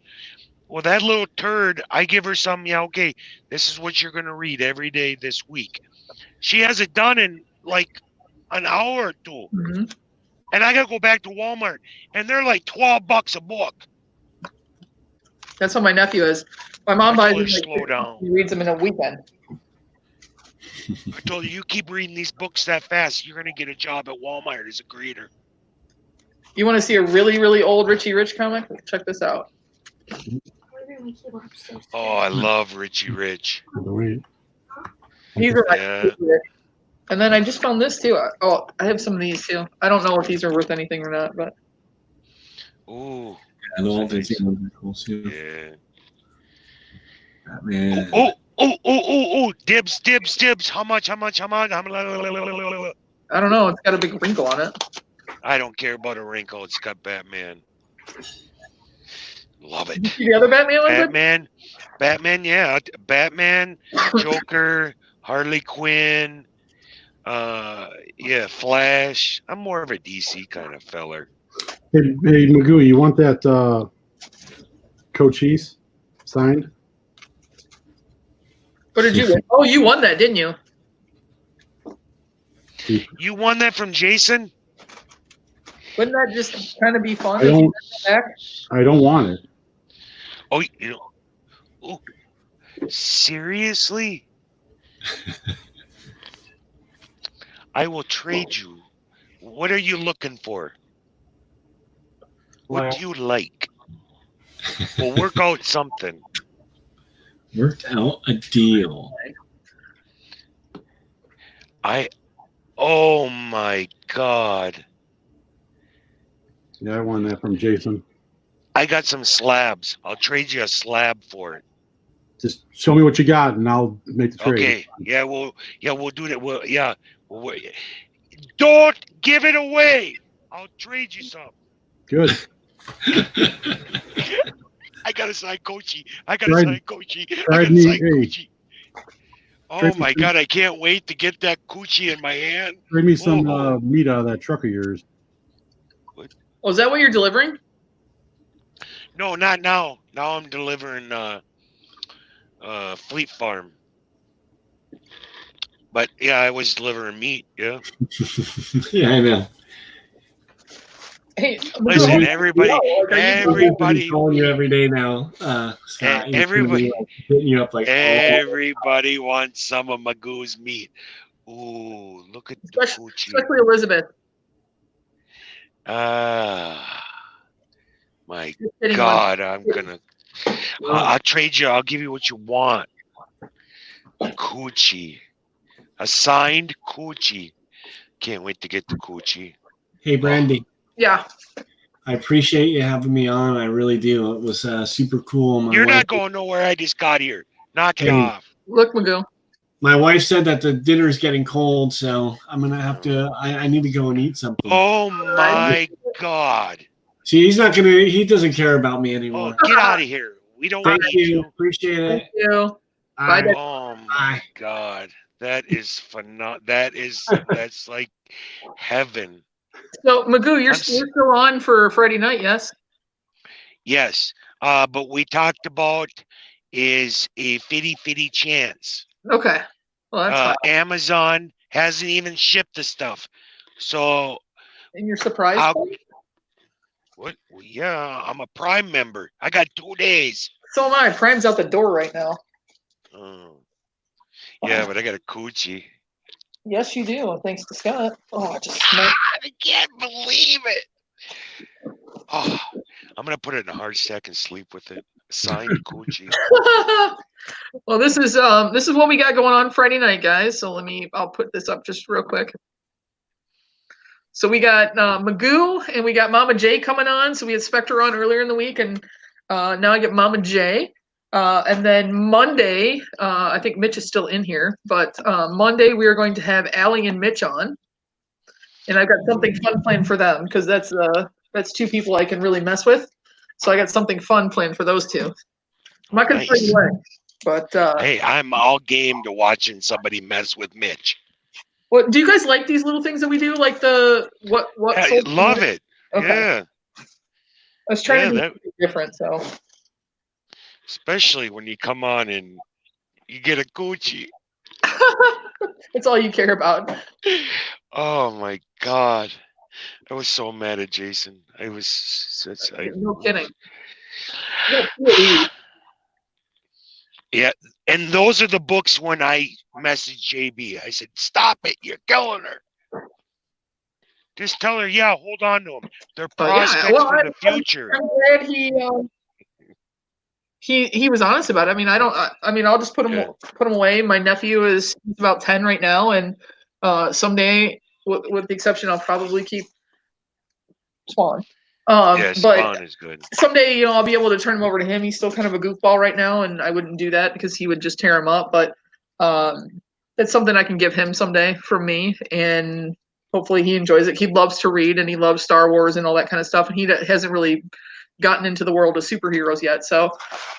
Well, that little turd, I give her some, yeah, okay, this is what you're going to read every day this week. She has it done in like an hour or two. Mhm. And I got to go back to Walmart. And they're like $12 a book. That's what my nephew is. My mom I buys told him her, like slow down. he reads them in a weekend. I told her, you keep reading these books that fast, you're going to get a job at Walmart as a greeter. You want to see a really, really old Richie Rich comic? Check this out. Oh, I love Richie Rich. Wait. These are my Yeah. favorite. And then I just found this too. Oh, I have some of these too. I don't know if these are worth anything or not, but Ooh. I know all Nice. these ones are cool too. Yeah. Batman. Oh. Dibs. How much? I don't know. It's got a big wrinkle on it. I don't care about a wrinkle. It's got Batman. Love Did you it. see the other Batman ones? Batman, yeah. Batman, Joker, Harley Quinn, yeah, Flash. I'm more of a DC kind of feller. Hey, Magoo, you want that Cochise signed? What did you win? Oh, you won that, didn't you? You won that from Jason? Wouldn't that just kind of be fun? I if you don't. got it back? I don't want it. Oh, you know. Oh, seriously? I will trade you. What are you looking for? What do you like? We'll work out something. Worked out a deal. Oh my God. Yeah, I won that from Jason. I got some slabs. I'll trade you a slab for it. Just show me what you got, and I'll make the trade. Okay. Yeah, we'll do that. Don't give it away. I'll trade you some. Good. I gotta sign Kochi. Trade Oh me my God, I can't wait to get that coochie in my hand. Trade me some Oh. meat out of that truck of yours. Oh, is that what you're delivering? No, not now. Now I'm delivering Fleet Farm. But yeah, I was delivering meat, yeah. Yeah, I know. Hey, Listen, Magoo, everybody, Everybody's calling you every day now, Scott. everybody, hitting you up like everybody wants some of Magoo's meat. Ooh, look at the coochie. especially Elizabeth. My Just kidding, God, I'll trade you. I'll give you what you want. Coochie. A signed coochie. Can't wait to get the coochie. Hey, Brandy. Yeah. I appreciate you having me on. I really do. It was super cool. You're not going nowhere. I just got here. Knock it off. Look, Magoo. My wife said that the dinner's getting cold, so I'm gonna have to. I need to go and eat something. Oh my God. See, he's not gonna. He doesn't care about me anymore. Oh, get out of here. We don't Thank need you. you. Appreciate it. Thank you. Bye. Oh my God. That is phenomenal. That's like heaven. So, Magoo, you're still on for Friday night, yes? Yes. But we talked about is a 50-50 chance. Okay. Well, that's fine. Amazon hasn't even shipped the stuff. So And you're surprised? what? Well, yeah, I'm a Prime member. I got 2 days. So am I. Prime's out the door right now. Oh. Yeah, but I got a coochie. Yes, you do. Thanks to Scott. Oh, I just I can't believe it. Oh, I'm gonna put it in a hard stack and sleep with it. Signed coochie. Well, this is what we got going on Friday night, guys. So I'll put this up just real quick. So we got Magoo and we got Mama J coming on. So we had Spectre on earlier in the week, and now I get Mama J. And then Monday, I think Mitch is still in here, but Monday we are going to have Allie and Mitch on, and I've got something fun planned for them because that's two people I can really mess with. So I got something fun planned for those two. I'm not going to tell you what, but hey, I'm all game to watching somebody mess with Mitch. what do you guys like these little things that we do? Like what? I love it. Okay. Yeah. I was trying to do something different, so. especially when you come on and you get a coochie. That's all you care about. Oh my God. I was so mad at Jason. I was such No kidding. Yeah, Yeah, and those are the books when I messaged JB. I said, "Stop it! You're killing her." Just tell her, yeah, hold on to them. They're prospects well, for the future. I'm glad he was honest about it. I mean, I mean, I'll just put him Yeah. away. My nephew is about 10 right now, and someday, with the exception, I'll probably keep Spawn. Yeah, But Spawn is good. someday, I'll be able to turn him over to him. He's still kind of a goofball right now, and I wouldn't do that because he would just tear him up. But it's something I can give him someday from me, and hopefully he enjoys it. He loves to read, and he loves Star Wars and all that kind of stuff. And he hasn't really gotten into the world of superheroes yet, so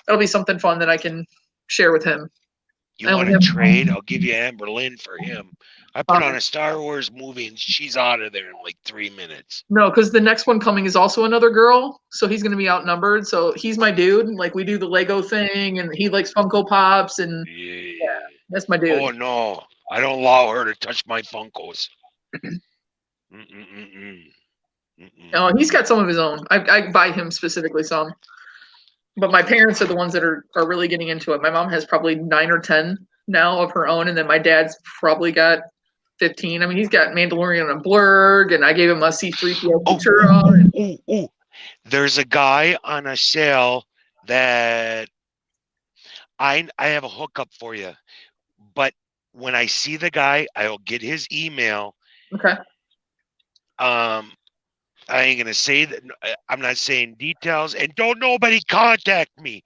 that'll be something fun that I can share with him. You want to trade? I'll give you Amber Lynn for him. I put on a Star Wars movie and she's out of there in like 3 minutes. No, because the next one coming is also another girl, so he's going to be outnumbered. So he's my dude. Like, we do the Lego thing, and he likes Funko Pops, and yeah, that's my dude. Oh no, I don't allow her to touch my Funkos. No, he's got some of his own. I buy him specifically some, but my parents are the ones that are really getting into it. My mom has probably 9 or 10 now of her own, and then my dad's probably got 15. I mean, he's got Mandalorian and Blurg, and I gave him a C-3PO Futura. There's a guy on a sale that I have a hookup for you, but when I see the guy, I'll get his email. Okay. I ain't gonna say that. I'm not saying details, and don't nobody contact me.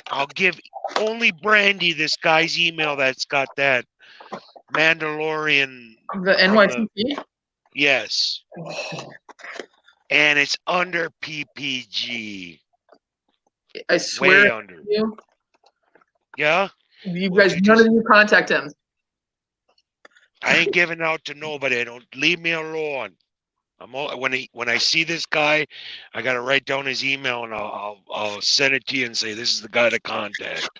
I'll give only Brandy this guy's email that's got that Mandalorian. The NYCP? Yes. And it's under PPG. I swear. Way under. Yeah? You guys, none of you contact him. I ain't giving out to nobody. I don't leave me alone. When I see this guy, I gotta write down his email and I'll send it to you and say this is the guy to contact.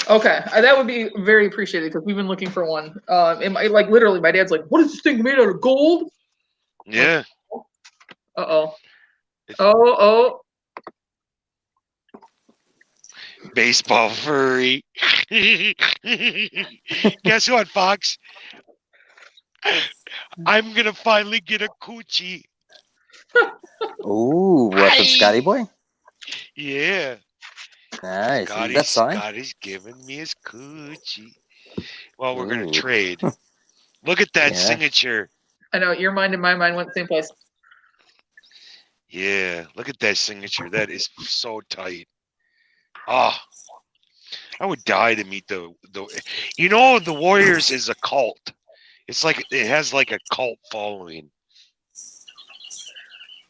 Okay, that would be very appreciated because we've been looking for one. Like literally, my dad's like, "What is this thing made out of gold?" Yeah. Uh oh. Baseball furry. Guess what, Fox? I'm gonna finally get a coochie. Ooh, what from Scotty Boy? Yeah. Nice. That's fine. Scotty's giving me his coochie. Well, we're gonna trade. Look at that signature. I know your mind and my mind went the same place. Yeah, look at that signature. That is so tight. Oh, I would die to meet the. The Warriors is a cult. It's like it has like a cult following.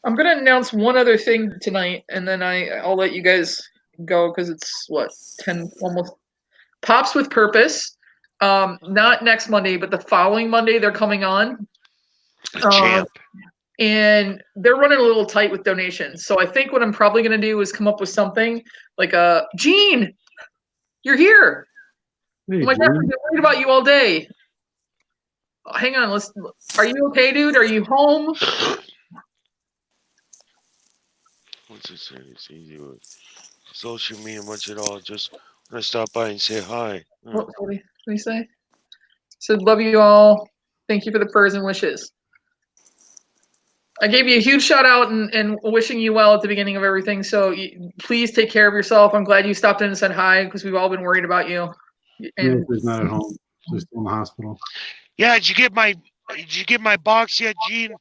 I'm gonna announce one other thing tonight, and then I'll let you guys go because it's what 10 almost. Pops with Purpose. Not next Monday, but the following Monday they're coming on. Champ. And they're running a little tight with donations. So I think what I'm probably gonna do is come up with something like Gene, you're here. Hey, oh my God, I've been worried about you all day. Hang on, are you okay, dude? Are you home? What's it say? It's easy with social media much at all. Just want to stop by and say hi. What did he say? Said, love you all. Thank you for the prayers and wishes. I gave you a huge shout out and wishing you well at the beginning of everything. So please take care of yourself. I'm glad you stopped in and said hi because we've all been worried about you. And he's not at home. He's still in the hospital. Yeah, did you get my box yet, Gene?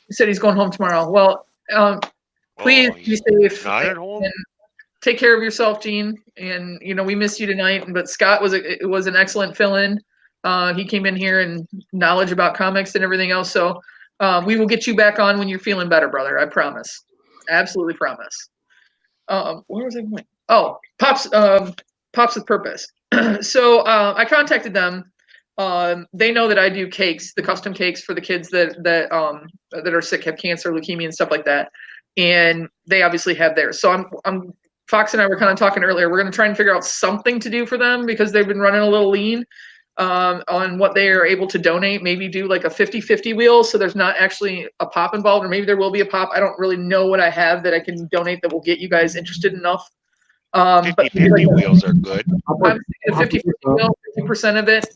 He said he's going home tomorrow. Well, please be safe. Not at home. And take care of yourself, Gene. And we missed you tonight. But Scott was an excellent fill-in. He came in here and knowledge about comics and everything else. So we will get you back on when you're feeling better, brother. I promise. Absolutely promise. Where was I going? Oh, Pops with Purpose. So I contacted them. They know that I do cakes, the custom cakes for the kids that are sick, have cancer, leukemia, and stuff like that. and they obviously have theirs. So I'm Fox and I were kind of talking earlier. We're going to try and figure out something to do for them because they've been running a little lean on what they are able to donate. Maybe do like a 50-50 wheel, so there's not actually a pop involved, or maybe there will be a pop. I don't really know what I have that I can donate that will get you guys interested enough. But 50-50 wheels are good. I'm thinking 50-50 wheel, 50% of it.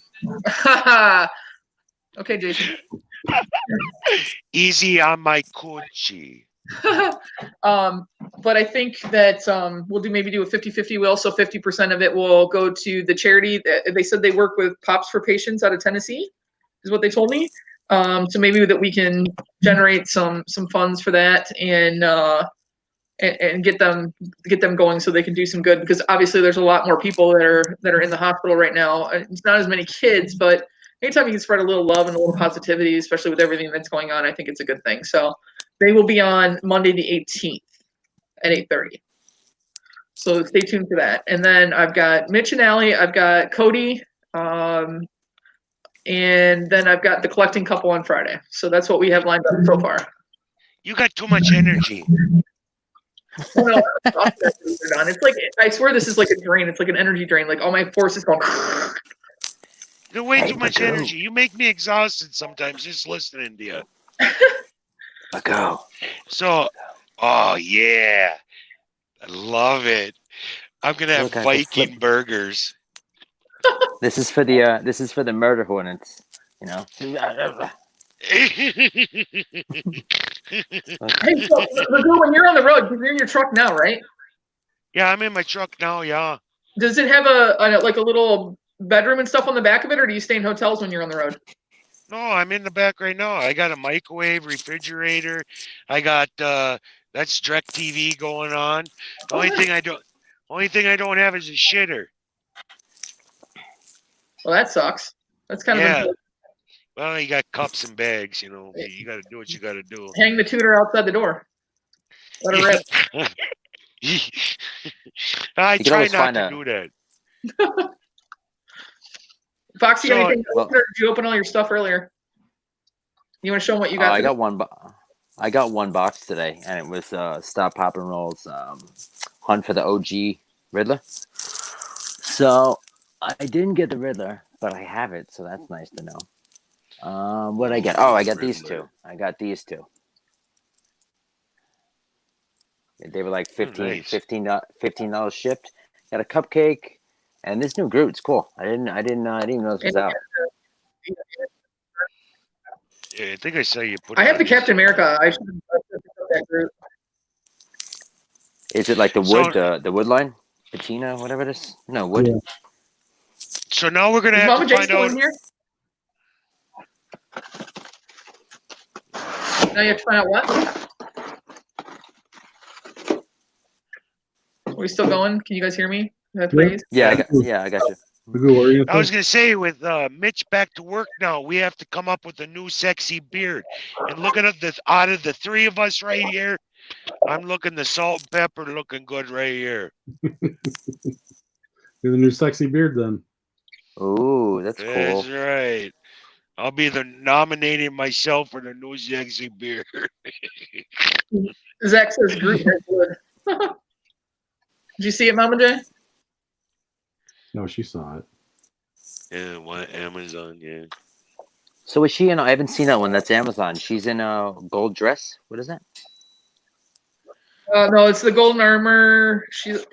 Okay, Jason. Easy on my coochie. But I think that we'll maybe do a 50-50 wheel. So 50% of it will go to the charity. They said they work with Pops for Patients out of Tennessee, is what they told me. So maybe that we can generate some funds for that and get them going so they can do some good, because obviously there's a lot more people that are in the hospital right now. It's not as many kids, but anytime you can spread a little love and a little positivity, especially with everything that's going on, I think it's a good thing. So they will be on Monday the 18th at 8:30. So stay tuned for that. And then I've got Mitch and Allie, I've got Cody, and then I've got the collecting couple on Friday. So that's what we have lined up so far. You got too much energy. No, it's like, I swear this is like a drain. It's like an energy drain. Like all my forces going. You're way too much energy. You make me exhausted sometimes just listening to you. Let go. So, oh yeah, I love it. I'm gonna have Viking burgers. This is for the murder hornets. You know. Hey, so when you're on the road, you're in your truck now, right? Yeah, I'm in my truck now. Yeah. Does it have a like a little bedroom and stuff on the back of it, or do you stay in hotels when you're on the road? No, I'm in the back right now. I got a microwave, refrigerator. I got that's DirecTV going on. The only thing I don't have is a shitter. Well, that sucks. That's kind of important. Well, you got cups and bags. You know, you got to do what you got to do. Hang the tutor outside the door. Let her rip. I try not to do that. Foxy, so, anything? Did you open all your stuff earlier? You want to show them what you got? I got one. I got one box today, and it was Stop Pop and Roll's Hunt for the OG Riddler. So I didn't get the Riddler, but I have it, so that's nice to know. What did I get? Oh, I got these two. They were like $15 shipped. Got a cupcake and this new Groot. It's cool. I didn't even know this was out. Yeah, I think I saw you put. I have the Captain America. I should have that Groot. Is it like the wood, the wood line, patina, whatever it is? No wood. Yeah. So now we're gonna have to find out. Here? Now you have to find out what? Are we still going? Can you guys hear me? Yeah, I got you. I was gonna say, with Mitch back to work now, we have to come up with a new sexy beard. And looking at out of the three of us right here, I'm looking the salt and pepper looking good right here. You're the new sexy beard then. Ooh, that's cool. That's right. I'll be nominating myself for the new sexy beard. Zach says Groot has wood. Did you see it, Mama J? No, she saw it. Yeah, Amazon, yeah. So is she in? I haven't seen that one. That's Amazon. She's in a gold dress. What is that? No, it's the golden armor. She's.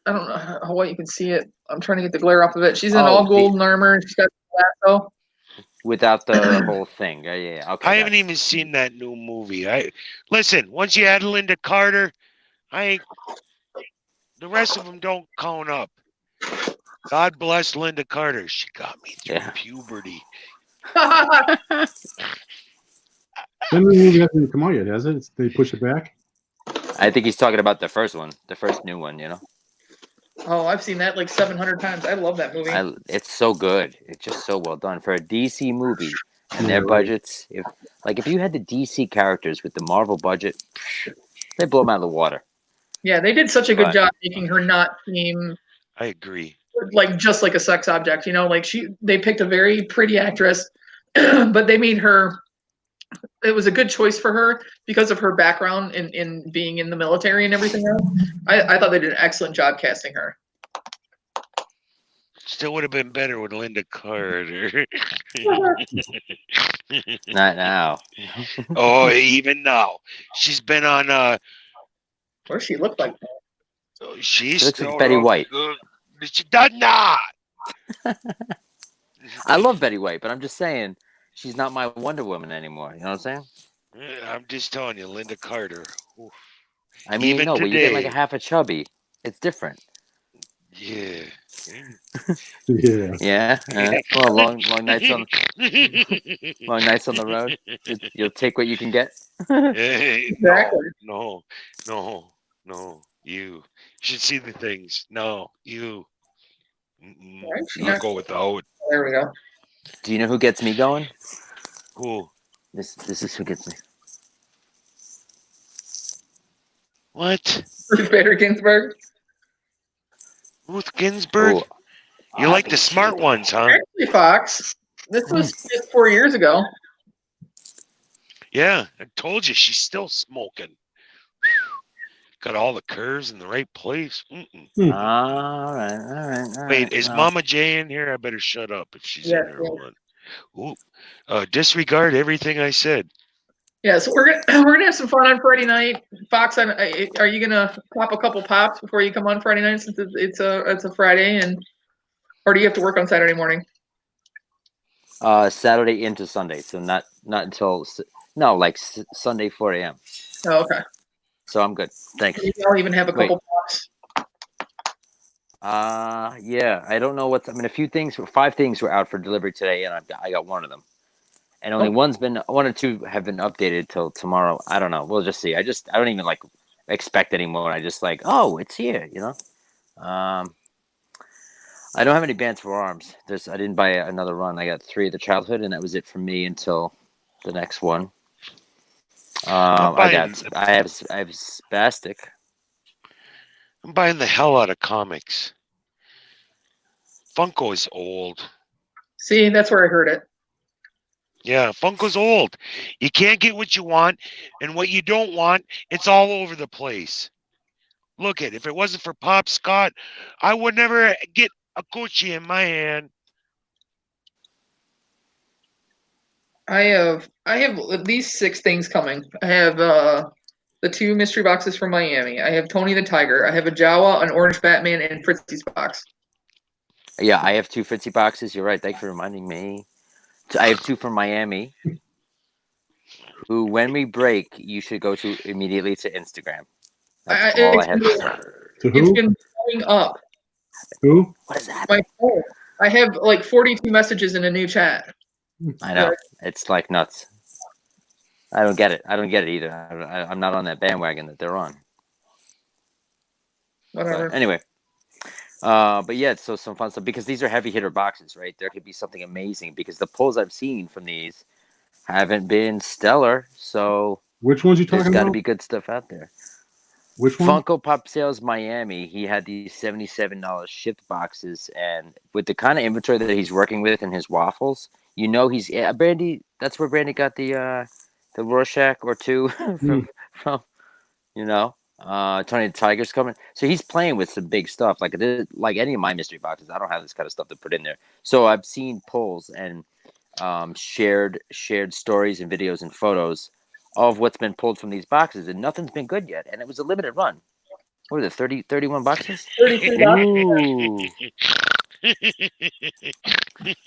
I don't know how well you can see it. I'm trying to get the glare off of it. She's in all golden armor. She's got the lasso. Without the whole thing. Yeah. Okay. I haven't even seen that new movie. Listen. Once you add Linda Carter, the rest of them don't count up. God bless Linda Carter. She got me through puberty. That movie hasn't come out yet, has it? They push it back? I think he's talking about the first one, the first new one, you know? Oh, I've seen that like 700 times. I love that movie. It's so good. It's just so well done. For a DC movie and their budgets, if you had the DC characters with the Marvel budget, they blow them out of the water. Yeah, they did such a good job making her not seem. I agree. Like just like a sex object, you know, like they picked a very pretty actress, but they made her it was a good choice for her because of her background in being in the military and everything else. I thought they did an excellent job casting her. Still would have been better with Linda Carter. Not now. Oh, even now. She's been on What does she look like? she's She looks like still Betty White. She does not. I love Betty White, but I'm just saying she's not my Wonder Woman anymore. You know what I'm saying? I'm just telling you, Linda Carter. Oof. I mean, Even no, but you get like a today. half a chubby. It's different. Yeah. Yeah. Yeah. Well, long nights on the road. You'll take what you can get. Hey, Exactly. no. You should see the things. No, you. Right? She I'll not, go without. there we go. Do you know who gets me going? Who? This is who gets me. What? Ruth Bader Ginsburg. Ruth Ginsburg? Oh, You like the smart ones, huh? Actually, Fox. This was just 4 years ago. Yeah, I told you she's still smoking. Got all the curves in the right place. all right. Wait, is Well, Mama J in here? I better shut up if she's Yeah, in here. yeah. Hold on. Ooh. Disregard everything I said. Yeah, so we're gonna have some fun on Friday night. Fox, are you gonna pop a couple pops before you come on Friday night since it's a Friday, or do you have to work on Saturday morning? Saturday into Sunday, so not until Sunday 4 a.m. Oh, okay. So I'm good. Thanks. Maybe I'll even have a Wait. couple pops. Yeah, I don't know what's. I mean, 5 things were out for delivery today, and I got one of them, and only one or two have been updated till tomorrow. I don't know. We'll just see. I don't even like expect anymore. I just like, oh, it's here. You know. I don't have any bands for arms. I didn't buy another run. I got 3 of the childhood, and that was it for me until the next one. I have Spastic. I'm buying the hell out of comics. Funko is old. See, that's where I heard it. Yeah, Funko's old. You can't get what you want, and what you don't want, it's all over the place. Look at, if it wasn't for Pop Scott, I would never get a Gucci in my hand. I have at least 6 things coming. I have the 2 mystery boxes from Miami. I have Tony the Tiger. I have a Jawa, an Orange Batman, and Fritzy's box. Yeah, I have 2 Fritzy boxes. You're right. Thanks for reminding me. I have 2 from Miami. Who, when we break, you should go to immediately to Instagram. That's all I have to say. To It's who? been blowing up. Who? What is that? My phone. I have like 42 messages in a new chat. I know. It's like nuts. I don't get it. I don't get it either. I'm not on that bandwagon that they're on. Whatever. But anyway. But yeah, so some fun stuff because these are heavy hitter boxes, right? There could be something amazing because the pulls I've seen from these haven't been stellar. So Which ones you there's talking got to about? be good stuff out there. Which one? Funko Pop Sales Miami. He had these $77 shipped boxes, and with the kind of inventory that he's working with in his waffles, you know he's Brandy. That's where Brandy got the Rorschach or 2 from you know. Tony the Tiger's coming, so he's playing with some big stuff. Like any of my mystery boxes, I don't have this kind of stuff to put in there. So I've seen pulls and shared stories and videos and photos of what's been pulled from these boxes, and nothing's been good yet. And it was a limited run. What was it, 31 boxes? 33 Ooh.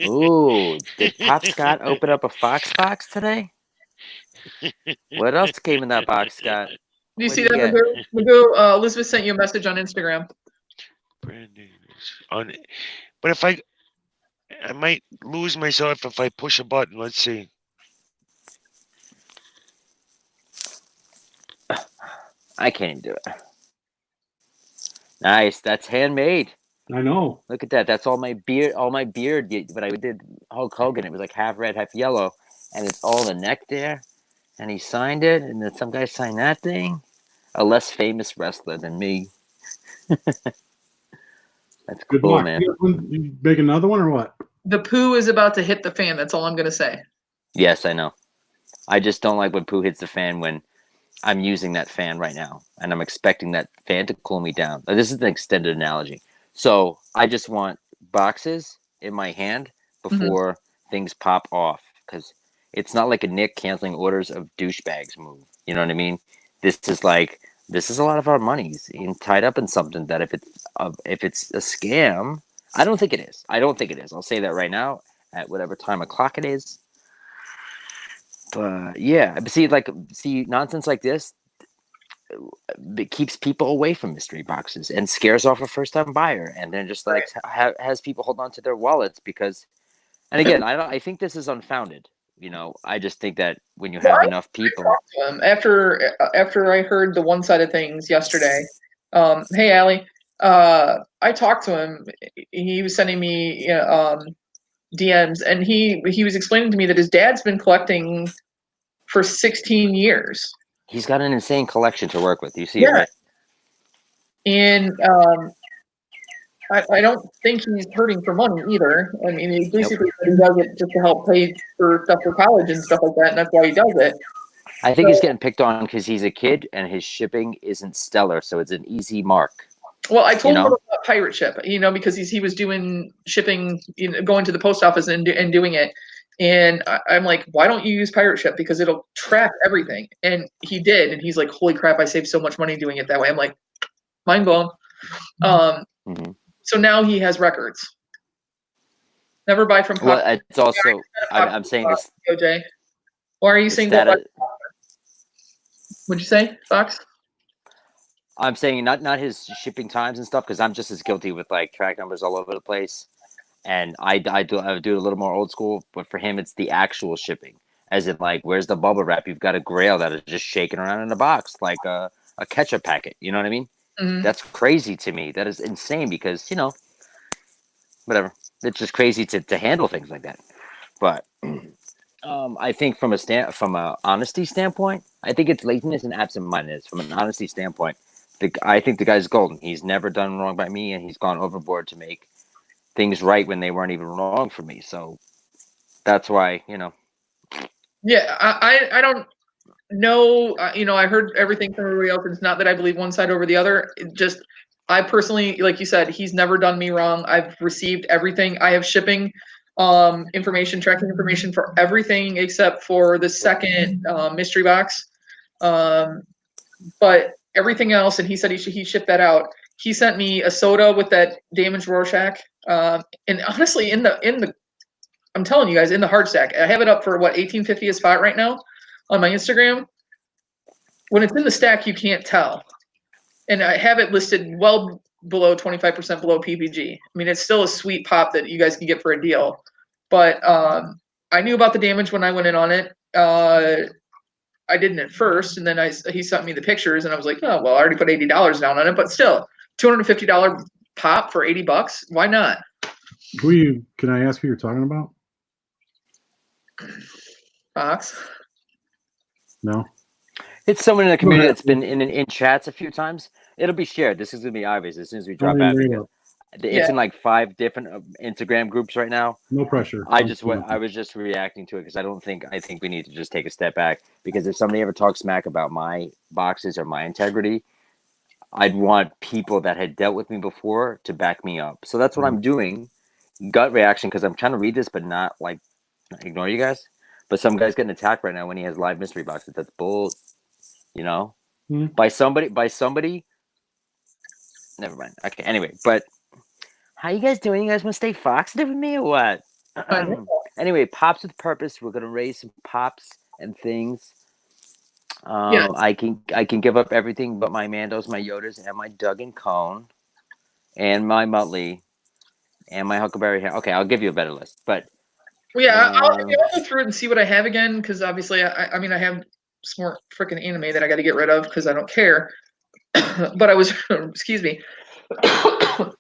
Ooh. Did Pop Scott open up a Fox box today? What else came in that box, Scott? Do you What'd see you that, get? Magoo? Elizabeth sent you a message on Instagram. But if I might lose myself if I push a button. Let's see. I can't even do it. Nice. That's handmade. I know. Look at that. That's all my beard. But I did Hulk Hogan. It was like half red, half yellow, and it's all the neck there. And he signed it, and then some guy signed that thing. A less famous wrestler than me. That's Good cool, luck. man. You make another one or what? The poo is about to hit the fan. That's all I'm going to say. Yes, I know. I just don't like when poo hits the fan when I'm using that fan right now, and I'm expecting that fan to cool me down. This is an extended analogy. So I just want boxes in my hand before things pop off, because it's not like a Nick canceling orders of douchebags move. You know what I mean? This is like, this is a lot of our money's tied up in something that if it's a scam, I don't think it is. I don't think it is. I'll say that right now at whatever time o'clock it is. But yeah, but see nonsense like this, it keeps people away from mystery boxes and scares off a first-time buyer, and then just like has people hold on to their wallets because. And again, I think this is unfounded. You know, I just think that when you have enough people. After I heard the one side of things yesterday, hey Allie, I talked to him. He was sending me DMs, and he was explaining to me that his dad's been collecting for 16 years. He's got an insane collection to work with. You see it, right? And I don't think he's hurting for money either. I mean, he basically said he does it just to help pay for stuff for college and stuff like that, and that's why he does it. I think he's getting picked on because he's a kid and his shipping isn't stellar, so it's an easy mark. Well, I told him about pirate ship, because he was doing shipping, going to the post office and doing it. And I'm like, why don't you use pirate ship? Because it'll track everything. And he did. And he's like, holy crap, I saved so much money doing it that way. I'm like, mind blown. So now he has records. Never buy from. Well, it's also, I'm saying this. OJ, why are you saying that? What'd you say, Fox? I'm saying not his shipping times and stuff, because I'm just as guilty with like track numbers all over the place. And I do it a little more old school, but for him, it's the actual shipping. As in, like, where's the bubble wrap? You've got a Grail that is just shaking around in a box, like a ketchup packet. You know what I mean? That's crazy to me. That is insane because, whatever. It's just crazy to handle things like that. But I think from a honesty standpoint, I think it's laziness and absent-mindedness. From an honesty standpoint, I think the guy's golden. He's never done wrong by me, and he's gone overboard to make things right when they weren't even wrong for me. So that's why, Yeah, I don't know. I heard everything from everybody else. It's not that I believe one side over the other. I personally, like you said, he's never done me wrong. I've received everything. I have shipping information, tracking information for everything except for the second mystery box. But everything else, and he said he shipped that out. He sent me a soda with that damaged Rorschach. And honestly, I'm telling you guys, in the hard stack, I have it up for what, 1850 a spot right now on my Instagram. When it's in the stack, you can't tell. And I have it listed well below 25% below PPG. I mean, it's still a sweet pop that you guys can get for a deal. But I knew about the damage when I went in on it. I didn't at first, and then he sent me the pictures, and I was like, oh, well, I already put $80 down on it, but still, $250 pop for $80. Why not? Can I ask who you're talking about? Fox? No. It's someone in the community that's been in chats a few times. It'll be shared. This is going to be obvious as soon as we drop out. It's in like 5 different Instagram groups right now. No pressure. I was just reacting to it because I think we need to just take a step back, because if somebody ever talks smack about my boxes or my integrity, I'd want people that had dealt with me before to back me up. So that's what I'm doing. Gut reaction, because I'm trying to read this, but not like ignore you guys. But some guy's getting attacked right now when he has live mystery boxes. That's bull, by somebody. Never mind. Okay. Anyway, but how you guys doing? You guys want to stay Foxative with me or what? Anyway, pops with purpose. We're gonna raise some pops and things. Yes. I can give up everything but my Mandos, my Yodas, and my Duggan Cone, and my Muttley, and my Huckleberry Hair. Okay, I'll give you a better list. But yeah, I'll go through it and see what I have again, because obviously, I mean, I have some more freaking anime that I got to get rid of because I don't care. But I was, excuse me,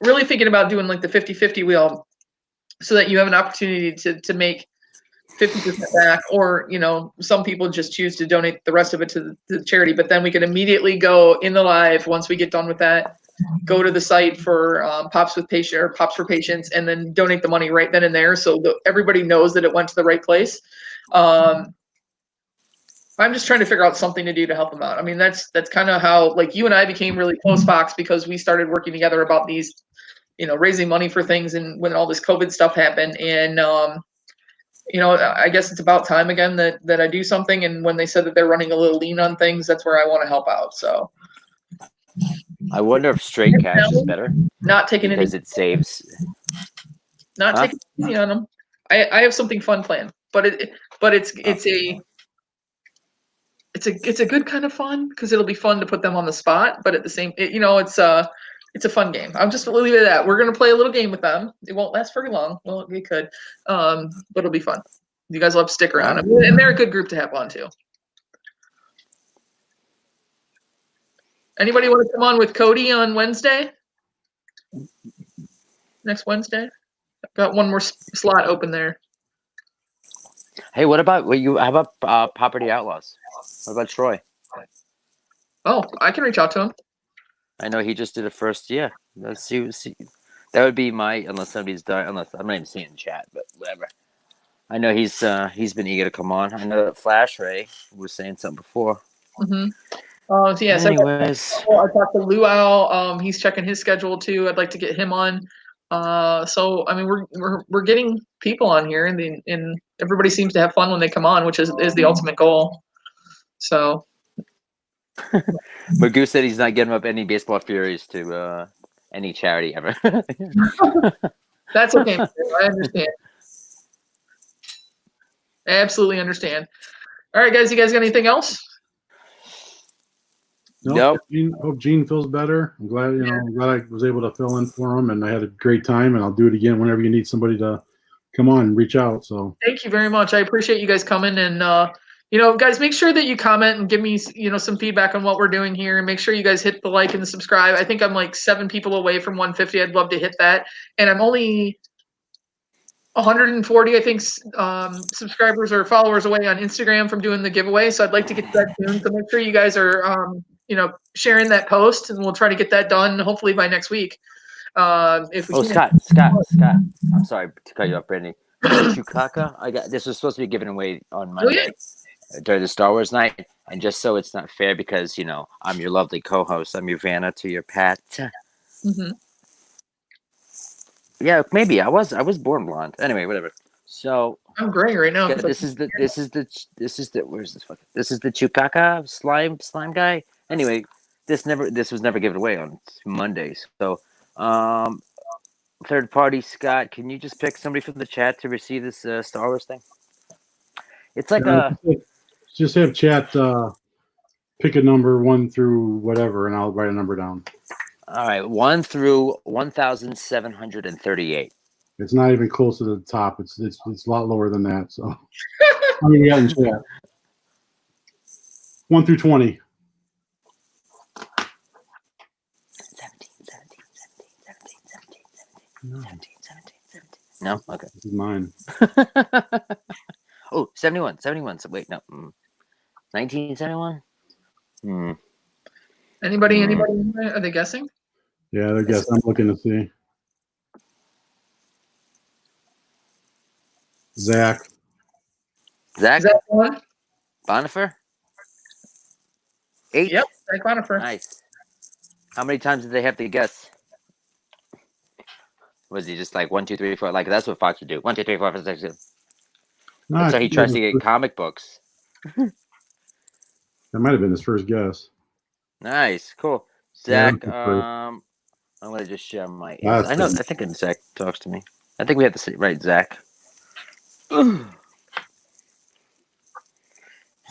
really thinking about doing like the 50-50 wheel, so that you have an opportunity to make 50% back, or some people just choose to donate the rest of it to the charity. But then we can immediately go in the live once we get done with that, go to the site for Pops for Patients, and then donate the money right then and there, so everybody knows that it went to the right place. I'm just trying to figure out something to do to help them out. I mean, that's kind of how like you and I became really close, Fox, because we started working together about these, raising money for things, and when all this COVID stuff happened, and I guess it's about time again that I do something. And when they said that they're running a little lean on things, that's where I want to help out. So I wonder if straight cash is better not taking because any, it saves. not Huh? taking it easy on them. I have something fun planned, but it's a good kind of fun because it'll be fun to put them on the spot, but at the same, it's a fun game. I'll just leave it at that. We're gonna play a little game with them. It won't last very long. Well, it could, but it'll be fun. You guys will have to stick around, and they're a good group to have on too. Anybody want to come on with Cody on Wednesday? Next Wednesday, got one more slot open there. Hey, what about how about Property Outlaws? What about Troy? Oh, I can reach out to him. I know he just did a first. Yeah, let's see. That would be unless somebody's done. Unless I'm not even seeing in chat, but whatever. I know he's been eager to come on. I know that Flash Ray was saying something before. Mm-hmm. So yeah. Anyways, so I talked to Luau. He's checking his schedule too. I'd like to get him on. So I mean, we're getting people on here, and everybody seems to have fun when they come on, which is the ultimate goal. So. Magoo said he's not giving up any baseball furies to any charity ever. That's okay. I understand. I absolutely understand. All right, guys. You guys got anything else? Nope. Hope Gene feels better. I'm glad I was able to fill in for him, and I had a great time. And I'll do it again whenever you need somebody to come on and reach out. So thank you very much. I appreciate you guys coming, and guys, make sure that you comment and give me some feedback on what we're doing here, and make sure you guys hit the like and the subscribe. I think I'm like 7 people away from 150. I'd love to hit that, and I'm only 140, I think, subscribers or followers away on Instagram from doing the giveaway. So I'd like to get that soon. So make sure you guys are, sharing that post, and we'll try to get that done hopefully by next week. If we Scott, I'm sorry to cut you off, Brittany. Chukaka, this was supposed to be given away on Monday during the Star Wars night, and just so it's not fair, because I'm your lovely co-host. I'm your Vanna to your Pat. Mm-hmm. Yeah, maybe I was born blonde. Anyway, whatever. So I'm gray right now. this is the where's this fucking, this is the Chukaka slime guy. Anyway, this was never given away on Monday. So third party Scott, can you just pick somebody from the chat to receive this Star Wars thing? It's like just have chat pick a number 1 through whatever, and I'll write a number down. All right, 1 through 1,738. It's not even close to the top. It's a lot lower than that. So I mean, we got in chat 1 through 20. 17. No, okay. This is mine. Oh, 71. So wait, no. 1971. Anybody? Are they guessing? Yeah, I guess I'm looking to see. Zach. Is that one? Bonifer? 8? Yep, Zach Bonifer. Nice. How many times did they have to guess? Was he just like 1, 2, 3, 4? Like, that's what Fox would do. 1, 2, 3, 4, 5, 6, 7. That's how he tries to get comic books. That might have been his first guess. Nice, cool. Zach, I'm gonna just share my. I think Zach talks to me. I think we have to say right, Zach.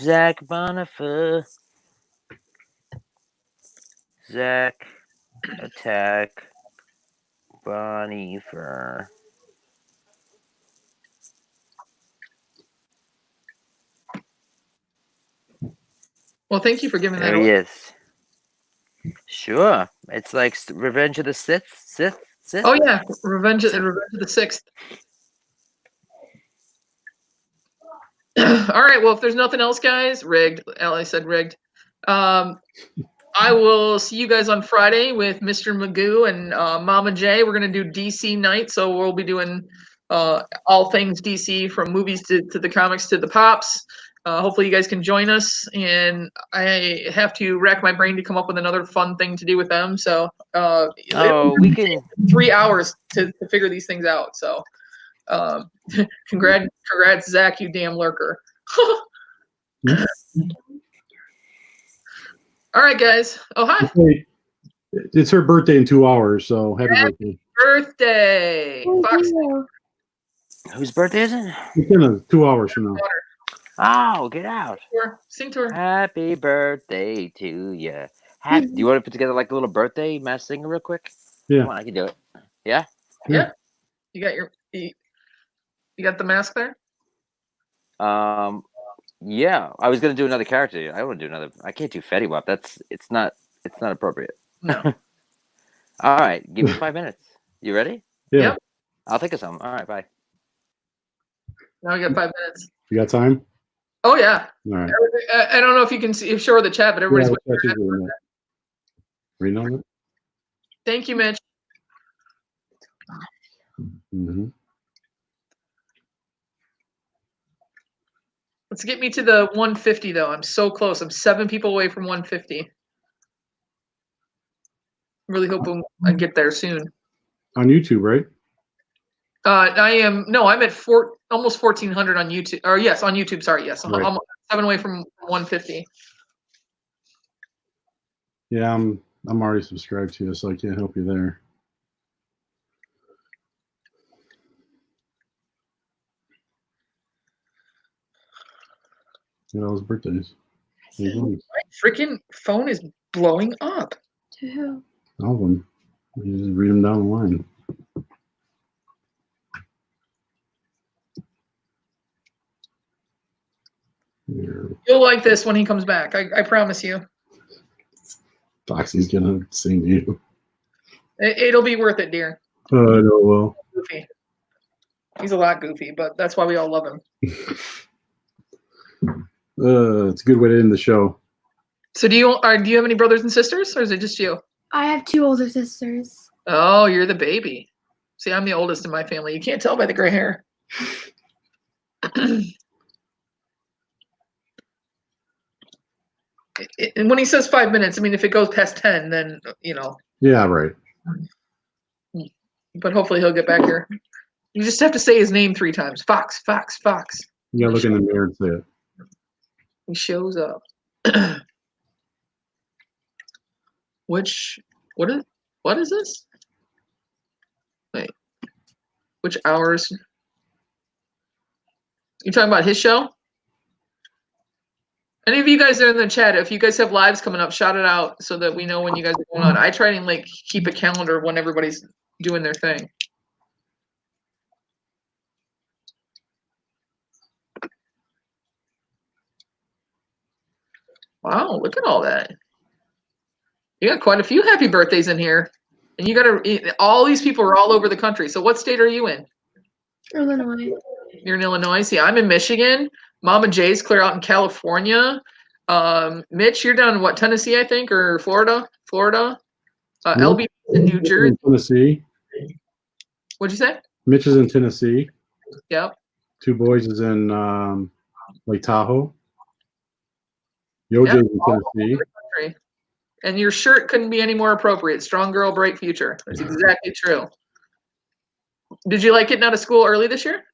Zach Bonifer. Zach attack Bonifer. Well, thank you for giving that. There he is. Sure, it's like Revenge of the Sith. Oh yeah, Revenge of the Sixth. All right. Well, if there's nothing else, guys, rigged. Ellie said rigged. I will see you guys on Friday with Mr. Magoo and Mama J. We're gonna do DC night, so we'll be doing all things DC, from movies to the comics to the pops. Hopefully you guys can join us, and I have to rack my brain to come up with another fun thing to do with them. So Oh, we can. 3 hours to figure these things out. So congrats, Zach, you damn lurker. All right, guys. Oh, hi. Hey, it's her birthday in 2 hours, so happy birthday. Birthday. Fox. Whose birthday is it? It's in 2 hours from now. Oh, get out! Sing to her. Happy birthday to you. Do you want to put together like a little birthday mass singer real quick? Yeah. Come on, I can do it. Yeah. Yeah. You got you got the mask there? Yeah. I was gonna do another character. I want to do another. I can't do Fetty Wap. It's not appropriate. No. All right, give me 5 minutes. You ready? Yeah. Yep. I'll think of some. All right, bye. Now we got 5 minutes. You got time? Oh yeah. All right. I don't know if you can see show the chat, but everybody's Reading on it? Thank you, Mitch. Mm-hmm. Let's get me to the 150 though. I'm so close. I'm 7 people away from 150. Really hope I get there soon. On YouTube, right? I'm at almost 1400 on YouTube. Or yes, on YouTube. Sorry, yes. Right. I'm 7 away from 150. Yeah, I'm already subscribed to you, so I can't help you there. You know, those birthdays. My freaking phone is blowing up. All of them. You just read them down the line. You'll like this when he comes back. I promise you. Foxy's gonna sing to you. It'll be worth it, dear. Oh, I know. Well, Goofy. He's a lot goofy, but that's why we all love him. It's a good way to end the show. So do you have any brothers and sisters, or is it just you? I have 2 older sisters. Oh, you're the baby. See, I'm the oldest in my family. You can't tell by the gray hair. And when he says 5 minutes, I mean, if it goes past 10, then, Yeah, right. But hopefully he'll get back here. You just have to say his name 3 times. Fox, Fox, Fox. You gotta look in the mirror and say it. He shows up. What is this? Wait. Which hours? You talking about his show? Any of you guys are in the chat, if you guys have lives coming up, shout it out so that we know when you guys are going on. I try and keep a calendar of when everybody's doing their thing. Wow, look at all that. You got quite a few happy birthdays in here. And you got all these people are all over the country. So what state are you in? Illinois. You're in Illinois. See, I'm in Michigan. Mama Jay's clear out in California. Mitch, you're down in what, Tennessee, I think, or Florida? LB in New Jersey. Tennessee. What'd you say? Mitch is in Tennessee. Yep. 2 boys is in Lake Tahoe. Yoja's in Tennessee. And your shirt couldn't be any more appropriate. Strong girl, bright future. That's exactly true. Did you like getting out of school early this year?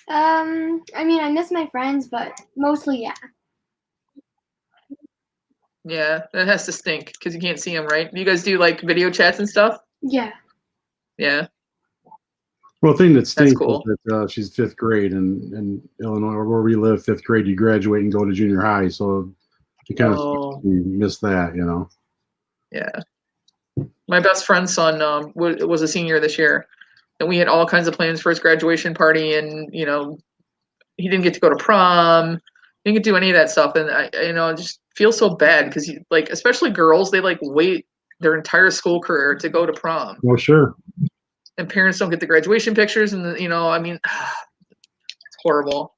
I mean, I miss my friends, but mostly, yeah. Yeah, that has to stink because you can't see them, right? You guys do video chats and stuff? Yeah. Yeah. Well, the thing that stinks cool. is that she's 5th grade in Illinois, where we live. 5th grade, you graduate and go to junior high, so you kind of miss that, Yeah. My best friend's son was a senior this year, and we had all kinds of plans for his graduation party, and he didn't get to go to prom, didn't get to do any of that stuff, and I just feel so bad because especially girls, they wait their entire school career to go to prom. Oh, sure. And parents don't get the graduation pictures, and it's horrible.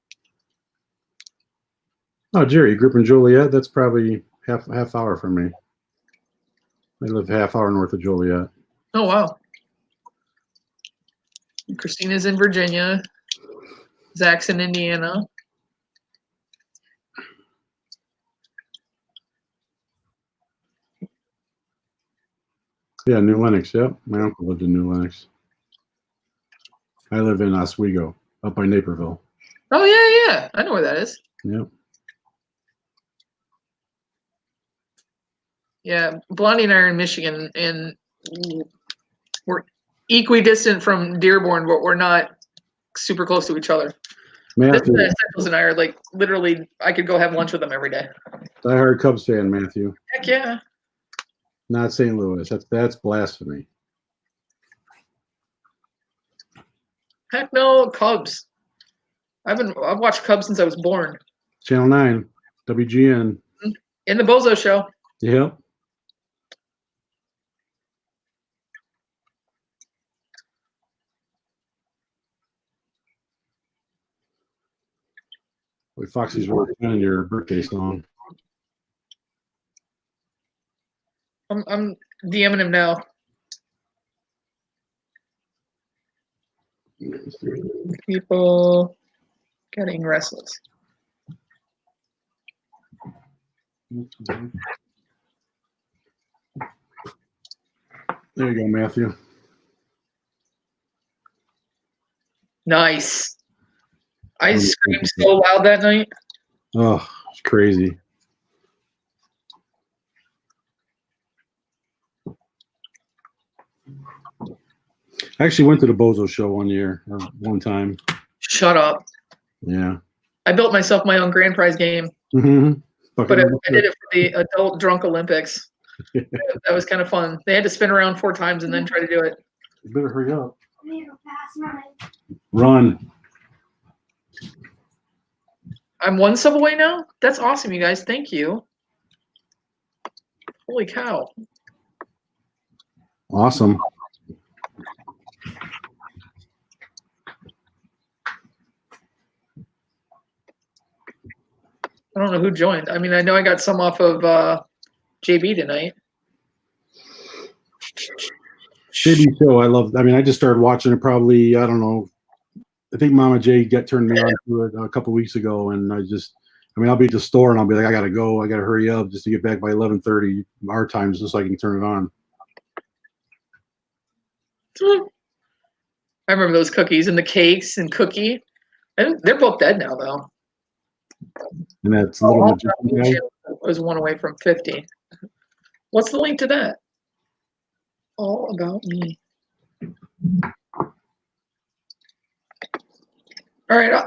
Oh, Jerry, you grew up in Joliet? That's probably half hour from me. I live half hour north of Joliet. Oh, wow. Christina's in Virginia. Zach's in Indiana. Yeah, New Lenox. Yep, my uncle lived in New Lenox. I live in Oswego, up by Naperville. Oh yeah. I know where that is. Yep. Yeah, Blondie and I are in Michigan, and we're equidistant from Dearborn, but we're not super close to each other. Matthew, This and I are like literally. I could go have lunch with them every day. diehard Cubs fan, Matthew. Heck yeah. Not St. Louis. That's blasphemy. Heck no, Cubs. I've watched Cubs since I was born. Channel 9, WGN. In the Bozo Show. Yep. Boy, Foxy's really playing your birthday song. I'm DMing him now. People getting restless. There you go, Matthew. Nice. I screamed so loud that night. Oh, it's crazy. I actually went to the Bozo show one time. Shut up. Yeah. I built myself my own grand prize game, Mm-hmm. but I did it for the Adult Drunk Olympics. That was kind of fun. They had to spin around 4 times and then try to do it. You better hurry up. I need to go fast Run. I'm 1 sub away now? That's awesome, you guys. Thank you. Holy cow. Awesome. I don't know who joined. I mean, I know I got some off of JB tonight. JB show, I just started watching it probably, I don't know. I think Mama J turned me on to it a couple weeks ago, and I'll be at the store and I'll be like, I gotta go, I gotta hurry up just to get back by 11:30 our time, just so I can turn it on. I remember those cookies and the cakes and Cookie. And they're both dead now, though. And that's Little Magician guy. Was 1 away from 50. What's the link to that? All about me. All right.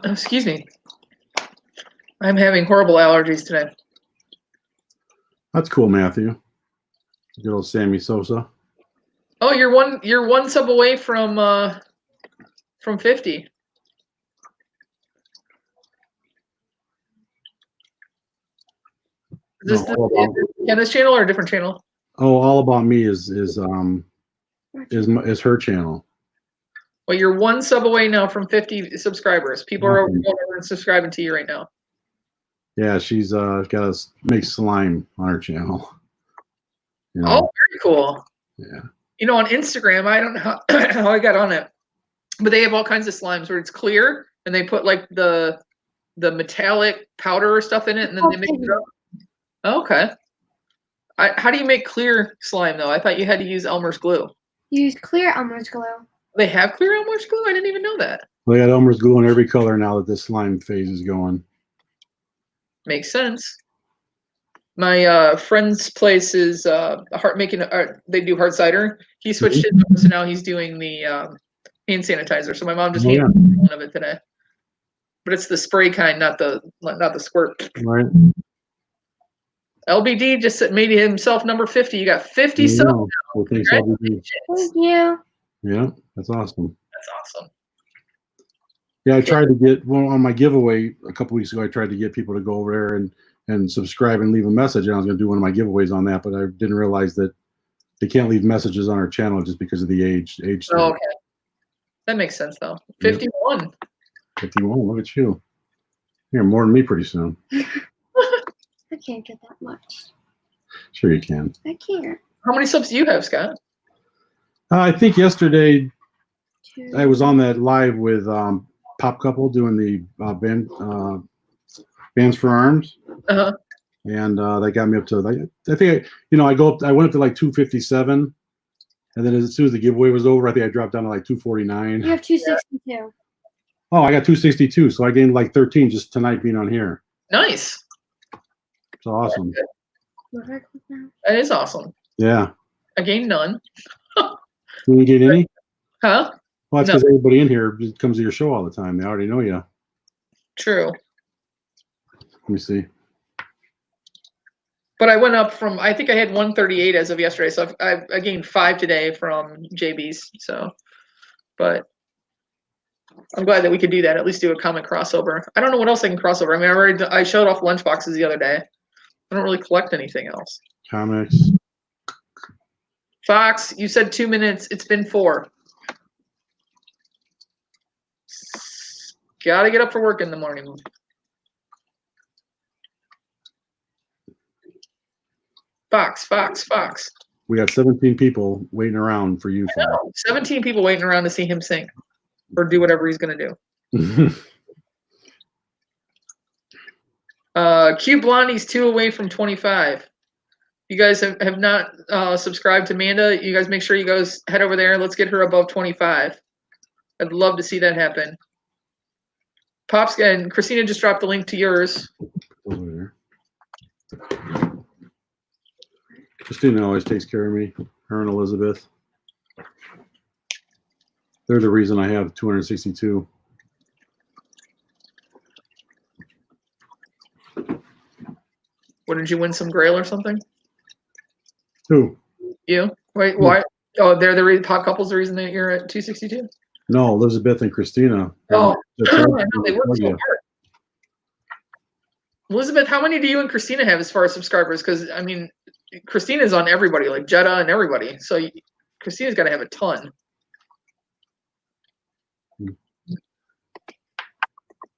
Excuse me. I'm having horrible allergies today. That's cool, Matthew. Good old Sammy Sosa. Oh, you're one sub away from 50. Is this the Kenna's channel or a different channel? Oh, All About Me is her channel. Well, you're 1 sub away now from 50 subscribers. People are going over and subscribing to you right now. Yeah, she's got to make slime on her channel. You know? Oh, very cool. Yeah. You know, on Instagram, I don't know how I got on it, but they have all kinds of slimes where it's clear and they put like the metallic powder or stuff in it, and then they make it up. Okay. How do you make clear slime though? I thought you had to use Elmer's glue. Use clear Elmer's glue. They have clear Elmer's glue? I didn't even know that. They got Elmer's glue in every color now that this slime phase is going. Makes sense. My friend's place is they do hard cider. He switched it up, so now he's doing the hand sanitizer. So my mom just handed me one of it today. But it's the spray kind, not the squirt. Right. LBD just made himself number 50. You got 50 subs now. Well, thanks, LBD. Thank you. Yeah, that's awesome. That's awesome. Yeah, I tried to get on my giveaway a couple weeks ago. I tried to get people to go over there and subscribe and leave a message. And I was going to do one of my giveaways on that, but I didn't realize that they can't leave messages on our channel just because of the age. Oh, okay, that makes sense though. 51. Yep. 51. Look at you. You're more than me pretty soon. I can't get that much. Sure you can. I can't. How many subs do you have, Scott? I think yesterday 2. I was on that live with Pop Couple doing the Bands for Arms. Uh-huh. and they got me up to like I think I went up to like 257, and then as soon as the giveaway was over, I think I dropped down to like 249. You have 262. Oh, I got 262, so I gained like 13 just tonight being on here. Nice. It's awesome. What do I click now? That is awesome. Yeah. I gained none. You didn't get any? Huh? Well, that's No. because everybody in here comes to your show all the time. They already know you. True. Let me see. But I went up from, I think I had 138 as of yesterday. So I gained 5 today from JB's. So, but I'm glad that we could do that. At least do a comic crossover. I don't know what else I can crossover. I mean, I showed off lunchboxes the other day. I don't really collect anything else. Comics. Fox, you said 2 minutes. It's been 4. Gotta get up for work in the morning. Fox. We got 17 people waiting around for you. No, 17 people waiting around to see him sing or do whatever he's going to do. Q Blondie's 2 away from 25. You guys have not subscribed to Amanda. You guys make sure you guys head over there. Let's get her above 25. I'd love to see that happen. Pops and Christina just dropped the link to yours. Over there. Christina always takes care of me. Her and Elizabeth. They're the reason I have 262. What, did you win some Grail or something? Who? You? Wait, why? Oh, they're the Pop Couple's the reason that you're at 262? No, Elizabeth and Christina. Oh, They're- I know, they work so hard. Elizabeth, how many do you and Christina have as far as subscribers? Because, I mean, Christina's on everybody, like Jetta and everybody. So Christina's got to have a ton.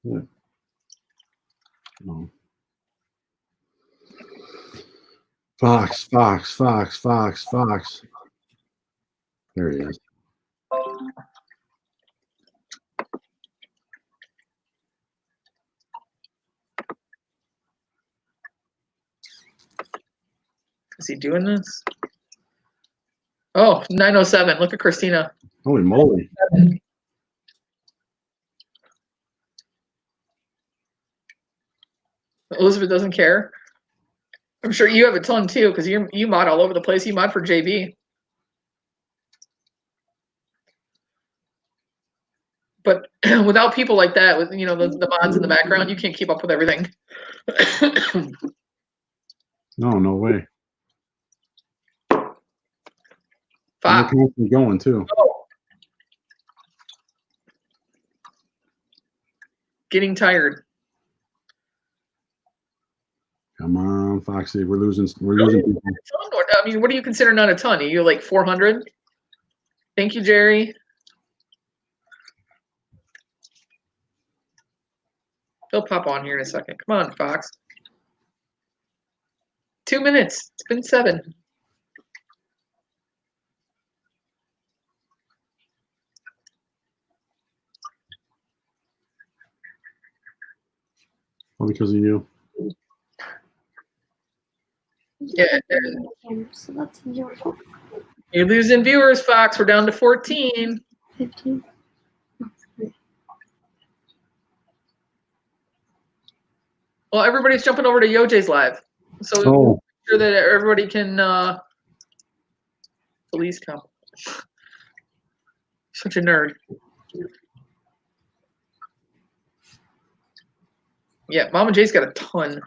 Yeah. No. Fox. There he is. Is he doing this? Oh, 907. Look at Christina. Holy moly. Elizabeth doesn't care. I'm sure you have a ton too, because you mod all over the place. You mod for JB. But without people like that, with the mods in the background, you can't keep up with everything. No way. Five. They're constantly going too. Oh. Getting tired. Come on, Foxy. We're losing people. I mean, what do you consider not a ton? Are you like 400? Thank you, Jerry. He'll pop on here in a second. Come on, Fox. 2 minutes. It's been 7. All because of you. Yeah. So that's your fault. You're losing viewers, Fox. We're down to 14. 15. Well, everybody's jumping over to Yojay's live. So we'll make sure that everybody can please come. Such a nerd. Yeah, Mama J's got a ton.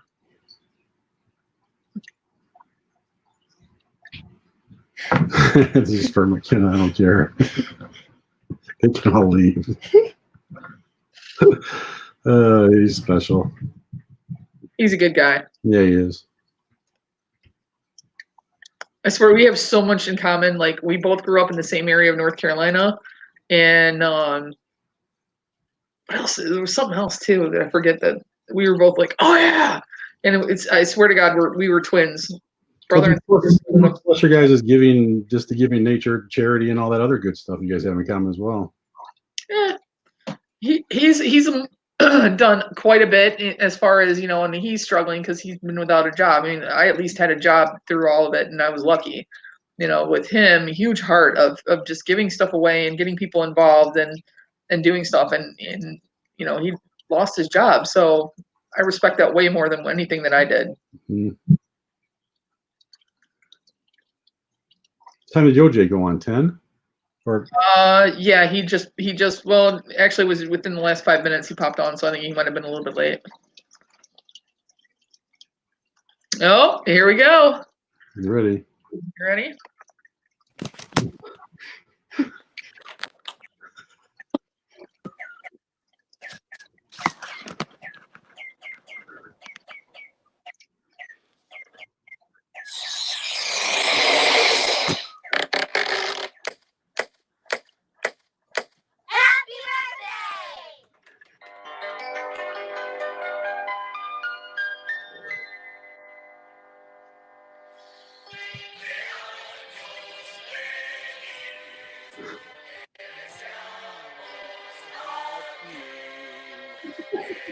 This is for McKenna. I don't care. They can all leave. He's special. He's a good guy. Yeah, he is. I swear we have so much in common. Like, we both grew up in the same area of North Carolina, and what else? There was something else too that I forget that we were both like, oh yeah, and I swear to God, we were twins, brother and sister. Plus, your guys is giving nature, charity, and all that other good stuff you guys have in common as well. Yeah, he's done quite a bit as far as, and he's struggling because he's been without a job. I mean, I at least had a job through all of it, and I was lucky. With him, a huge heart of just giving stuff away and getting people involved and doing stuff, and he lost his job, so I respect that way more than anything that I did. Mm-hmm. Time did OJ go on? 10? Or Yeah, he just well, actually, it was within the last 5 minutes he popped on, so I think he might have been a little bit late. Oh, here we go. You ready? You ready?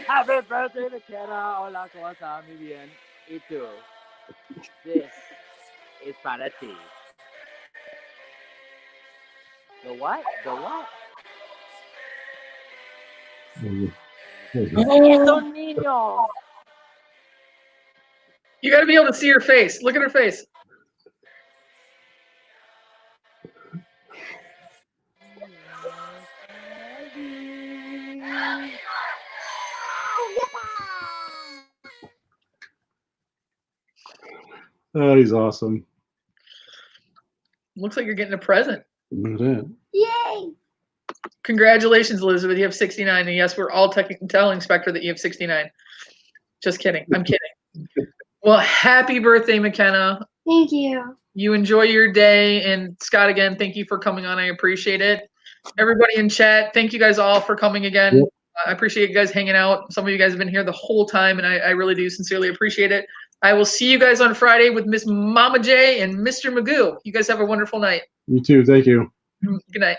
Happy birthday, McKenna. Hola, ¿cómo estás? Muy bien. ¿Y tú? This is para ti. The what? The what? Es un niño. You got to be able to see her face. Look at her face. Oh, he's awesome. Looks like you're getting a present. Look at that. Yay! Congratulations, Elizabeth. You have 69. And yes, we're all telling Spectre that you have 69. Just kidding. I'm kidding. Well, happy birthday, McKenna. Thank you. You enjoy your day. And Scott, again, thank you for coming on. I appreciate it. Everybody in chat, thank you guys all for coming again. Yep. I appreciate you guys hanging out. Some of you guys have been here the whole time, and I really do sincerely appreciate it. I will see you guys on Friday with Miss Mama J and Mr. Magoo. You guys have a wonderful night. You too. Thank you. Good night.